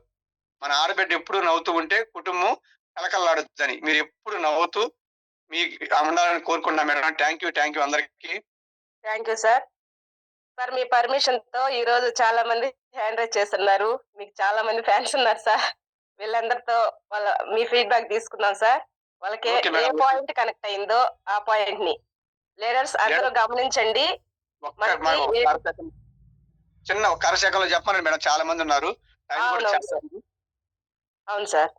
మన ఆడబిడ్డ ఎప్పుడు నవ్వుతూ ఉంటే కుటుంబం కలకల్లాడుతుందని. మీరు ఎప్పుడు నవ్వుతూ మీ ఉండాలని కోరుకుంటున్నాం మేడం. థ్యాంక్ యూ అందరికి. Thank you sir. Sir me permission తో ఈ రోజు చాలా మంది హ్యాండ్ రైజ్ చేస్తున్నారు. మీకు చాలా మంది ఫ్యాన్స్ ఉన్నారు సార్. వీళ్ళందరితో మీ ఫీడ్బ్యాక్ తీసుకున్నాం సార్. వాళ్ళకి Okay, ఏ madam. పాయింట్ కనెక్ట్ అయిందో ఆ పాయింట్ ని లీడర్స్ అందరూ గమనించండి. చిన్న ఒక అరశకంలో చెప్పమని మేడం, చాలా మంది ఉన్నారు. Time కూడా అవును. చేస్తాను. అవును సార్.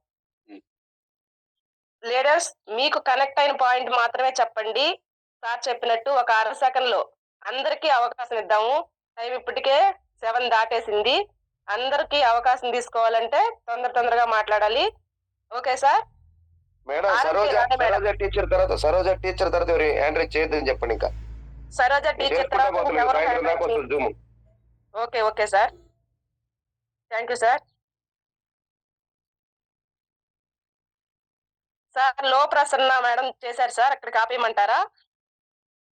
లీడర్స్ మీకు కనెక్ట్ అయిన పాయింట్ మాత్రమే చెప్పండి. సార్ చెప్పినట్టు ఒక అర సెకండ్ లో అందరికీ అవకాశం ఇద్దాము. టైం ఇప్పటికే 7 దాటేసింది. అందరికీ అవకాశం తీసుకోవాలంటే తొందరగా మాట్లాడాలి. Okay sir. Madam Saroja teacher తర్వాత ఎవరు హ్యాండ్ రైజ్ చేయొద్దని చెప్పండి. ఇంకా సరోజ టీచర్ తర్వాత Zoom. Okay sir. Thank you sir. Sir లో ప్రసన్న మేడం చేశారు సార్, అక్కడ ఆపేయమంటారా?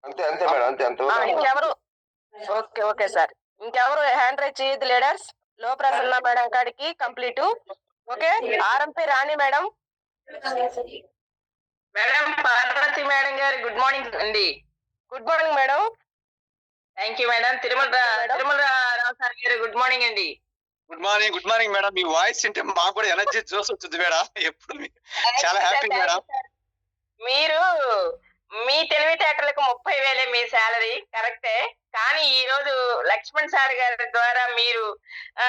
అంతే మేడం, అంతే ఇంకెవరు? Okay sir. ఇంకెవరు హ్యాండ్ రైజ్ చేయొద్దు లీడర్స్. లో ప్రసన్న మేడం కాడికి complete. Okay. RMP Rani madam. Madam Parvathi madam గారు గుడ్ మార్నింగ్ అండి. Good morning madam. Thank you madam. Tirumala Rao sir గారు గుడ్ మార్నింగ్ అండి. Good morning madam. మీ వాయిస్ అంటే మాకు కూడా ఎనర్జీ జోస్ వచ్చింది మేడం. ఎప్పుడు చాలా హ్యాపీ మేడం. మీరు మీ తెలివితేటలకు 30,000 మీ శాలరీ కరెక్టే. కానీ ఈ రోజు లక్ష్మణ్ సార్ గారి ద్వారా మీరు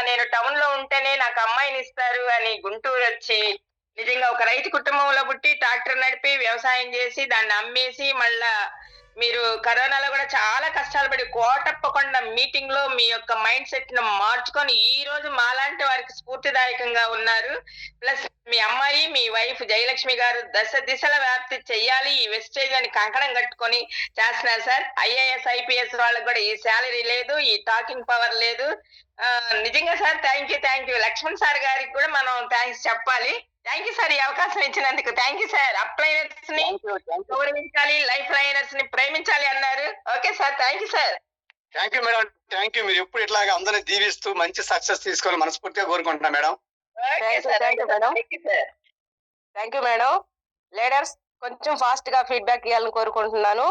నేను టౌన్ లో ఉంటేనే నాకు అమ్మాయిని ఇస్తారు అని గుంటూరు వచ్చి నిజంగా ఒక రైతు కుటుంబంలో పుట్టి ట్రాక్టర్ నడిపి వ్యవసాయం చేసి దాన్ని అమ్మేసి మళ్ళా మీరు కరోనాలో కూడా చాలా కష్టాలు పడి కోటప్పకొండ మీటింగ్ లో మీ యొక్క మైండ్ సెట్ ను మార్చుకొని ఈ రోజు మాలాంటి వారికి స్ఫూర్తిదాయకంగా ఉన్నారు. ప్లస్ మీ అమ్మాయి మీ వైఫ్ జయలక్ష్మి గారు దశ దిశల వ్యాప్తి చెయ్యాలి ఈ వెస్టేజ్ అని కంకణం కట్టుకొని చేస్తున్నారు సార్. IAS IPS వాళ్ళకి కూడా ఈ శాలరీ లేదు, ఈ టాకింగ్ పవర్ లేదు. నిజంగా sir thank you. Lakshman sir గారికి కూడా మనం థ్యాంక్స్ చెప్పాలి. థ్యాంక్ యూ సార్ ఈ అవకాశం ఇచ్చినందుకు. Thank you sir. అప్లైనర్స్ ని గౌరవించాలి, లైఫ్ లైనర్స్ ని ప్రేమించాలి అన్నారు. Okay sir. Thank you sir. Thank you madam. Thank you. మీరు ఎప్పుడు ఇట్లాగా అందరినీ దీవిస్తూ మంచి సక్సెస్ తీసుకోవాలి మనస్ఫూర్తిగా కోరుకుంటున్నా madam. Thank you madam. Leaders కొంచెం ఫాస్ట్ గా ఫీడ్బ్యాక్ ఇవ్వాలని కోరుకుంటున్నాను.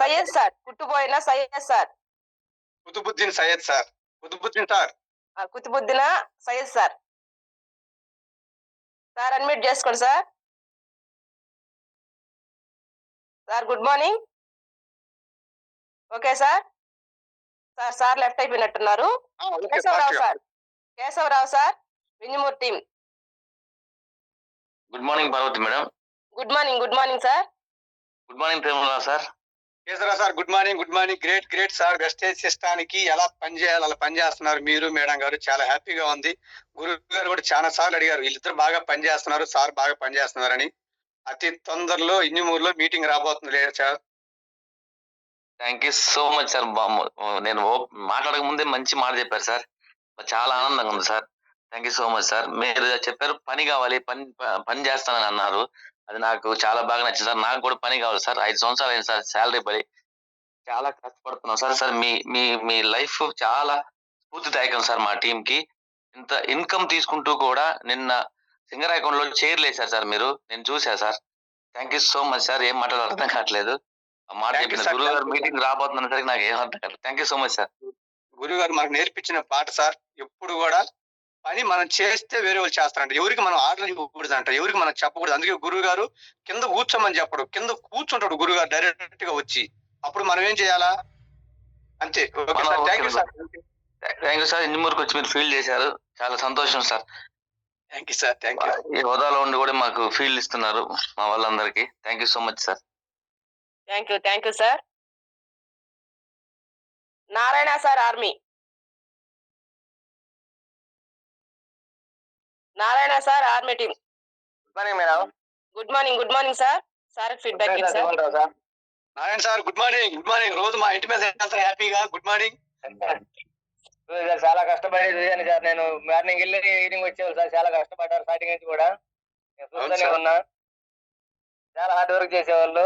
సయ్యద్ సార్, కుట్టుపోయిన Syed sir. Qutubuddin Syed sir. Qutubuddin Syed sir. Sir unmute చేసుకోండి sir. Sir good morning. Okay sir. Sir left అయిపోయినట్టున్నారు. Keshavarao sir Vinjamur team. Good morning Parvathi madam. Good morning sir. Good morning Tirumala sir. Keshavarao sir good morning. Great sir. Vestige సిస్టానికి ఎలా పనిచేయాలి అలా పనిచేస్తున్నారు మీరు మేడం గారు. చాలా హ్యాపీగా ఉంది. గురువు గారు కూడా చాలా సార్లు అడిగారు వీళ్ళిద్దరు బాగా పనిచేస్తున్నారు, సార్ బాగా పనిచేస్తున్నారని. అతి తొందరలో ఇంజమూరులో మీటింగ్ రాబోతుంది sir. Thank you so much sir. నేను మాట్లాడక ముందే మంచి మాట చెప్పారు సార్. చాలా ఆనందంగా ఉంది sir. Thank you so much sir. మీరు చెప్పారు పని కావాలి, పని చేస్తానని అన్నారు. అది నాకు చాలా బాగా నచ్చింది సార్. నాకు కూడా పని కావాలి సార్. 5 సంవత్సరాలు అయింది సార్ శాలరీ పడి. చాలా కష్టపడుతున్నాం సార్. మీ లైఫ్ చాలా స్ఫూర్తిదాయకం సార్ మా టీం కి. ఇంత ఇన్కమ్ తీసుకుంటూ కూడా నిన్న సింగర్ అకౌంట్ లో చైర్లు వేశారు సార్ మీరు. నేను చూసా sir. Thank you so much sir. ఏం మాట్లాడాలో అర్థం కావట్లేదు. ఆ మాట చెప్పిన గురువు గారు మీటింగ్ రాబోతున్న సరికి నాకు ఏం అర్థం కాదు. Thank you so much sir. గురువు గారు మనకు నేర్పించిన పాట సార్, ఎప్పుడు కూడా పని మనం చేస్తే వేరే వాళ్ళు చేస్తారంట. ఎవరికి మనం ఆర్డర్ ఇవ్వకూడదు అంట, ఎవరికి మనం చెప్పకూడదు. అందుకే గురువు గారు కింద కూర్చోమని చెప్పడు, కింద కూర్చుంటాడు గురువు గారు డైరెక్ట్ గా వచ్చి. అప్పుడు మనం ఏం చేయాలా అంతే. Thank you sir. Thank you sir. ఇంజమూరుకి వచ్చి మీరు ఫీల్ చేశారు, చాలా సంతోషం sir. Thank you sir. Thank you. ఈ హోదాలో ఉండి కూడా మాకు ఫీల్ ఇస్తున్నారు మా వాళ్ళందరికీ. Thank you so much sir. Thank you sir. Narayana sir army. Narayana sir army team. Good morning madam. Good morning sir. Sir feedback ఏంటి sir? Narayana sir good morning. Good morning. రోజు మా ఇంటి మీద హ్యాపీగా గుడ్ మార్నింగ్. చాలా కష్టపడి చూశాను సార్. నేను మార్నింగ్ వెళ్ళి ఈవినింగ్ వచ్చేవాళ్ళు సార్. చాలా కష్టపడ్డారు స్టార్టింగ్ నుంచి కూడా. నేను చూస్తూనే ఉన్నా. చాలా హార్డ్ వర్క్ చేసేవాళ్ళు.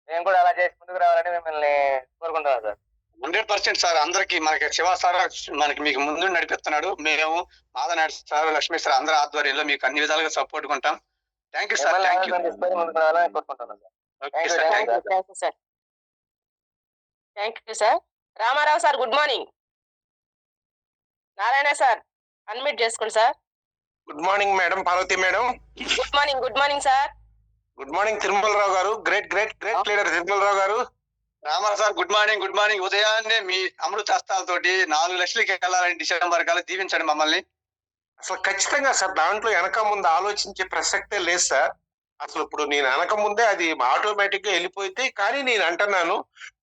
నేను కూడా అలా చేసి ముందుకు రావాలని మిమ్మల్ని కోరుకుంటున్నాను సార్. 100% సార్. అందరికి మనకి శివ సార్ మనకి మీకు ముందు నడిపిస్తున్నాడు. మేము మాధనాయుడు సార్, లక్ష్మీ సార్ అందరి ఆధ్వర్యంలో మీకు అన్ని విధాలుగా సపోర్ట్ ఉంటాం. Thank you sir. Thank you. ముందుకు రావాలని కోరుకుంటున్నాను sir. Okay sir. Thank you. Thank you sir. Ramarao sir good morning. Narayana sir unmute చేసుకోండి sir. Good morning madam Parvathi madam. Good morning sir. Good morning Tirumalarao garu. Great leader Tirumalarao garu. Ramarao sir good morning. Good morning. ఉదయాన్నే మీ అమృత హస్తాలతోటి 4 లక్షలకి వెళ్ళాలని డిసెంబర్ కల్లా దీవించండి మమ్మల్ని. అసలు ఖచ్చితంగా సార్, దాంట్లో వెనక ముందు ఆలోచించే ప్రసక్తే లేదు సార్. అసలు ఇప్పుడు నేను వెనక ముందే అది ఆటోమేటిక్ గా వెళ్ళిపోతే, కానీ నేను అంటున్నాను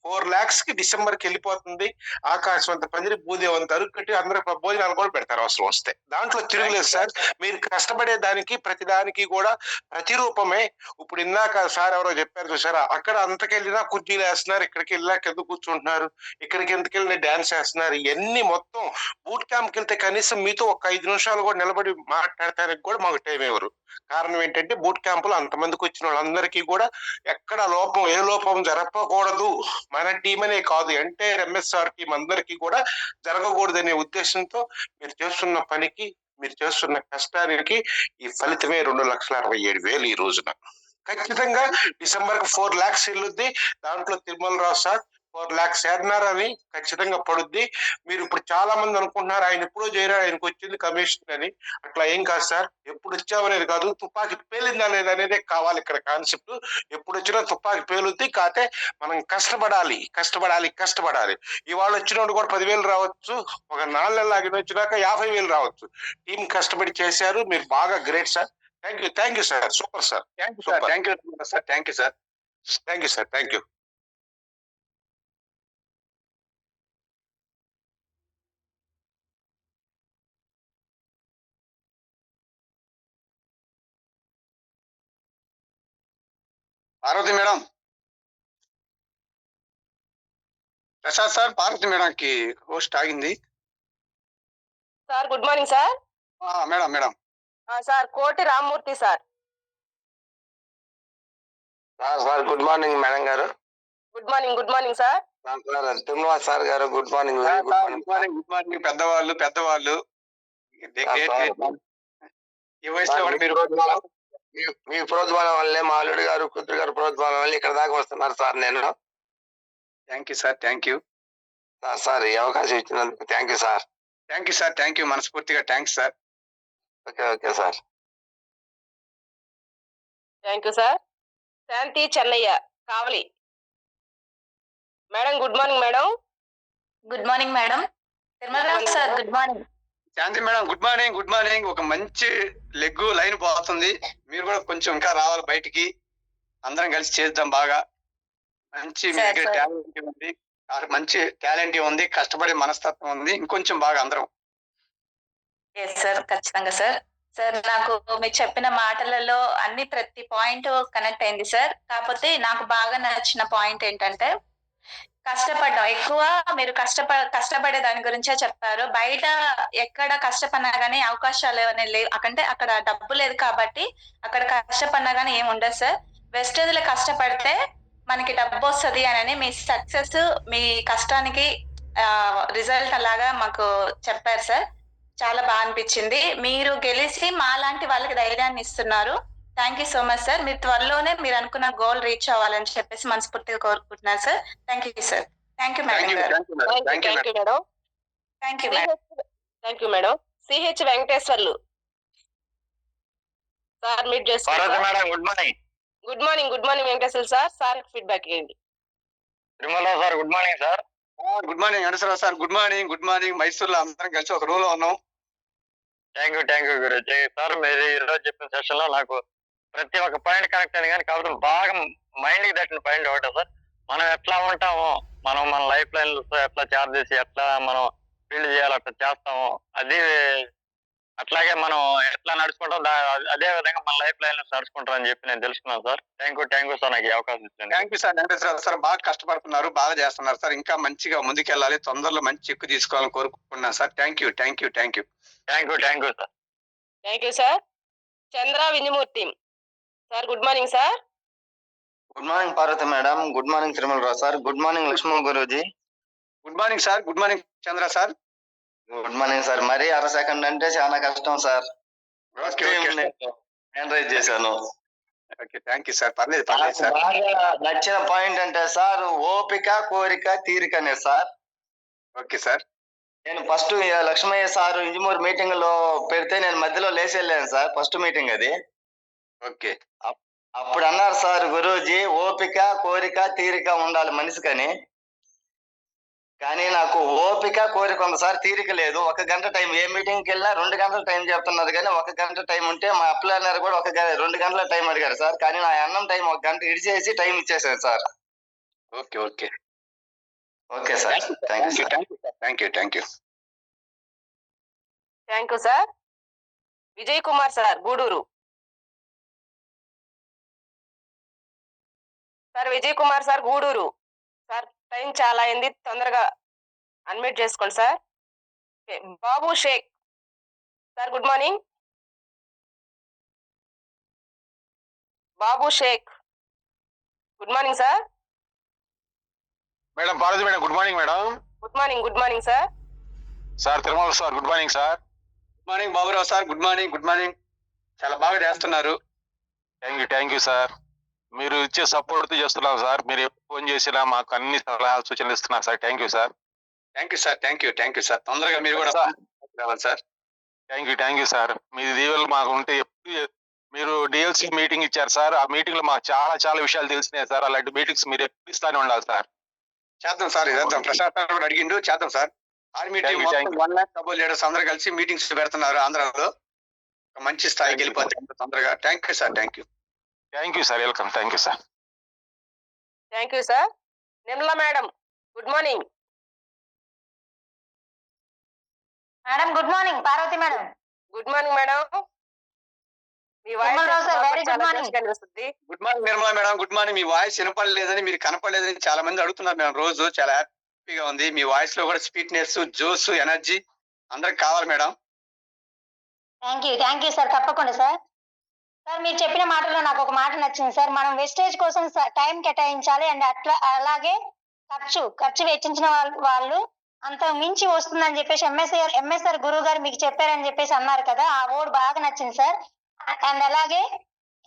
4 lakhs కి డిసెంబర్ కి వెళ్ళిపోతుంది. ఆకాశం అంత పందిరి భూదేవంత అరుకట్టి అందరూ భోజనాలు కూడా పెడతారు అవసరం వస్తే. దాంట్లో తిరుగులేదు సార్. మీరు కష్టపడే దానికి ప్రతిదానికి కూడా ప్రతిరూపమే. ఇప్పుడు ఇందాక సార్ ఎవరో చెప్పారు చూసారా, అక్కడ అంతకెళ్ళినా కుర్చీలు వేస్తున్నారు, ఇక్కడికి వెళ్ళినా కింద కూర్చుంటున్నారు, ఇక్కడికి ఎంతకెళ్ళినా డాన్స్ వేస్తున్నారు. ఇవన్నీ మొత్తం బూట్ క్యాంప్కి వెళ్తే కనీసం మీతో ఒక 5 నిమిషాలు కూడా నిలబడి మాట్లాడటానికి కూడా మాకు టైం ఇవ్వరు. కారణం ఏంటంటే బూట్ క్యాంపులు అంతమందికి వచ్చిన వాళ్ళందరికీ కూడా ఎక్కడ ఏ లోపం జరగకూడదు, మన టీం అనే కాదు ఎంటైర్ ఎంఎస్ఆర్ టీం అందరికీ కూడా జరగకూడదనే ఉద్దేశంతో మీరు చేస్తున్న పనికి, మీరు చేస్తున్న కష్టానికి ఈ ఫలితమే 2,67,000 ఈ రోజున. ఖచ్చితంగా డిసెంబర్ కి 4 lakhs వెళ్ళుద్ది. దాంట్లో తిరుమలరావు సార్ 4 lakhs ఏదన్నారని ఖచ్చితంగా పడుద్ది. మీరు ఇప్పుడు చాలా మంది అనుకుంటున్నారు ఆయన ఎప్పుడో చేరాడు, ఆయనకు వచ్చింది కమిషన్ అని. అట్లా ఏం కాదు సార్. ఎప్పుడు వచ్చామనేది కాదు, తుపాకి పేలిందా లేదా అనేదే కావాలి ఇక్కడ కాన్సెప్ట్. ఎప్పుడు వచ్చినా తుపాకి పేలుద్ది. కాకపోతే మనం కష్టపడాలి. ఇవాళ వచ్చినోడు కూడా 10,000 రావచ్చు, ఒక 4 నెలలు ఆగిన వచ్చినాక 50,000 రావచ్చు. టీం కష్టపడి చేశారు, మీరు బాగా great sir. Thank you sir. Super sir. Thank you sir. Thank you sir. Thank you. Parvathi madam. Prasad sir Parvathi మేడంకి హోస్ట్ ఆగింది sir. Good morning sir. Madam. Sir Koti Rammurthy sir. Sir good morning madam గారు. Good morning sir. Tirumala sir గారు గుడ్ మార్నింగ్. Good morning. పెద్దవాళ్ళు ఈ వయసులో కూడా మీరు మీ ప్రోద్బలం వల్లే మా అల్లుడు గారు కూతురు గారు ప్రోద్బలం వల్ల ఇక్కడ దాకా వస్తున్నారు సార్. నేను thank you sir. Thank you sir. ఈ అవకాశం ఇచ్చినందుకు thank you sir. Thank you మనస్ఫూర్తిగా thanks sir. Okay sir. Thank you sir. Shanti Chennaiah Kavali madam. Good morning madam. Good morning madam. Tirumalarao sir good morning. Shanti madam good morning. ఒక మంచి లెగ్ లైన్ పోతుంది. మీరు కూడా కొంచెం ఇంకా రావాలి బయటికి. అందరం కలిసి చేద్దాం బాగా. మంచి మీ దగ్గర టాలెంట్ ఉంది, మంచి టాలెంట్ ఉంది, కష్టపడే మనస్తత్వం ఉంది. ఇంకొంచెం బాగా అందరం. సార్ ఖచ్చితంగా సార్. సార్ నాకు మీరు చెప్పిన మాటలలో అన్ని ప్రతి పాయింట్ కనెక్ట్ అయింది సార్. కాకపోతే నాకు బాగా నచ్చిన పాయింట్ ఏంటంటే కష్టపడ్డం ఎక్కువ. మీరు కష్టపడే దాని గురించే చెప్పారు. బయట ఎక్కడ కష్టపడినా గానీ అవకాశాలు అనేవి లేవు. అంటే అక్కడ డబ్బు లేదు కాబట్టి అక్కడ కష్టపడినా గానీ ఏమి ఉండదు సార్. వెస్టేజ్ లో కష్టపడితే మనకి డబ్బు వస్తుంది అని మీ సక్సెస్, మీ కష్టానికి రిజల్ట్ అలాగా మాకు చెప్పారు సార్. చాలా బాగా అనిపించింది. మీరు గెలిచి మా లాంటి వాళ్ళకి ధైర్యాన్ని ఇస్తున్నారు. Thank you so much sir. మీరు త్వరలోనే మీరు అనుకున్న గోల్ రీచ్ అవ్వాలని చెప్పేసి మనస్ఫూర్తిగా కోరుకుంటున్నారు sir. Thank you sir. Thank you madam garu. Thank you madam. Thank you madam. CH Venkateswarlu sir meet చేసుకోండి. Good morning Venkateswarlu sir. Sir feedback ఇవ్వండి. Tirumalarao sir good morning sir. Good morning Anasarao sir. Good morning. మైసూర్లో అందరం కలిసి ఒక రూమ్ లో ఉన్నాం. Thank you Guruji sir. మీరు ఈ రోజు చెప్పిన సెషన్ లో నాకు ప్రతి ఒక్క పాయింట్ కనెక్ట్ అయింది, కానీ కాకపోతే బాగా మైండ్ కి తట్టిన పాయింట్ ఒకటే సార్, మనం ఎట్లా ఉంటామో, మనం మన లైఫ్ లైన్ ఎట్లా చార్జ్ చేసి ఎట్లా మనం ఫీల్డ్ చేయాలి అట్లా చేస్తాము, అది అట్లాగే మనం ఎట్లా నడుచుకుంటాం అదే విధంగా మన లైఫ్ లైన్ నడుచుకుంటాం అని చెప్పి నేను తెలుసుకున్నాను సార్. థ్యాంక్ యూ సార్ నాకు ఈ అవకాశం ఇచ్చాను. Thank you sir. Venkateswara sir బాగా కష్టపడుతున్నారు, బాగా చేస్తున్నారు సార్. ఇంకా మంచిగా ముందుకెళ్ళాలి, తొందరలో మంచి చెక్కు తీసుకోవాలని కోరుకుంటున్నాను sir. Thank you sir. Thank you sir. Chandra Vinjamurthi sir, good morning sir. Good morning Parvathi madam, good morning Tirumalarao sir, good morning Lakshman Guruji. Good morning sir. Good morning Chandra sir. Good morning sir. మరీ అర సెకండ్ అంటే చాలా కష్టం సార్. హ్యాండ్ రైజ్ చేశాను. Okay thank you sir. పర్లేదు నాకు సార్. బాగా నచ్చిన పాయింట్ అంటే సార్ ఓపిక, కోరిక, తీరికనే సార్. Okay sir. నేను first Lakshmaiah sir Injamuru meeting లో పెడితే నేను మధ్యలో లేచి వెళ్ళాను సార్. ఫస్ట్ మీటింగ్ అది. ఓకే. అప్పుడు అన్నారు సార్ గురూజీ, ఓపిక, కోరిక, తీరిక ఉండాలి మనిషికని. కానీ నాకు ఓపిక, కోరిక ఉంది సార్, తీరిక లేదు. 1 గంట టైం, ఏ మీటింగ్కి వెళ్ళినా 2 గంటల టైం చెప్తున్నారు, కానీ 1 గంట టైం ఉంటే మా అప్లైనర్ కూడా 2 గంటల టైం అడిగారు సార్. కానీ నా అన్నం టైం 1 గంట ఇడిచేసి టైం ఇచ్చేసారు sir. Okay okay okay sir. Thank you sir. Thank you. Thank you sir. Vijay Kumar sir, Gudur sir. Vijay Kumar sir, Gudur sir. Time చాలా అయింది, తొందరగా అన్మ్యూట్ చేసుకోండి sir. Babu Sheikh sir, good morning. Babu Sheikh, good morning sir. Madam Parvathi madam, good morning madam. Good morning sir. Sir Tirumala sir, good morning sir. Good morning Baburao sir. Good morning. చాలా బాగా చేస్తున్నారు. Thank you sir. మీరు ఇచ్చే సపోర్ట్ చేస్తున్నాం సార్. మీరు ఎప్పుడు ఫోన్ చేసినా మాకు అన్ని సలహాలు సూచనలు ఇస్తున్నారు sir. Thank you sir. Thank you sir. తొందరగా మీరు కూడా రావాలి సార్. Thank you sir. మీ దీవెనలు మాకు ఉంటే ఎప్పుడు. మీరు డిఎల్సి మీటింగ్ ఇచ్చారు సార్, ఆ మీటింగ్ లో మాకు చాలా విషయాలు తెలిసినాయి సార్. అలాంటి మీటింగ్స్ మీరు ఎప్పుడు ఇస్తానే ఉండాలి సార్. చేద్దాం సార్, ఇదేద్దాం. ప్రసాద్ సార్ కూడా అడిగిండు, చేద్దాం sir. Army team 1 lakh double leaders అందరూ కలిసి మీటింగ్స్ పెడుతున్నారు ఆంధ్రాలో. మంచి స్థాయికి వెళ్ళిపోతాం తొందరగా. Thank you sir. Thank you sir. Welcome. Thank you sir. Thank you sir. Nirmala madam, good morning. Madam good morning. Parvathi madam good morning madam. మీ వాయిస్ కనిపిస్తుంది. Good morning Nirmala madam. Good morning. మీ వాయిస్ వినపడలేదని, మీరు కనపడలేదని చాలా మంది అడుగుతున్నారు మేడం. రోజు చాలా హ్యాపీగా ఉంది. మీ వాయిస్ లో కూడా స్వీట్నెస్, జోస్, ఎనర్జీ అందరికి కావాలి మేడం. Thank you sir. తప్పకుండా సార్. సార్ మీరు చెప్పిన మాటలో నాకు ఒక మాట నచ్చింది సార్. మనం వెస్టేజ్ కోసం టైం కేటాయించాలి, అండ్ అలాగే ఖర్చు వెచ్చించిన వాళ్ళు అంత మించి వస్తుందని చెప్పేసి ఎంఎస్ఆర్ గురువు గారు మీకు చెప్పారని చెప్పేసి అన్నారు కదా, ఆ వర్డ్ బాగా నచ్చింది సార్. అండ్ అలాగే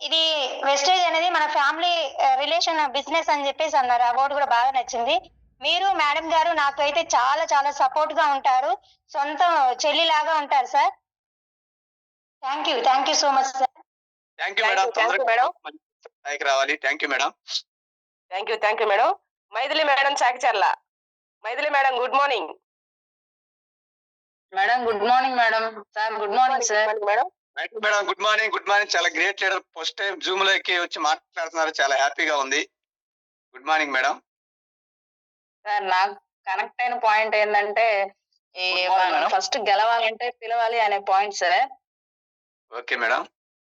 ఇది వెస్టేజ్ అనేది మన ఫ్యామిలీ రిలేషన్ బిజినెస్ అని చెప్పేసి అన్నారు, ఆ వర్డ్ కూడా బాగా నచ్చింది. మీరు మేడం గారు నాకైతే చాలా సపోర్ట్ గా ఉంటారు, సొంత చెల్లిలాగా ఉంటారు sir. Thank you so much sir. Thank you madam. తొందరగా పైకి రావాలి. Thank you madam. Thank you madam. Maithili madam, Chakicharla. Maithili madam, good morning. Madam good morning madam. Sir good morning sir. Madam madam good morning. చాలా great leader. First time Zoom లోకి వచ్చి మాట్లాడుతున్నారు, చాలా హ్యాపీగా ఉంది. Good morning madam. సార్ నాకు కనెక్ట్ అయిన పాయింట్ ఏంటంటే ఫస్ట్ గెలవాలంటే పిలవాలి అనే పాయింట్ సార్. Okay madam.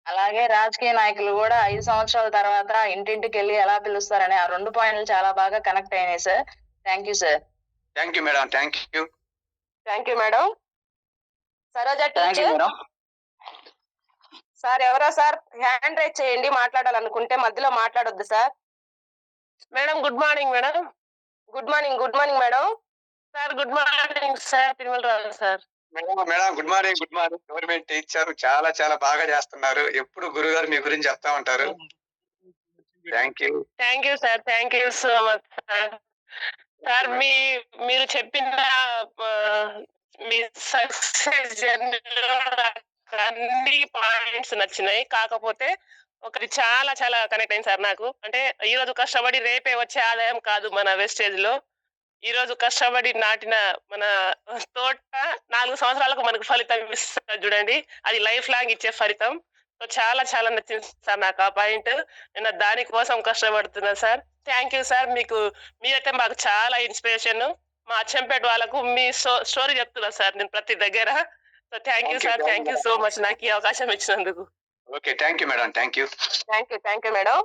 అలాగే రాజకీయ నాయకులు కూడా 5 సంవత్సరాల తర్వాత ఇంటింటికి వెళ్ళి ఎలా పిలుస్తారనే ఆ 2 పాయింట్లు చాలా బాగా కనెక్ట్ అయినాయి sir. Thank you sir. Thank you madam. Thank you madam. Saroja teacher sir, ఎవరో సార్ హ్యాండ్ రైజ్ చేయండి మాట్లాడాలనుకుంటే, మధ్యలో మాట్లాడొద్దు sir. Madam good morning madam. Good morning madam. Sir good morning sir. Tirumalarao sir. Madam good morning. Government teacher చాలా బాగా చేస్తున్నారు. ఎప్పుడు గురుగారు మీ గురించి చెప్తా ఉంటారు. Thank you sir. Thank you so much sir. Sir మీరు చెప్పిన మీ సక్సెస్ జర్నీలో అన్ని పాయింట్స్ నచ్చినాయి. కాకపోతే ఒకటి చాలా కనెక్ట్ అయింది సార్ నాకు. అంటే ఈ రోజు కష్టపడి రేపే వచ్చే ఆదాయం కాదు మన వెస్టేజ్ లో. ఈ రోజు కష్టపడి నాటిన మన తోట 4 సంవత్సరాలకు మనకు ఫలితం ఇస్తుంది చూడండి. అది లైఫ్ లాంగ్ ఇచ్చే ఫలితం. సో చాలా చాలా నచ్చింది సార్ నాకు ఆ పాయింట్. నేను దానికోసం కష్టపడుతున్నా సార్. Thank you sir. మీరైతే మాకు చాలా ఇన్స్పిరేషన్. మా అచ్చంపేట వాళ్ళకు మీ స్టోరీ చెప్తున్నా సార్ నేను ప్రతి దగ్గర. So thank you sir. Thank you so much నాకు ఈ అవకాశం ఇచ్చినందుకు. Okay, thank you madam. Thank you. Thank you madam.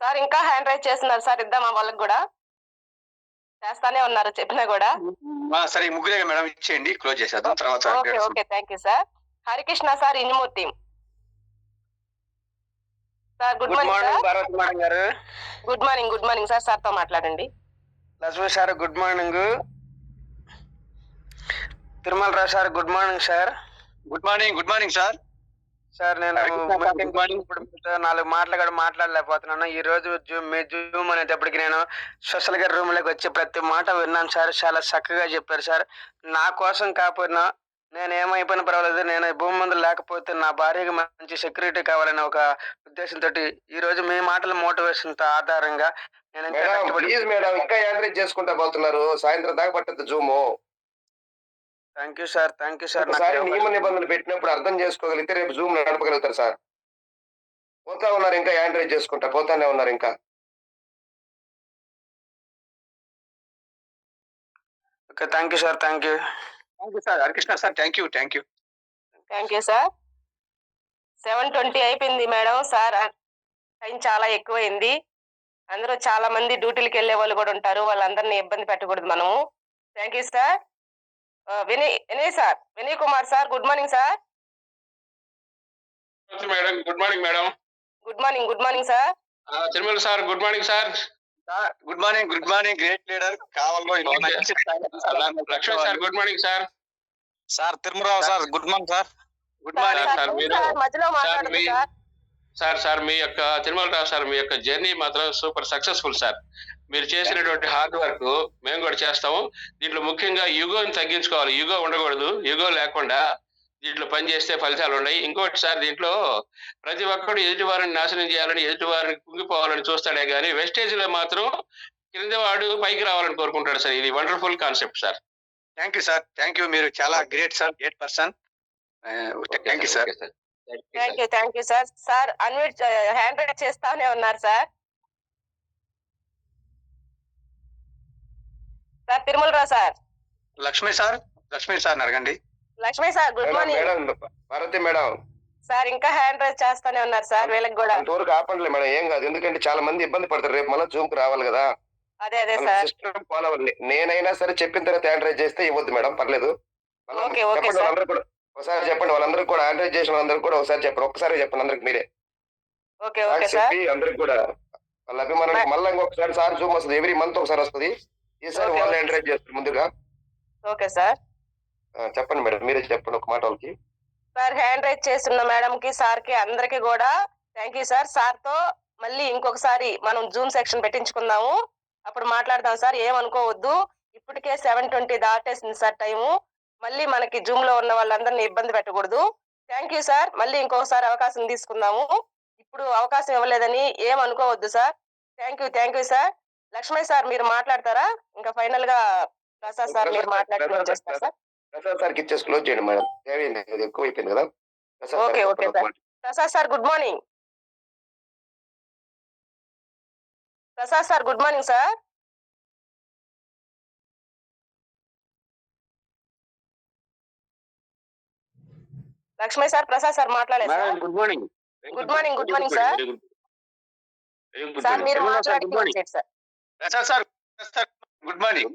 Sir ఇంకా హ్యాండ్ రైజ్ చేస్తున్నారు సార్. ఇద్దామా వాళ్ళకి కూడా? చేస్తానే ఉన్నారు చెప్పినా కూడా. సరే, ముగ్గురే మేడం, ఇచ్చేయండి, క్లోజ్ చేసేద్దాం తర్వాత. Okay thank you sir. Harikrishna sir, Inumurthi sir. Good morning Bharat madam గారు. Good morning sir. సార్ తో మాట్లాడండి. Lakshmi sir good morning. Tirumala Rao sir good morning sir. Good morning sir. Sir నేను ఇప్పుడు మీతో 4 మాటలు కూడా మాట్లాడలేకపోతున్నాను. ఈ రోజు మీ జూమ్ అనేటప్పటికి నేను సోషల్ గారి రూమ్ లోకి వచ్చి ప్రతి మాట విన్నాను సార్. చాలా చక్కగా చెప్పారు సార్. నా కోసం కాకపోయినా నేను ఏమైపోయినా పర్వాలేదు, నేను భూమి ముందు లేకపోతే నా భార్యకి మంచి సెక్యూరిటీ కావాలనే ఒక ఉద్దేశంతో ఈ రోజు మీ మాటల మోటివేషన్ ఆధారంగా నేను మేడం ఇంకా యాంకరేజ్ చేసుకుంటా పోతున్నారు. సాయంత్రం దాకా పట్టద్దు జూము. Thank you sir. ఒకసారి నియమ నిబంధనలు పెట్టినప్పుడు అర్థం చేసుకోగలిగితే రేపు జూమ్ నడపగలుగుతారు సార్. పోతా ఉన్నారు, ఇంకా యాంకరేజ్ చేసుకుంటా పోతానే ఉన్నారు ఇంకా. Okay, thank you sir. Thank you sir. Harikrishna sir, thank you. Thank you sir. 7:20 అయిపోయింది మేడం. సార్ టైం చాలా ఎక్కువైంది. అందరూ చాలా మంది డ్యూటీలకు వెళ్ళే వాళ్ళు కూడా ఉంటారు. వాళ్ళందరినీ ఇబ్బంది పెట్టకూడదు మనము. Thank you sir. Vinay Kumar sir, good morning sir. Madam good morning madam. Good morning sir. Tirumala sir good morning sir. Good morning great leader కావాలో. Lakshman sir good morning sir. Sir Tirumalarao sir good morning sir. Good morning sir. మీరు మధ్యలో మాట్లాడండి సార్. సార్ మీ యొక్క తిరుమలరావు సార్ మీ యొక్క జర్నీ మాత్రం సూపర్ సక్సెస్ఫుల్ సార్. మీరు చేసినటువంటి హార్డ్ వర్క్ మేము కూడా చేస్తాము. దీంట్లో ముఖ్యంగా యుగోని తగ్గించుకోవాలి. యుగో ఉండకూడదు. యుగో లేకుండా దీంట్లో పని చేస్తే ఫలితాలు ఉన్నాయి. ఇంకోటి సార్, దీంట్లో ప్రతి ఒక్కరు ఎదుటి వారిని నాశనం చేయాలని, ఎదుటి వారిని కుంగిపోవాలని చూస్తాడే కానీ వెస్టేజ్ లో మాత్రం కింద వాడు పైకి రావాలని కోరుకుంటాడు సార్. ఇది wonderful concept sir. Thank you sir. Thank you. మీరు చాలా great sir. Great person. Thank you sir. Thank you sir. Sir unmute hand raise చేస్తానే ఉన్నారు sir. Sir Tirumalarao sir. Lakshmi sir అడగండి. Lakshmi sir good morning. Bharathi madam sir ఇంకా హ్యాండ్ రైజ్ చేస్తానే ఉన్నారు సార్. వీళ్ళకి కూడా అంతవరకు ఆపండి మేడం, ఏం కాదు. ఎందుకంటే చాలా మంది ఇబ్బంది పడతారు. రేపు మళ్ళీ జూమ్ కు రావాలి కదా. అదే సార్. సిస్టమ్ ఫాలో అవ్వాలి. నేనైనా సరే చెప్పిన తర్వాత హ్యాండ్ రైజ్ చేస్తే ఇవ్వద్దు మేడం, పర్లేదు. వాళ్ళందరూ కూడా ఒకసారి చెప్పండి. వాళ్ళందరూ కూడా హ్యాండ్ రైజ్ చేసిన వాళ్ళందరూ కూడా ఒకసారి చెప్పండి. ఒక్కసారి చెప్పండి అందరికి మీరే చెప్పి అందరికి కూడా వాళ్ళ అభిమానానికి. మళ్ళీ ఇంకొకసారి సార్ జూమ్ వస్తుంది. ఎవ్రీ మంత్ ఒకసారి వస్తుంది. ఈసారి వాళ్ళు హ్యాండ్ రైజ్ చేస్తారు ముందుగా. Okay sir. చెప్పండి మేడం, మీరే చెప్పండి ఒక మాట వాళ్ళకి. సార్ హ్యాండ్ రైజ్ చేస్తున్న మేడం కి, సార్ కి, అందరికి కూడా థ్యాంక్ యూ సార్. సార్ తో మళ్ళీ ఇంకొకసారి మనం జూమ్ సెక్షన్ పెట్టించుకుందాము, అప్పుడు మాట్లాడదాం సార్. ఏమనుకోవద్దు. ఇప్పటికే 7:20 దాటేసింది సార్ టైము. మళ్ళీ మనకి జూమ్ లో ఉన్న వాళ్ళందరినీ ఇబ్బంది పెట్టకూడదు. Thank you sir. మళ్ళీ ఇంకొకసారి అవకాశం తీసుకుందాము. ఇప్పుడు అవకాశం ఇవ్వలేదని ఏమనుకోవద్దు sir. Thank you sir. Lakshman sir మీరు మాట్లాడతారా? ఇంకా ఫైనల్ గా ప్రసాద్ సార్ మీరు మాట్లాడుతున్నారు సార్. ప్రసాద్ సార్కి ఇచ్చేసి క్లోజ్ చేయండి మేడం. ఎక్కువ అయిపోయింది కదా. Okay sir. Prasad sir good morning. Prasad sir good morning sir. Lakshman sir, Prasad sir మాట్లాడలేదు sir. Good morning sir. Sir మీరు మాట్లాడి sir. Prasad sir good morning.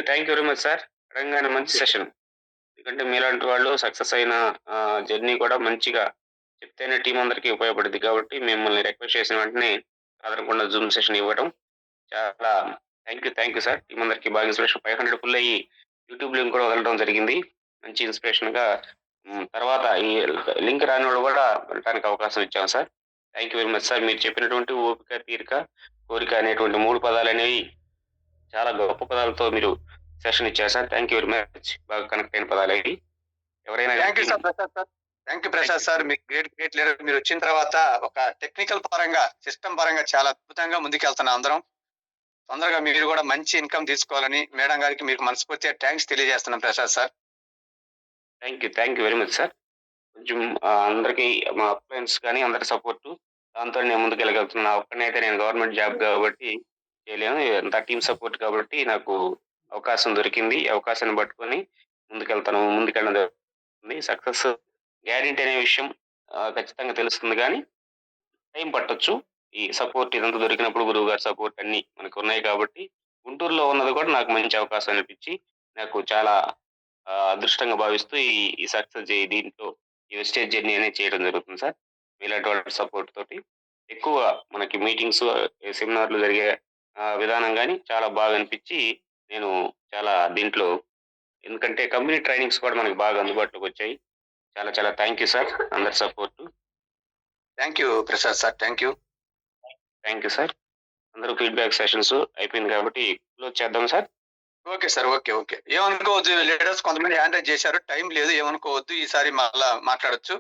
Thank you very much sir. Telangana మంచి సెషన్. ఎందుకంటే మీలాంటి వాళ్ళు సక్సెస్ అయిన జర్నీ కూడా మంచిగా చెప్తేనే టీం అందరికీ ఉపయోగపడుతుంది. కాబట్టి మిమ్మల్ని రిక్వెస్ట్ చేసిన వెంటనే ఆదరకుండా జూమ్ సెషన్ ఇవ్వడం చాలా థ్యాంక్ యూ సార్. టీం అందరికీ బాగా ఇన్స్పిరేషన్. 500 ఫుల్ అయ్యి యూట్యూబ్ లింక్ కూడా వదలడం జరిగింది. మంచి ఇన్స్పిరేషన్ గా తర్వాత ఈ లింక్ రాని వాళ్ళు కూడా వెళ్ళడానికి అవకాశం ఇచ్చాం sir. Thank you very much sir. మీరు చెప్పినటువంటి ఓపిక, తీరిక, కోరిక అనేటువంటి 3 పదాలు అనేవి చాలా గొప్ప పదాలతో మీరు సెషన్ ఇచ్చారు sir. Thank you very much. బాగా కనెక్ట్ అయిన పదాలు అవి. ఎవరైనా థ్యాంక్ యూ ప్రసాద్ సార్. మీకు గ్రేట్ లీడర్. మీరు వచ్చిన తర్వాత ఒక టెక్నికల్ పరంగా, సిస్టమ్ పరంగా చాలా అద్భుతంగా ముందుకెళ్తున్నాం అందరం. తొందరగా మీరు కూడా మంచి ఇన్కమ్ తీసుకోవాలని మేడం గారికి మీకు మనస్ఫూర్తిగా థ్యాంక్స్ తెలియజేస్తున్నాం Prasad sir. Thank you very much sir. కొంచెం అందరికీ మా ఫ్రెండ్స్ కానీ అందరి సపోర్టు దాంతో నేను ముందుకు వెళ్ళగలుగుతున్నాను. ఒక్కనైతే నేను గవర్నమెంట్ జాబ్ కాబట్టి చేయలేను. అంతా టీమ్ సపోర్ట్ కాబట్టి నాకు అవకాశం దొరికింది. ఈ అవకాశాన్ని పట్టుకొని ముందుకెళ్ళడం జరుగుతుంది. సక్సెస్ గ్యారెంటీ అనే విషయం ఖచ్చితంగా తెలుస్తుంది కానీ టైం పట్టొచ్చు. ఈ సపోర్ట్ ఇదంతా దొరికినప్పుడు గురువు గారి సపోర్ట్ అన్ని మనకు ఉన్నాయి కాబట్టి గుంటూరులో ఉన్నది కూడా నాకు మంచి అవకాశం అనిపించి నాకు చాలా అదృష్టంగా భావిస్తూ ఈ సక్సెస్ దీంట్లో ఈ వెస్టేజ్ జర్నీ అనేది చేయడం జరుగుతుంది సార్. ఇలాంటి వాళ్ళ సపోర్ట్ తోటి ఎక్కువ మనకి మీటింగ్స్ సెమినార్లు జరిగే విధానం కానీ చాలా బాగా అనిపించి నేను చాలా దీంట్లో ఎందుకంటే కంపెనీ ట్రైనింగ్స్ కూడా మనకి బాగా అందుబాటులోకి వచ్చాయి. చాలా చాలా థ్యాంక్ యూ సార్ అందరి support. Thank you Prasad sir. Thank you sir. అందరూ ఫీడ్బ్యాక్ సెషన్స్ అయిపోయింది కాబట్టి క్లోజ్ చేద్దాం సార్. Okay sir. ఓకే ఏమనుకోవద్దు. లీడర్స్ కొంతమంది హ్యాండ్ రైజ్ చేశారు, టైం లేదు, ఏమనుకోవద్దు. ఈసారి మళ్ళా మాట్లాడొచ్చు.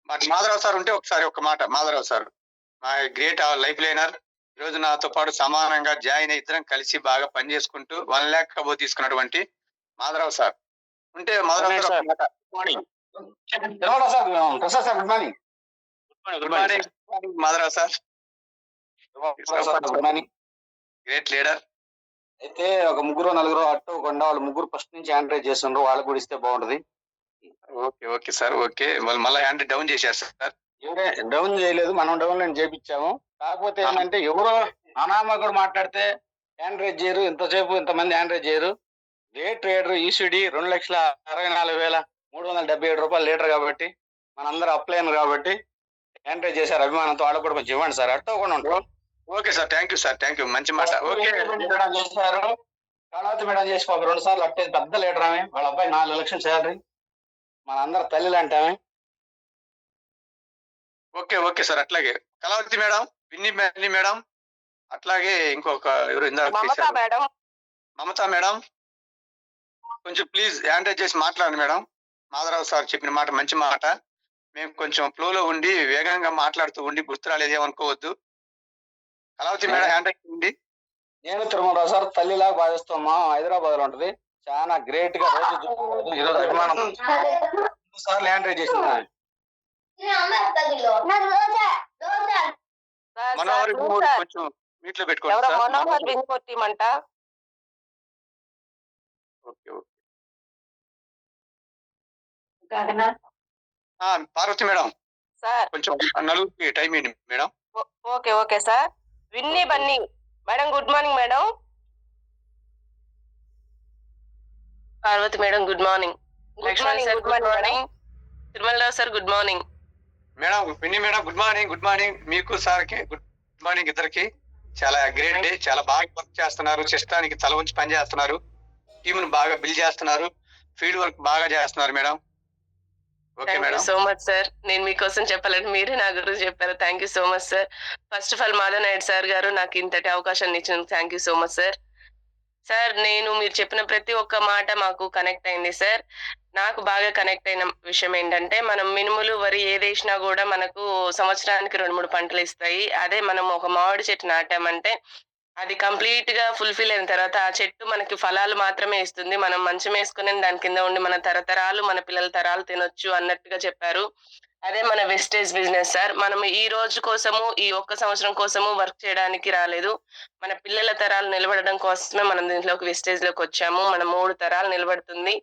మాధవరావు సార్ ఉంటే ఒకసారి ఒక మాట. మాధవరావు సార్ మా గ్రేట్ లైఫ్ లైనర్, ఈరోజు నాతో పాటు సమానంగా జాయిన్ అయ్యి ఇద్దరం కలిసి బాగా పనిచేసుకుంటూ 1 lakh కబో తీసుకున్నటువంటి మాధవరావు సార్ ఉంటే మాధవరావు సార్ ఒక మాట. Prasad sir good morning. Good morning Madhavarao sir. Good morning. Great leader. అయితే ఒక 3-4 అట్టు కొండ వాళ్ళు 3 ఫస్ట్ నుంచి హ్యాండ్ రైజ్ చేస్తుండ్రు, వాళ్ళకు కూడా ఇస్తే బాగుంటది. Okay sir. ఓకే మళ్ళీ హ్యాండ్ డౌన్ చేశారు సార్. డౌన్ చేయలేదు, మనం డౌన్ లైన్ చేపించాము. కాకపోతే ఏంటంటే ఎవరో అనామకుడు మాట్లాడితే హ్యాండ్ రైజ్ చేయరు, ఇంతసేపు ఇంతమంది హ్యాండ్ రైజ్ చేయరు. రేట్ ట్రేడర్ ఈసీడీ 2,64,377 రూపాయలు లీటర్ కాబట్టి మనందరూ అప్లైనర్ కాబట్టి హ్యాండ్ రైజ్ చేశారు. అభిమానంతో వాళ్ళకు కూడా కొంచెం ఇవ్వండి సార్, అట్టకుండా ఉంటారు. Okay sir. Thank you sir. Thank you. మంచి మాట. ఓకే మేడం చేశారు, కళావతి మేడం చేసి పాప 2 సార్లు అట్టే పెద్ద లీటర్ ఆమె. వాళ్ళ అబ్బాయి 4 లక్షలు శాలరీ, మన అందరు తల్లిలు అంటే ఆమె. Okay sir. అట్లాగే కళావతి మేడం, విన్నీ మేడం, అట్లాగే ఇంకొక ఎవరు ఇందాక మమతా మేడం కొంచెం ప్లీజ్ హ్యాండ్ రైజ్ చేసి మాట్లాడండి మేడం. మాధవరావు సార్ చెప్పిన మాట మంచి మాట. మేము కొంచెం ఫ్లోలో ఉండి వేగంగా మాట్లాడుతూ ఉండి గుర్తు రాలేదేమనుకోవద్దు. కళావతి మేడం హ్యాండ్ రైజ్ చేయండి. నేను తిరుమలరావు సార్ తల్లిలాగా భావిస్తామా, హైదరాబాద్ లో ఉంటది. చాలా గ్రేట్ గా రోజు ఈరోజు అభిమానం 2 సార్లు హ్యాండ్ రైజ్ చేసింది. మనోహర్ కొంచెం మీట్లో పెట్టుకోండి సార్. ఓకే పార్వతి మేడం కొంచెం నలుగురికి టైం ఏంటి madam? Okay sir. Vinni Bunny madam good morning madam. Parvathi madam good morning. Good morning Tirumalarao sir good morning. Madam Vinni madam good morning మీకు సార్కి గుడ్ మార్నింగ్. ఇద్దరికి చాలా గ్రేట్ డే. చాలా బాగా వర్క్ చేస్తున్నారు, సిస్టానికి తల ఉంచి పని చేస్తున్నారు, టీంను బాగా బిల్డ్ చేస్తున్నారు, ఫీల్డ్ వర్క్ బాగా చేస్తున్నారు madam. Okay madam. So much sir. నేను మీకోసం చెప్పాలంటే మీరే నా గురించి చెప్పారు. Thank you so much sir. First of all Madhav Naidu sir గారు నాకు ఇంతటి అవకాశాన్ని ఇచ్చినందుకు thank you so much sir. Sir మీరు చెప్పిన ప్రతి ఒక్క మాట మాకు కనెక్ట్ అయింది సార్. నాకు బాగా కనెక్ట్ అయిన విషయం ఏంటంటే మనం మినుములు వరి ఏదేసినా కూడా మనకు సంవత్సరానికి 2-3 పంటలు ఇస్తాయి. అదే మనం ఒక మామిడి చెట్టు నాటామంటే అది కంప్లీట్ గా ఫుల్ఫిల్ అయిన తర్వాత ఆ చెట్టు మనకి ఫలాలు మాత్రమే ఇస్తుంది. మనం మంచం వేసుకుని దాని కింద ఉండి మన తరతరాలు మన పిల్లల తరాలు తినొచ్చు అన్నట్టుగా చెప్పారు. అదే మన వెస్టేజ్ బిజినెస్ సార్. మనం ఈ రోజు కోసము ఈ 1 సంవత్సరం కోసము వర్క్ చేయడానికి రాలేదు. మన పిల్లల తరాలు నిలబడడం కోసమే మనం దీంట్లోకి వెస్టేజ్ లోకి వచ్చాము. మన 3 తరాలు నిలబడుతుంది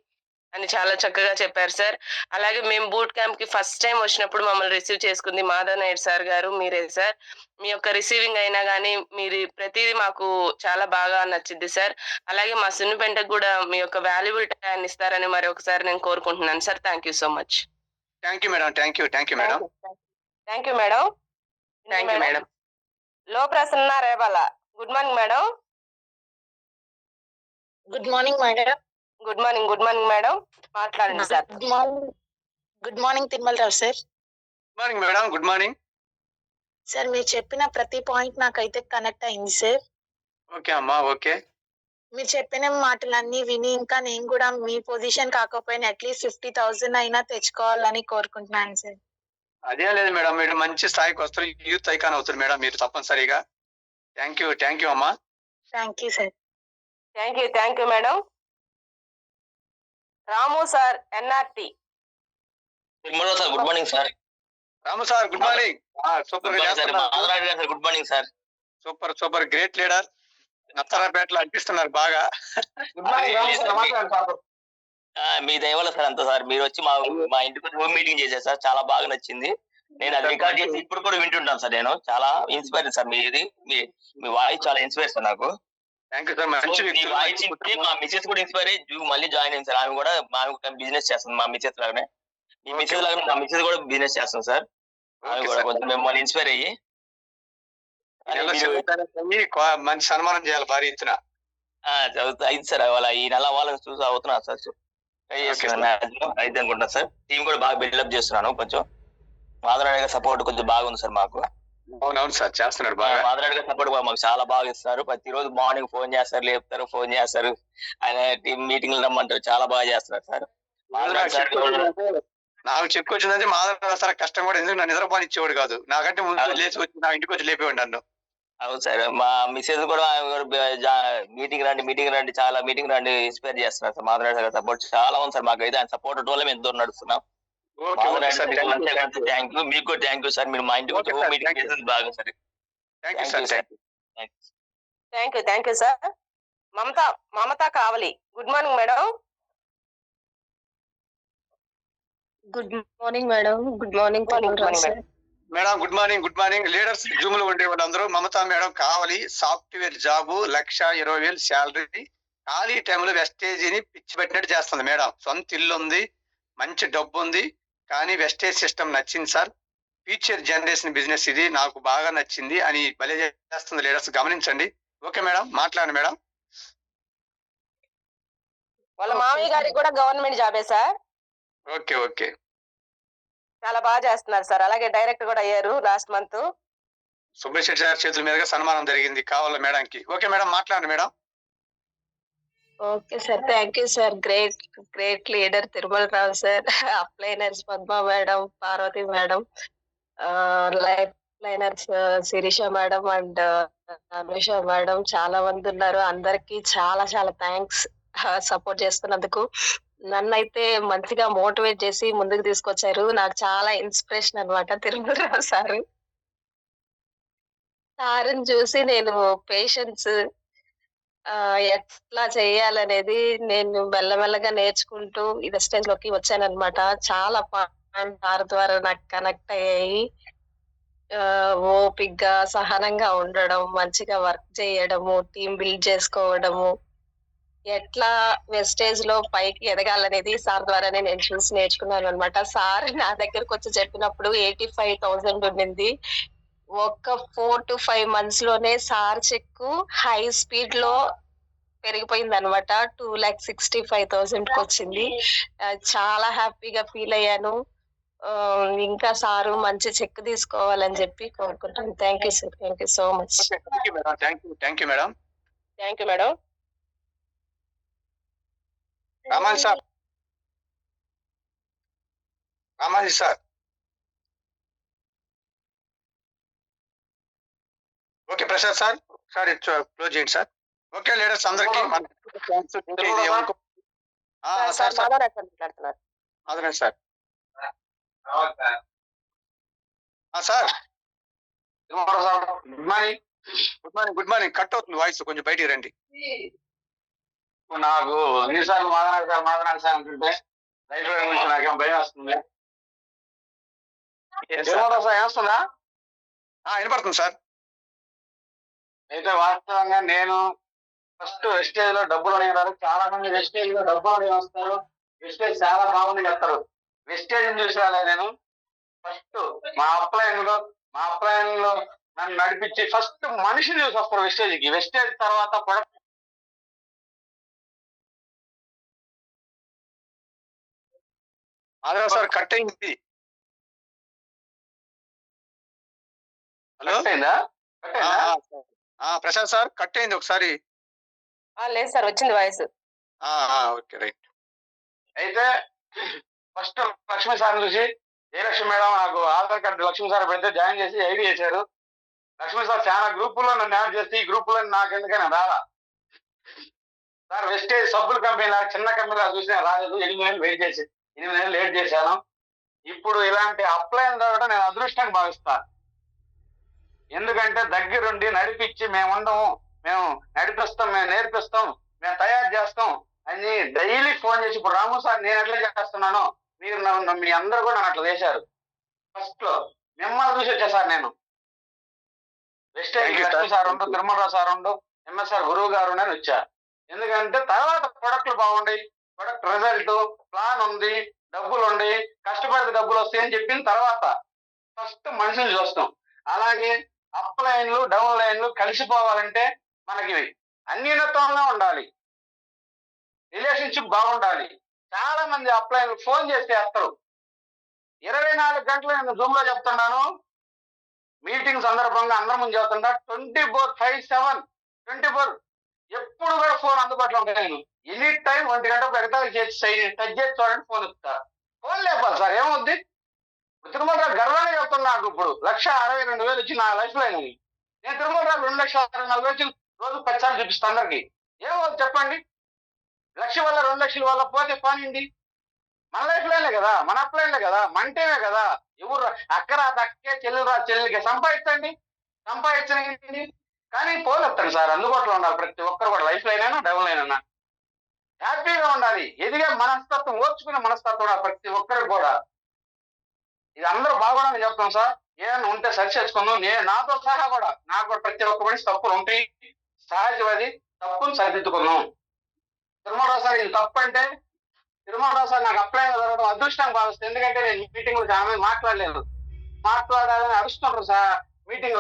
అని చాలా చక్కగా చెప్పారు సార్. అలాగే మేము బూట్ క్యాంప్ కి ఫస్ట్ టైం వచ్చినప్పుడు మమ్మల్ని రిసీవ్ చేసుకుంది మాధవ్ నాయుడు సార్ గారు, మీరే సార్. మీ యొక్క రిసీవింగ్ అయినా కానీ మీరు ప్రతిదీ మాకు చాలా బాగా నచ్చింది సార్. అలాగే మా సున్నిపెంటకు కూడా మీ యొక్క వాల్యుబుల్ టైం ఇస్తారని మరి ఒకసారి నేను కోరుకుంటున్నాను sir. Thank you so much. Thank you madam. Thank you madam. Thank you madam. లో Prasanna Revala good morning madam. Good morning madam. Good morning madam. మాట్లాడండి sir. Good morning Tirumalarao sir. Good morning madam. Good morning sir. మీరు చెప్పిన ప్రతి పాయింట్ నాకైతే కనెక్ట్ అయింది సార్. ఓకే అమ్మా. ఓకే మీరు చెప్పిన మాటలన్నీ విని ఇంకా నేను కూడా మీ పొజిషన్ కాకపోయినా అట్లీస్ట్ 50,000 అయినా తెచ్చుకోవాలని కోరుకుంటున్నాను సార్. అదే లేదు మేడం, మీరు మంచి స్థాయికి వస్తారు, యూత్ ఐకాన్ అవుతారు మేడం మీరు తప్పనిసరిగా. థ్యాంక్ యూ అమ్మా. Thank you sir. Thank you madam. Ramu sir NRT. Sir good morning sir. Ramu sir good morning. Super గా చేస్తున్నారు. Good morning sir. Super super great leader. నత్తరాపేటలో అనిపిస్తున్నారు బాగా. మీ దయ వల్ల సార్ అంతా సార్. మీరు వచ్చి మా ఇంటికి వచ్చి హోమ్ మీటింగ్ చేశారు సార్, చాలా బాగా నచ్చింది. నేను అది రికార్డ్ చేసి ఇప్పుడు కూడా వింటుంటాను సార్. నేను చాలా ఇన్స్పైర్ సార్. మీ వాయిస్ చాలా ఇన్స్పైర్ సార్ నాకు. మా మిసెస్ కూడా ఇన్స్పైర్ అయ్యి మళ్ళీ జాయిన్ అయింది సార్. ఆమె కూడా బిజినెస్ చేస్తుంది మా మిసెస్ లాగానే. మీ మిసెస్ లాగానే మా మిసెస్ కూడా బిజినెస్ చేస్తుంది సార్. ఆమె కూడా కొంచెం మిమ్మల్ని ఇన్స్పైర్ అయ్యి మంచి సన్మానం చేయాలి భారీ ఎత్తున. అయింది సార్. వాళ్ళ ఈ నెల వాళ్ళని చూసి అవుతున్నా సార్. ట్రై చేస్తున్నాను అయితే అనుకుంటున్నా సార్. టీం కూడా బాగా బిల్డప్ చేస్తున్నాను. కొంచెం మాధవరాడు గారి సపోర్ట్ కొంచెం బాగుంది సార్ మాకు. అవునవును సార్ చేస్తున్నారు బాగా. మాధవరాడు గారి సపోర్ట్ మాకు చాలా బాగా ఇస్తారు. ప్రతిరోజు మార్నింగ్ ఫోన్ చేస్తారు, లేపుతారు, ఫోన్ చేస్తారు. ఆయన టీం మీటింగ్ రమ్మంటారు, చాలా బాగా చేస్తున్నారు సార్. నాకు చెప్పుకొచ్చిందంటే మాధవరావు సార్ కష్టం కూడా ఎందుకు నన్ను నిద్రపోని ఇచ్చేవాడు కాదు. నాకంటే ముందు లేచి వచ్చి నా ఇంటికి వచ్చి లేపేవాడు నన్ను. అవును సార్. మా మిసెస్ కూడా మీటింగ్ రండి చాలా మీటింగ్ రండి ఇన్స్పైర్ చేస్తున్నారు సార్. మాధవరాడు గారి సపోర్ట్ చాలా ఉంది సార్ మాకు. అయితే ఆయన సపోర్ట్ వల్ల మేము ఎంతో నడుస్తున్నాం. Thank you. మీకు థ్యాంక్ యూ సార్. మీరు మా ఇంటికి వచ్చి మీటింగ్ చేసేది బాగా sir. Thank you sir. Mamata Kavali. Good morning madam. Good morning madam. Good morning madam. Good morning. Good morning. Leaders Zoom లో ఉండే వాళ్ళందరూ మమతా మేడం కావాలి. Software job 1,20,000 salary. ఖాళీ టైంలో వెస్టేజీని పిచ్చి పెట్టినట్టు చేస్తుంది మేడం. సొంత ఇల్లు ఉంది, మంచి డబ్బు ఉంది, కానీ వెస్టేజ్ సిస్టమ్ నచ్చింది సార్. ఫ్యూచర్ జనరేషన్ బిజినెస్ ఇది నాకు బాగా నచ్చింది అని భలే చేస్తుంది. లీడర్స్ గమనించండి. ఓకే మేడం, మాట్లాడండి మేడం. వాళ్ళ మామయ్య గారికి కూడా గవర్నమెంట్ జాబే సార్. Okay okay. చాలా బాగా చేస్తున్నారు సార్. అలాగే డైరెక్టర్ కూడా అయ్యారు లాస్ట్ మంత్. సుబ్రహ్మణ్య గారి చేతుల మీదుగా సన్మానం జరిగింది కావాలి మేడంకి. ఓకే మేడం, మాట్లాడండి madam. Okay sir. Thank you sir. Great leader Tirumala Rao sir, అప్లైనర్స్ Padma madam, Parvathi madam, life liners Sirisha madam and Anusha madam, చాలా మంది ఉన్నారు. అందరికి చాలా చాలా థ్యాంక్స్ సపోర్ట్ చేస్తున్నందుకు. నన్నైతే మంచిగా మోటివేట్ చేసి ముందుకు తీసుకొచ్చారు. నాకు చాలా ఇన్స్పిరేషన్ అనమాట తిరుమల రావు సార్. సార్ని చూసి నేను పేషెన్స్ ఎట్లా చేయాలనేది నేను మెల్లమెల్లగా నేర్చుకుంటూ ఈ వెస్టేజ్ లోకి వచ్చానన్నమాట. చాలా పాయింట్ సార్ ద్వారా నాకు కనెక్ట్ అయ్యాయి. ఓపిగ్గా సహనంగా ఉండడం, మంచిగా వర్క్ చేయడము, టీం బిల్డ్ చేసుకోవడము, ఎట్లా వెస్టేజ్ లో పైకి ఎదగాలనేది సార్ ద్వారానే నేను చూసి నేర్చుకున్నాను అనమాట. సార్ నా దగ్గరకు వచ్చి చెప్పినప్పుడు 85,000 ఉండింది. ఒక 4 to 5 months లోనే సార్ చెక్ హై స్పీడ్ లో పెరిగిపోయింది అనమాట. 2,65,000 వచ్చింది. చాలా హ్యాపీగా ఫీల్ అయ్యాను. ఇంకా సారు మంచి చెక్ తీసుకోవాలని చెప్పి కోరుకుంటాను. Thank you sir. Thank you so much. Thank you madam. Thank you madam. Ramaji sir. Ramaji sir. Okay Prasad sir. Sir close చేయండి సార్. ఓకే లీడర్స్ అందరికి sir. Sir good morning. Good morning. Good morning. Cut అవుతుంది వాయిస్, కొంచెం బయటికి రండి. నాకు ఎన్నిసార్లు మాదనాడు సార్ అంటుంటే రైట్ గురించి నాకేం భయం వస్తుంది. ఏమొస్తుందా? వినపడుతుంది సార్. అయితే వాస్తవంగా నేను ఫస్ట్ వెస్టేజ్ లో డబ్బులు అనేవారు. చాలా మంది వెస్టేజ్ లో డబ్బులు అనే వస్తారు. వెస్టేజ్ చాలా బాగుంది చెప్తారు. వెస్టేజ్ చూసాను నేను ఫస్ట్ మా అప్లైన్ లో నన్ను నడిపించి ఫస్ట్ మనిషిని చూసి వస్తారు వెస్టేజ్ కి. వెస్టేజ్ తర్వాత ప్రొడక్ట్ ఆదరా సార్ కట్ అయింది. హలో ప్రసాద్ సార్ కట్ అయింది ఒకసారి. లేదు సార్, వచ్చింది వాయిస్. Okay right. అయితే ఫస్ట్ లక్ష్మీ సార్ చూసి జయలక్ష్మి మేడం నాకు ఆధార్ కార్డు లక్ష్మీ సార్ పెడితే జాయిన్ చేసి ఐడి చేశారు. లక్ష్మీ సార్ చాలా గ్రూపుల్లో నన్ను యాడ్ చేస్తే ఈ గ్రూపులో నాకు ఎందుకైనా రాలా. సార్ వెస్టేజ్ సబ్బుల కంపెనీ చిన్న కంపెనీలా చూసినా రాలేదు, 8 నెలలు వెయిట్ చేసి 8 నెలలు లేట్ చేశాను. ఇప్పుడు ఇలాంటి అప్లైన్ దొరకడం నేను అదృష్టంగా భావిస్తా. ఎందుకంటే దగ్గరుండి నడిపించి మేము ఉండము, మేము నడిపిస్తాం, మేము నేర్పిస్తాం, మేము తయారు చేస్తాం అని డైలీ ఫోన్ చేసి, ఇప్పుడు రాము సార్ నేను ఎట్లా చేస్తున్నానో మీరు మీ అందరూ కూడా నన్ను అట్లా చేశారు. ఫస్ట్ లో మిమ్మల్ని చూసి వచ్చా సార్ నేను. వెస్టేజ్ లక్ష్మీ సార్ ఉండు, తిరుమలరావు సార్ ఉండు, ఎంఎస్ఆర్ గురువు గారు అని వచ్చా. ఎందుకంటే తర్వాత ప్రొడక్ట్లు బాగుండి, ప్రొడక్ట్ రిజల్ట్ ప్లాన్ ఉంది, డబ్బులు ఉండి, కష్టపడితే డబ్బులు వస్తాయని చెప్పిన తర్వాత ఫస్ట్ మనిషిని చూస్తాం. అలాగే అప్ లైన్లు డౌన్ లైన్లు కలిసిపోవాలంటే మనకి అన్యూనత్వంగా ఉండాలి, రిలేషన్షిప్ బాగుండాలి. చాలా మంది అప్ లైన్ ఫోన్ చేస్తే ఎత్తరు. 24 గంటలు నేను జూమ్ లో చెప్తున్నాను, మీటింగ్ సందర్భంగా అందరి ముందు చెప్తుంటా. 24/5/7 ఎప్పుడు కూడా ఫోన్ అందుబాటులో ఉంటాను. ఎనీ టైం 1 గంట పెడతాను, టచ్ చేసి చూడండి, ఫోన్ ఇస్తా. ఫోన్ లేపాలి సార్, ఏమవుద్ది? తిరుమలరావు గర్వంగా చెప్తున్నా, నాకు ఇప్పుడు 1,62,000 వచ్చి నా లైఫ్ లో అయినది. నేను తిరుమలరావు 2,64,000 రోజు 10 సార్లు చూపిస్తాను అందరికి. ఏమవుతుంది చెప్పండి? 1,00,000 వల్ల 2,00,000 వల్ల పోతే పోనింది, మన లైఫ్ లైన్లే కదా, మన అప్లైన్లే కదా, మంటేనే కదా. ఎవరు అక్కరా తక్కే, చెల్లెలు చెల్లెలకి సంపాదించండి, సంపాదించండి, కానీ ఫోన్ ఎత్తండి సార్, అందుబాటులో ఉండాలి ప్రతి ఒక్కరు కూడా. లైఫ్ లైన్ అయినా డౌన్ లైన్ అయినా హ్యాపీగా ఉండాలి, ఎదిగే మనస్తత్వం, ఓర్చుకునే మనస్తత్వం ఉండాలి ప్రతి ఒక్కరికి కూడా. ఇది అందరూ బాగుండాలని చెప్తాం సార్. ఏదైనా ఉంటే సరి చేసుకుందాం. నేను నాతో సహా కూడా, నాకు కూడా ప్రతి ఒక్క మనిషి తప్పులు ఉంటాయి, సహజమది, తప్పును సరిదిద్దుకుందాం. తిరుమలరావు సార్ ఇది తప్పు అంటే, తిరుమలరావు సార్ నాకు అప్లై జరగడం అదృష్టంగా భావిస్తుంది. ఎందుకంటే నేను మీటింగ్లు చాలా మంది మాట్లాడలేదు, మాట్లాడాలని అరుస్తుంటారు సార్.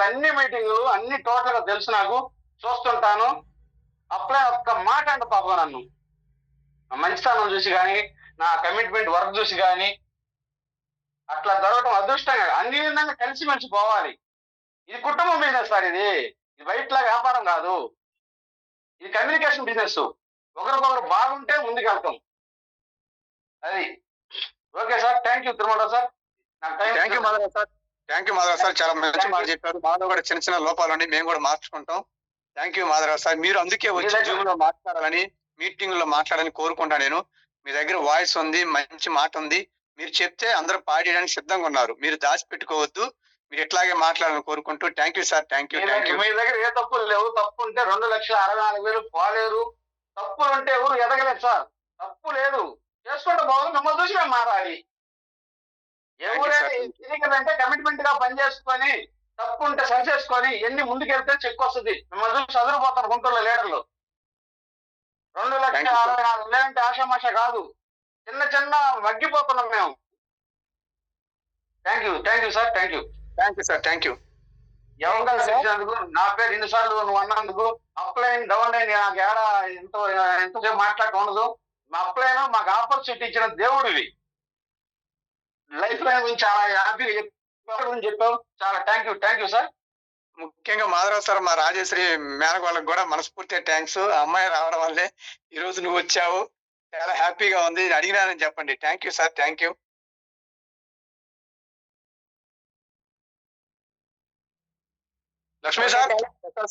అన్ని మీటింగ్లు అన్ని టోటల్ గా తెలుసు, నాకు చూస్తుంటాను. అప్లై ఒక్క మాట అంటే పాపం నన్ను నా మంచితనం చూసి కానీ, నా కమిట్మెంట్ వర్క్ చూసి కానీ అట్లా జరగడం అదృష్టంగా. అన్ని విధంగా కలిసి మెలిసి పోవాలి. ఇది కుటుంబం బిజినెస్ సార్, ఇది బయటలా వ్యాపారం కాదు, ఇది కమ్యూనికేషన్ బిజినెస్. ఒకరికొకరు బాగుంటే ముందుకెళ్తాం. అది okay sir. Thank you Tirumala Rao sir. Thank you Madhavarao sir. Thank you Madhavarao sir, చాలా మంచి మాట చెప్పారు. మాలో కూడా చిన్న చిన్న లోపాలు ఉన్నాయి, మేము కూడా మార్చుకుంటాం. Thank you Madhavarao sir. మీరు అందుకే వచ్చి జూమ్ లో మాట్లాడాలని, మీటింగ్ లో మాట్లాడాలని కోరుకుంటా. నేను మీ దగ్గర వాయిస్ ఉంది, మంచి మాట ఉంది, మీరు చెప్తే అందరూ పాడేయడానికి సిద్ధంగా ఉన్నారు. మీరు దాచిపెట్టుకోవద్దు, మీరు ఎట్లాగే మాట్లాడాలని కోరుకుంటూ. Thank you sir. Thank you. మీ దగ్గర ఏ తప్పులు లేవు. తప్పు ఉంటే 2,64,000 పోలేరు. తప్పులు ఉంటే ఎవరు ఎదగలేదు సార్. తప్పు లేదు, చేసుకుంటే బాగుంది. మిమ్మల్ని చూసి మేము మారాలి. ఎవరైనా ఎదిగదంటే కమిట్మెంట్ గా పనిచేసుకొని, తప్పు ఉంటే సరి చేసుకొని ఎన్ని ముందుకెళ్తే చెక్ వస్తుంది. మిమ్మల్ని చూసి చదువుపోతారు గుంటూరులో లీడర్లు. 2,64,000 అంటే ఆషామాష కాదు, చిన్న చిన్న మగ్గిపోతున్నాం మేము. Thank you sir. Thank you sir. Thank you. ఎవరికైనా తెలిసినందుకు, నా పేరు ఎన్నిసార్లు నువ్వు అన్నందుకు. అప్లైన్ డౌన్ లైన్ నాకు ఏడా ఎంతసేపు మాట్లాడటం ఉండదు. మా అప్లైన్ మాకు ఆపర్చునిటీ ఇచ్చిన దేవుడివి. లైఫ్ లైన్ గురించి చాలా హ్యాపీగా చెప్పావు. చాలా థ్యాంక్ యూ సార్. ముఖ్యంగా మాధవరావు సార్, మా రాజేశ్వరి మేనగోళ్ళకి కూడా మనస్ఫూర్తిగా థ్యాంక్స్. ఆ అమ్మాయి రావడం వల్లే ఈ రోజు నువ్వు వచ్చావు, చాలా హ్యాపీగా ఉంది. అడిగినానని చెప్పండి. Thank you sir. Thank you. Lakshmi sir.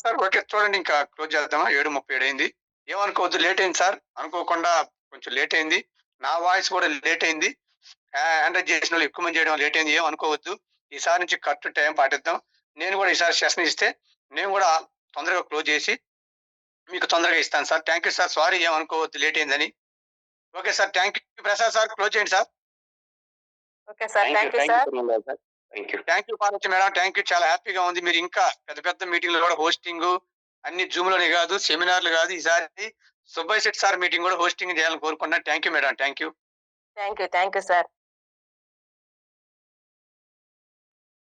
Sir okay, చూడండి ఇంకా క్లోజ్ చేద్దామా? 7:37 అయింది. ఏమనుకోవద్దు, లేట్ అయింది సార్. అనుకోకుండా కొంచెం లేట్ అయింది. నా వాయిస్ కూడా లేట్ అయింది. హ్యాండ్ రైజ్ చేసిన వాళ్ళు ఎక్కువ మంది చేయడం లేట్ అయింది, ఏమనుకోవద్దు. ఈసారి నుంచి కరెక్ట్ టైం పాటిద్దాం. నేను కూడా ఈసారి సెషన్ ఇస్తే నేను కూడా తొందరగా క్లోజ్ చేసి మీకు తొందరగా ఇస్తాను sir. Thank you sir. Sorry, ఏమనుకోవద్దు లేట్ అయిందని. Okay sir. Thank you. Prasad sir close చేయండి sir. Okay sir. Thank you sir. Thank you Parvathi madam. Thank you. చాలా హ్యాపీగా ఉంది. మీరు ఇంకా పెద్ద పెద్ద మీటింగ్లు కూడా హోస్టింగ్, అన్ని జూమ్ లోనే కాదు, సెమినార్లు కాదు, ఈసారి సుబ్బయ్య శెట్టి సార్ మీటింగ్ కూడా హోస్టింగ్ చేయాలని కోరుకుంటున్నాను. Thank you madam. Thank you sir.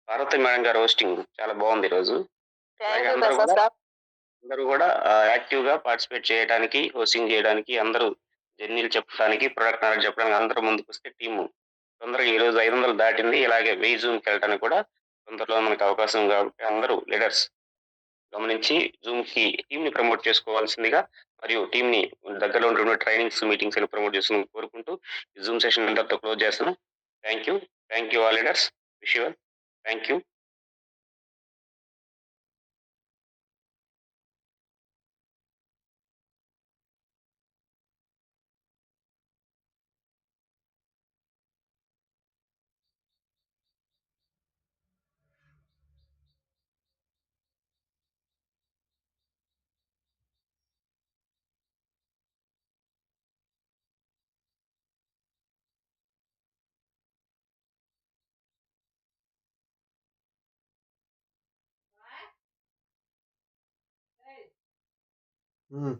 Parvathi madam గారు హోస్టింగ్ చాలా బాగుంది ఈరోజు. అందరూ కూడా యాక్టివ్ గా పార్టిసిపేట్ చేయడానికి, హోస్టింగ్ చేయడానికి, అందరూ జర్నీలు చెప్పడానికి, ప్రొడక్ట్ నాలెడ్జ్ చెప్పడానికి అందరూ ముందుకు వస్తే టీము తొందరగా ఈ రోజు 500 దాటింది. ఇలాగే 1000 జూమ్కి వెళ్ళడానికి కూడా తొందరలో మనకు అవకాశం. కాబట్టి అందరూ లీడర్స్ గమనించి జూమ్ కి టీమ్ ని ప్రమోట్ చేసుకోవాల్సిందిగా, మరియు టీమ్ ని దగ్గరలో ఉంటున్న ట్రైనింగ్స్, మీటింగ్స్ ప్రమోట్ చేస్తున్న కోరుకుంటూ జూమ్ సెషన్ అందరితో క్లోజ్ చేస్తున్నాం. Thank you all leaders. Wish you all. Thank you. Um.